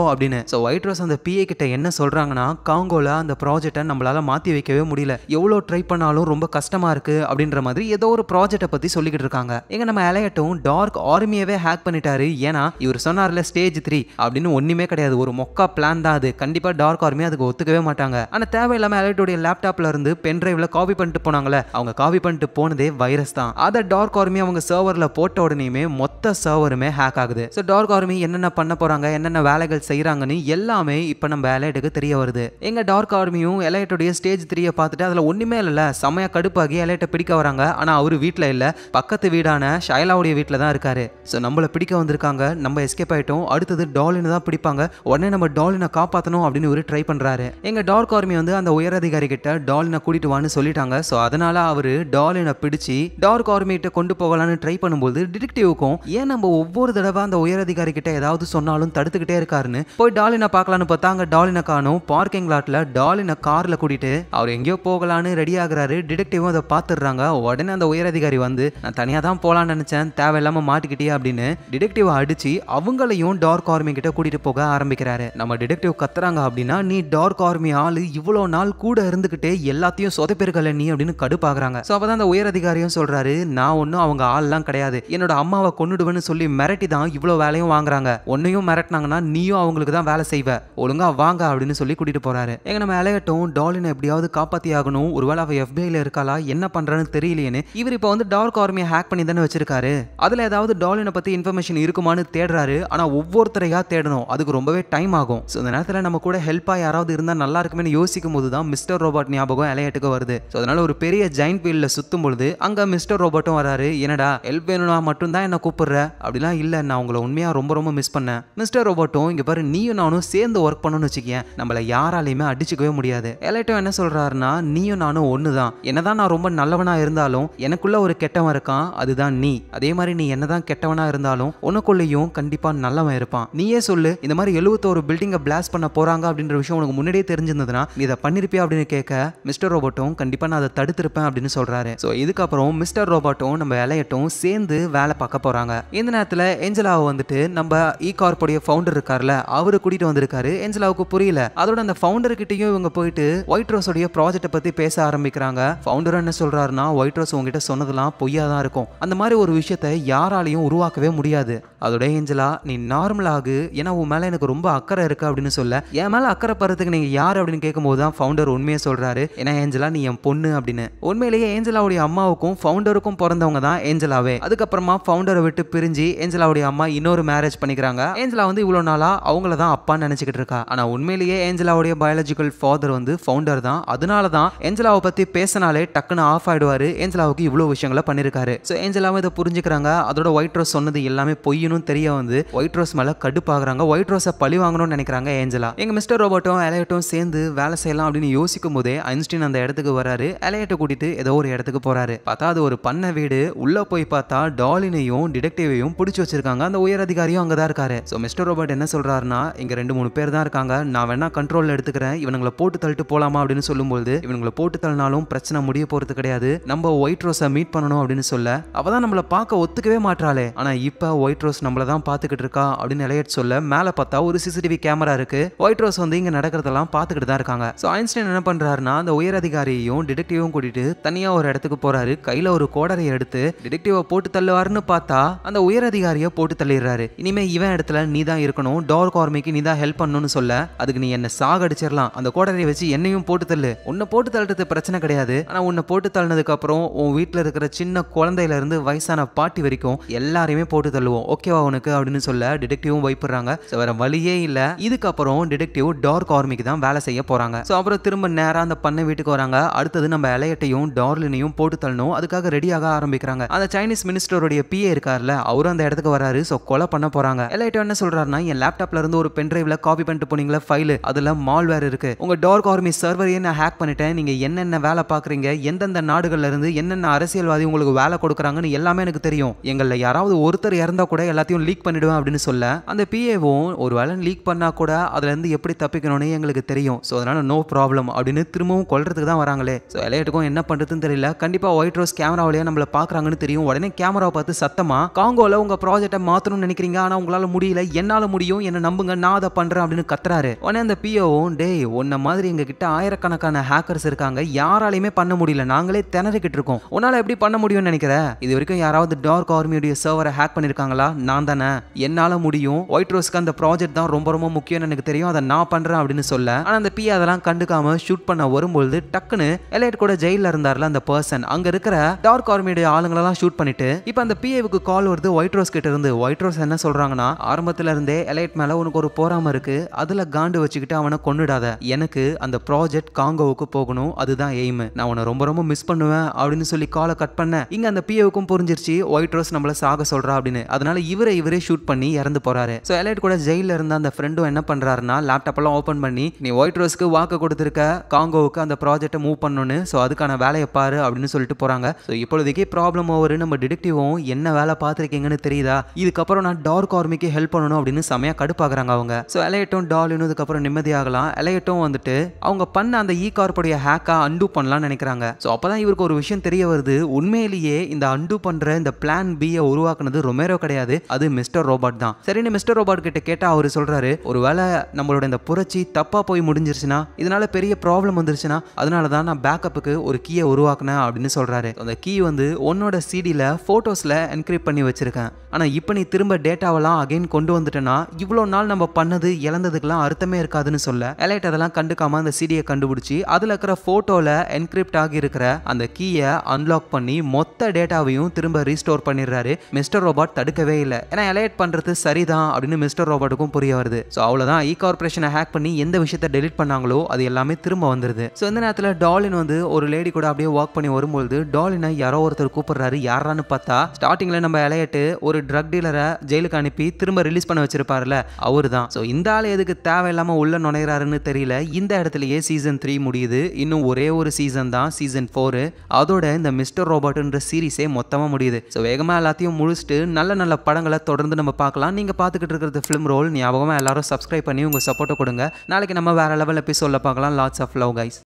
அப்படின்னு. சோ ஒயிட் ரோஸ் அந்த PA கிட்ட என்ன சொல்றாங்கன்னா, காங்கோல அந்த ப்ராஜெக்ட்டை நம்மளால மாத்தி வைக்கவே முடியல, எவ்வளவு ட்ரை பண்ணாலும் ரொம்ப கஷ்டமா இருக்கு அப்படின்ற மாதிரி ஏதோ ஒரு ப்ராஜெக்ட்டை பத்தி சொல்லிக்கிட்டு இருக்காங்க. எங்க நம்ம எலையட்டும் டார்க் ஆர்மியவே ஹேக் பண்ணிட்டாரு. ஏன்னா இவர் சொன்னார்ல ஸ்டேஜ் 3 அப்படின்னு ஒண்ணுமே கிடையாது, ஒரு மொக்கா பிளான் தான் அது, கண்டிப்பா டார்க் ஆர்மி அதுக்கு ஒத்துக்கவே மாட்டாங்க. ஆனா தேவையில்லாம எலைட்டோட லேப்டாப்ல இருந்து பென் டிரைவ்ல காப்பி பண்ணிட்டு போனாங்களே, அவங்க காப்பி பண்ணிட்டு போனதே வைரஸ் தான். அதை டார்க் ஆர்மி அவங்க சர்வர்ல போட்ட உடனேயுமே மொத்த சர்வருமே ஹேக் ஆகுது. சோ டார்க் ஆர்மி என்னென்ன பண்ண போறாங்க, என்னென்ன வேலைகள் செய்யறாங்கன்னு எல்லாமே இப்ப நம்ம எலைட்டுக்கு தெரிய வருது. எங்க டார்க் ஆர்மியும் எலைட்டோடைய ஸ்டேஜ் 3 பார்த்துட்டு அதுல ஒண்ணுமே இல்ல, செமையா கடுப்பாகி எலைட்டை பிடிக்க வராங்க. ஆனா அவரு வீட்டுல இல்ல, பக்கத்து வீடான ஷைலாவுடைய வீட்டுல தான் இருக்காரு. சோ நம்மள பிடிக்க வந்திருக்காங்க, நம்ம எஸ்கேப் ஆயிட்டோம், அடுத்தது டாலினை தான் பிடிப்பாங்க, உடனே நம்ம டாலினை காப்பாற்றணும் அப்படின்னு ஒரு ட்ரை பண்றாரு. எங்க டார்க் ஆர்மி வந்து அந்த உயர் அதிகாரி கிட்ட டாலினை கூட்டிட்டு வான்னு சொல்லிட்டாங்க. சோ அதனால அவரு டாலினை பிடிச்சி டார்க் ஆர்மி கிட்ட கொண்டு போகலான்னு ட்ரை பண்ணும்போது டிடெக்டிவுக்கும் ஏன் நம்ம ஒவ்வொரு தடவை அந்த உயர் அதிகாரி கிட்ட ஏதாவது சொன்னாலும் தடுத்துக்கிட்டே இருக்காருன்னு போய் டாலினை பார்க்கலான்னு பார்த்தா அங்க டாலினை காணும். பார்க்கிங் லாட்ல டாலினை கார்ல கூட்டிட்டு அவர் எங்கேயோ போகலான்னு ரெடி ஆகுறாரு. டிடெக்டிவும் அதை பார்த்துடுறாங்க. உடனே அந்த உயர் அதிகாரி வந்து, நான் தனியா தான் போலான்னு நினைச்சேன், தேவையில்லாம மாட்டிக்கிட்டே அப்படின்னு டிடெக்டிவ் டிடெக்டிவ் அடிச்சு அவங்களையும் டார்க் ஆர்மி கிட்ட கூட்டிட்டு போக ஆரம்பிக்கிறாரு. நம்ம டிடெக்டிவ் கத்துறாங்க அப்படின்னா, நீ டார்க் ஆர்மி ஆளு இவ்வளோ நாள் கூட இருந்துகிட்டே எல்லாத்தையும் சொதப்பிருக்கல நீ அப்படின்னு கடுப்பாகிறாங்க. ஸோ அப்பதான் அந்த உயர் அதிகாரியும் சொல்றாரு, நான் ஒன்னும் அவங்க ஆள்லாம் கிடையாது, என்னோட அம்மாவை கொன்னுடுவேன்னு சொல்லி மிரட்டி தான் இவ்வளோ வேலையும் வாங்குறாங்க. உன்னையும் மிரட்டினாங்கன்னா நீயும் அவங்களுக்கு தான் வேலை செய்வ, ஒழுங்கா வாங்க அப்படின்னு சொல்லி கூட்டிட்டு போறாரு. எங்க நம்ம எலையட்டும் டாலினை எப்படியாவது காப்பாத்தி ஆகணும், ஒருவேளை அவ FBI இருக்காளா என்ன பண்றான்னு தெரியலையேன்னு இவர் இப்போ வந்து டார்க் ஆர்மியை ஹேக் பண்ணி தானே வச்சிருக்காரு. அதுல ஏதாவது டாலினை பத்தி இன்ஃபர்மேஷன் இருக்குமான்னு தேடுறாரு. ஆனா ஒவ்வொருத்தரையா தேடணும், அதுக்கு ரொம்பவே டைம் ஆகும். ஸோ இந்த நேரத்தில் நம்ம கூட ஹெல்ப்பா யாராவது இருந்தா நல்லா இருக்குமே யோசிக்கும் போது தான் மிஸ்டர் ரோபோட் ஞாபகம் எலையட்டுக்கு வருது. ஸோ அதனால ஒரு பெரிய ஜெயின்ட் வீல்ல சுத்தும் பொழுது அங்க மிஸ்டர் ரோபோட்டும் வராரு. என்னடா ஹெல்ப் வேணும்னா மட்டும் தான் என்ன கூப்பிடுற, அப்படிலாம் இல்ல, நான் உங்களை உண்மையா ரொம்ப ரொம்ப மிஸ் பண்ணேன். மிஸ்டர் ரோபோட்டும் இங்க பாரு, நீயும் நானும் சேர்ந்து ஒர்க் பண்ணணும்னு வச்சுக்கேன், நம்மள யாராலையுமே அடிச்சுக்கவே முடியாது. எலைட்டும் என்ன சொல்றாருன்னா, நீயும் நானும் ஒண்ணுதான், என்னதான் நான் ரொம்ப நல்லவனா இருந்தாலும் எனக்குள்ள ஒரு கெட்டவன் இருக்கான், அதுதான் நீ. அதே மாதிரி நீ என்னதான் கெட்டவனா இருந்தாலும் உனக்குள்ளேயும் கண்டிப்பா நல்லவன் இருப்பான். நீயே சொல்லு, இந்த மாதிரி 71 பில்டிங்கை பிளாஸ்ட் பண்ண போறாங்க அப்படின்ற விஷயம் உனக்கு முன்னாடியே தெரிஞ்சிருந்ததுன்னா நீ இதை பண்ணிருப்பியா அப்படின்னு கேட்க மிஸ்டர் ரோபோட்டும் கண்டிப்பா நான் அதை தடுத்திருப்பேன் அப்படின்னு சொல்றாரு. ஸோ இதுக்கப்புறம் மிஸ்டர் ரோபோட்டும் நம்ம எலையட்டும் சேர்ந்து வேலை பார்க்க போறாங்க. இந்த நேரத்தில் ஏஞ்சலாவை வந்துட்டு நம்ம கார்போடைய ஃபவுண்டர் இருக்கார்ல, அவரு கூட்டிட்டு வந்திருக்காரு. ஏஞ்சலாவுக்கு புரியல. அதோட அந்த ஃபவுண்டர் கிட்டயும் இவங்க போயிட்டு ஒயிட் ரோஸோடைய ப்ராஜெக்ட்டை பத்தி பேச ஆரம்பிக்கிறாங்க. ஃபவுண்டர் என்ன சொல்றாருன்னா, ஒயிட் ரோஸ் உங்ககிட்ட சொன்னதெல்லாம் பொய்யா தான் இருக்கும், அந்த மாதிரி ஒரு விஷயத்தை யாராலையும் உருவாக்கவே முடியாது. அதோட ஏஞ்சலா, நீ நார்மல் ஆகு, ஏன்னா உன் மேல எனக்கு ரொம்ப அக்கறை இருக்கு அப்படின்னு சொல்ல, என் மேல அக்கறை படுறதுக்கு நீங்க யார் அப்படின்னு கேட்கும்போது தான் ஃபவுண்டர் உண்மையை சொல்றாரு. ஏன்னா ஏஞ்சலா நீ என் பொண்ணு அப்படின்னு. உண்மையிலேயே ஏஞ்சலாவுடைய அம்மாவுக்கும் ஃபவுண்டருக்கும் பிறந்தவங்க தான் ஏஞ்சலாவே. அதுக்கப்புறமா ஃபவுண்டரை விட்டு பிரிஞ்சு ஏஞ்சலாவுடைய அம்மா இன்னொரு மேரேஜ் பண்ணிக்கிறாங்க. ஏஞ்சலா வந்து இவ்வளவு நாளா அவங்கள தான் அப்பான்னு நினைச்சுக்கிட்டு இருக்கா. ஆனா உண்மையிலேயே ஏஞ்சலாவுடைய பயாலஜிக்கல் ஃபாதர் வந்து ஃபவுண்டர் தான். அதனால தான் ஏஞ்சலாவை பத்தி பேசினாலே டக்குன்னு ஆஃப் ஆயிடுவாரு. ஏஞ்சலாவுக்கு இவ்வளவு விஷயங்களை பண்ணிருக்காரு. ஸோ ஏஞ்சலாவும் இதை புரிஞ்சுக்கிறாங்க. அதோட ஒயிட் ரோஸ் சொன்னது எல்லாமே பொய்யணும் தெரிய வந்து ஒயிட் ரோஸ் மேல கடுப்பாகிறாங்க. ஒயிட் ரோஸை பழி வாங்கணும்னு நினைக்கிறாங்க ஏஞ்சலா. எங்க மிஸ்டர் ரோபோட்டும் எலையட்டும் சேர்ந்து வேலை செய்யலாம் அப்படின்னு யோசிக்கும் போதே ஐன்ஸ்டீன் அந்த இடத்துக்கு வராரு. எலையட்டை கூட்டிட்டு ஏதோ ஒரு இடத்துக்கு போறாரு. பார்த்தா அது ஒரு பண்ண வீடு. உள்ள போய் பார்த்தா டாலினையும் டிடெக்டிவையும் பிடிச்சி வச்சிருக்காங்க. அந்த உயர் அதிகாரியும் அங்கதான் இருக்காரு. ஸோ மிஸ்டர் ரோபோட் என்ன சொல்றாருன்னா, இங்க 2-3 பேர் தான் இருக்காங்க, நான் வேணா கண்ட்ரோல்ல எடுத்துக்கிறேன், இவங்களை போட்டு தள்ளிட்டு போலாமா அப்படின்னு சொல்லும்போது, இவங்களை போட்டு தள்ளினாலும் பிரச்சனை முடிய போறது கிடையாது, நம்ம ஒயிட் ரோஸை மீட் பண்ணணும் அப்படின்னு சொல்ல, அவதான் நம்மளை பார்க்க ஒத்துக்கவே மாட்டாளே, ஆனா இப்ப ஒயிட் ரோஸ் நம்மள தான் பார்த்துக்கிட்டு இருக்கா அப்படின்னு எலையட் சொல்ல, மேல பார்த்தா ஒரு CCTV கேமரா இருக்கு. ஒயிட் ரோஸ் வந்து இங்க நடக்கிறதெல்லாம் பார்த்துக்கிட்டு தான் இருக்காங்க. ஸோ ஐன்ஸ்டைன் என்ன பண்றாருன்னா, அந்த உயர் அதிகாரியையும் டிடெக்டிவும் கூட்டிட்டு தனியா ஒரு இடத்துக்கு போறாரு. கையில ஒரு கோடரையை எடுத்து டிடெக்டிவை போட்டு தள்ளுவாருன்னு பார்த்தா அந்த உயர் அதிகாரியை போட்டு தள்ளிடுறாரு. இனிமே இவன் இடத்துல நீ தான் இருக்கணும், டார்க் ஆர்மிக்கு நீ தான் ஹெல்ப் பண்ணணும்னு சொல்ல, அதுக்கு நீ என்ன சாகடிச்சிடலாம், அந்த கோடரையை வச்சு என்னையும் போட்டு தள்ளு, உன்னை போட்டு தள்ளுறது பிரச்சனை கிடையாது, ஆனா உன்னை போட்டு தள்ளினதுக்கு அப்புறம் உன் வீட்டுல இருக்கிற சின்ன குழந்தையில இருந்து வயசான பாட்டி வரைக்கும் எல்லாரையுமே போட்டு தள்ளுவோம், ஓகேவா உனக்கு அப்படின்னு சொல்ல டிடெக்டிவும் பயப்படுறாங்க. வேற வழியே இல்ல. இதுக்கப்புறம் டிடெக்டிவ் டார்க் ஆர்மிக்கு தான் வேலை செய்ய போறாங்க. ஸோ அப்புறம் திரும்ப நேரா அந்த பண்ணை வீட்டுக்கு வராங்க. அடுத்தது நம்ம எலையட்டையும் டார்லினையும் போட்டு தள்ளணும், அதுக்காக ரெடியாக ஆரம்பிக்கிறாங்க. அந்த சைனீஸ் மினிஸ்டருடைய PA இருக்கார்ல, அவரும் அந்த இடத்துக்கு வராரு. ஸோ கொலை பண்ண போறாங்க. எலையட்டும் என்ன சொல்றாருன்னா, என் லேப்டாப்ல இருந்து ஒரு பென்ட்ரைவ்ல காப்பி பண்ணிட்டு போனீங்களா ஃபைல், அதுல மால்வேர் இருக்கு, உங்க டார்க் ஆர்மி சர்வரையே நான் ஹேக் பண்ணிட்டேன், நீங்க என்னென்ன வேலை பாக்குறீங்க, எந்தெந்த நாடுகள்ல இருந்து என்னென்ன அரசியல்வாதி உங்களுக்கு வேலை கொடுக்குறாங்கன்னு எல்லாமே எனக்கு தெரியும், எங்கள யாராவது ஒருத்தர் இறந்தா கூட எல்லாத்தையும் லீக் பண்ணிடுவேன் அப்படின்னு சொல்ல, அந்த PAவும் ஒரு வேலை லீக் பண்ணா கூட அதுல இருந்து எப்படி தப்பிக்கணும்னு எங்களுக்கு தெரியும், ஸோ அதனால நோ ப்ராப்ளம் அப்படின்னு திரும்பவும் கொல்றதுக்கு தான் வராங்களே. ஸோ எலையட்டுக்கும் என்ன பண்றதுன்னு தெரியல. கண்டிப்பா ஒயிட் ரோஸ் கேமரா வழியா நம்மள பாக்குறாங்கன்னு தெரியும். உடனே கேமராவை பார்த்து சத்தமா, காங்கோல உங்க ப்ராஜெக்டை மாத்தணும்னு நினைக்கிறீங்க, ஆனா உங்களால முடியல, என்னால முடியும், என்ன நம்புங்க, நான் அதை பண்றேன் அப்படின்னு கத்துறாரு. உடனே அந்த PAவும், டேய் உன்ன மாதிரி எங்க கிட்ட ஆயிரக்கணக்கான ஹேக்கர்ஸ் இருக்காங்க, யாராலையுமே பண்ண முடியல, நாங்களே திணறிக்கிட்டு இருக்கோம், உன்னால எப்படி பண்ண முடியும்னு நினைக்கிற, இது வரைக்கும் யாராவது டார்க் ஆர்மியுடைய சர்வரை ஹேக் பண்ணிருக்காங்களா, நான் தானே, என்னால முடியும், ஒயிட் ரோஸ்க்கு அந்த ப்ராஜெக்ட் தான் ரொம்ப ரொம்ப முக்கியம்னு எனக்கு தெரியும், அதை நான் பண்றேன் அப்படின்னு சொல்ல, ஆனா அந்த PA அதெல்லாம் கண்டுக்காம ஷூட் பண்ண வரும்போது டக்குன்னு எலைட் கூட ஜெயில இருந்தார்ல அந்த பர்சன், அங்க இருக்கிற டார்க் ஆர்மியுடைய ஆளுங்களெல்லாம் ஷூட் பண்ணிட்டு, இப்போ அந்த PAவுக்கு கால் வருது ஒயிட் ரோஸ் கிட்ட இருந்து. ஒயிட் ரோஸ் என்ன சொல்றாங்கன்னா, ஆரம்பத்துல இருந்தே எலைட் மேல உனக்கு ஒரு போராம இருக்கு, அதுல காண்டு வச்சுக்கிட்டு அவனை கொன்னுடாத, எனக்கு அந்த ப்ராஜெக்ட் காங்கோவுக்கு போகணும், அதுதான் எய்ம், நான் உன்னை ரொம்ப ரொம்ப மிஸ் பண்ணுவேன் அப்படின்னு சொல்லி காலை கட் பண்ண, இங்க அந்த PAவுக்கும் புரிஞ்சிருச்சு ஒயிட் ரோஸ் நம்மள சாக சொல்றா அப்படின்னு. அதனால இவரே ஷூட் பண்ணி இறந்து போறாரு. ஸோ எலைட் கூட ஜெயில இருந்த அந்த ஃப்ரெண்டும் என்ன பண்றாருன்னா, லேப்டாப் எல்லாம் ஓபன் பண்ணி, நீ ஒயிட் ரோஸ்க்கு வாக்கு கொடுத்திருக்க காங்கோவுக்கு அந்த ப்ராஜெக்ட்டை மூவ் பண்ணணும்னு, ஸோ அதுக்கான வேலையை பாரு அப்படின்னு சொல்லிட்டு போறாங்க. ஸோ இப்போதைக்கு ப்ராப்ளம் ஓவர். நம்ம டிடெக்டிவும் என்ன வேலை பார்த்துருக்கீங்கன்னு தெரியுதா, இதுக்கப்புறம் நான் டார்க் ஆர்மிக்கு ஹெல்ப் பண்ணணும் அப்படின்னு செமையா கடுப்பாக்குறாங்க அவங்க. ஸோ எலையட்டும் டாலினும் இதுக்கப்புறம் நிம்மதியாகலாம். எலையட்டும் வந்துட்டு அவங்க பண்ண அந்த கார்போடைய ஹேக்கா அன்டூ பண்ணலாம்னு நினைக்கிறாங்க. ஸோ அப்பதான் இவருக்கு ஒரு விஷயம் தெரிய வருது, உண்மையிலேயே இந்த அன்டூ பண்ற இந்த பிளான் B உருவாக்குனது ரொமேரோ கிடையாது, அது மிஸ்டர் ரோபோட் தான். சரின்னு மிஸ்டர் ரோபோட் கிட்ட கேட்டா அவரு சொல்றாரு, ஒருவேளை நம்மளோட இந்த புரட்சி தப்பா போய் முடிஞ்சிருச்சுன்னா, இதனால பெரிய ப்ராப்ளம் வந்துருச்சுன்னா, அதனால தான் நான் பேக்கப்புக்கு ஒரு கீயை உருவாக்குனேன் அப்படின்னு சொல்றாரு. அந்த கீ வந்து உன்னோட சிடில போட்டோஸ்ல என்கிரிப்ட் பண்ணி வச்சிருக்கேன். ஆனா இப்போ நீ திரும்ப டேட்டாவெல்லாம் அகைன் கொண்டு வந்துட்டேன்னா இவ்வளோ நாள் நம்ம பண்ணது இழந்ததுக்கெல்லாம் அர்த்தமே இருக்காதுன்னு சொல்ல எலைட் அதெல்லாம் கண்டுக்காம அந்த சிடியை கண்டுபிடிச்சி அதுல இருக்கிற போட்டோல என்கிரிப்ட் ஆகி இருக்கிற அந்த கீயை அன்லாக் பண்ணி மொத்த டேட்டாவையும் திரும்ப ரீஸ்டோர் பண்ணிடுறாரு. மிஸ்டர் ரோபோட் தடுக்கவே இல்லை. ஏன்னா எலைட் பண்றது சரிதான் அப்படின்னு மிஸ்டர் ரோபோட்டுக்கும் புரிய வருது. ஸோ அவ்வளோதான், இ கார்பரேஷனை ஹேக் பண்ணி எந்த விஷயத்தை டெலிட் பண்ணாங்களோ அது எல்லாமே திரும்ப வந்துருது. ஸோ இந்த நேரத்தில் டாலின் வந்து ஒரு லேடி கூட அப்படியே வாக் பண்ணி வரும்போது டாலினை யாரோ ஒருத்தர் கூப்பிடுறாரு. யாரான்னு பார்த்தா ஸ்டார்டிங்ல நம்ம எலையட்டு ஒரு ட்ரக் டீலரை ஜெயிலுக்கு அனுப்பி திரும்ப ரிலீஸ் பண்ண வச்சிருப்பாருல அவரு தான். ஸோ இந்த ஆள் எதுக்கு தேவையில்லாம உள்ள நுழைகிறாருன்னு தெரியல. இந்த இடத்துலயே சீசன் 3 முடியுது. இன்னும் ஒரே ஒரு சீசன் தான், சீசன் 4. அதோட இந்த மிஸ்டர் ரோபோட்ன்ற சீரிஸே மொத்தமா முடியுது. ஸோ வேகமா எல்லாத்தையும் முடிச்சுட்டு நல்ல நல்ல படங்களை தொடர்ந்து நம்ம பார்க்கலாம். நீங்க பார்த்துக்கிட்டு இருக்கிறது ஃபிலிம் ரோல். ஞாபகமா எல்லாரும் சப்ஸ்கிரைப் பண்ணி உங்க சப்போர்ட்டை கொடுங்க. நாளைக்கு நம்ம வேற லெவல் எபிசோட்ல பார்க்கலாம். Lots of love guys.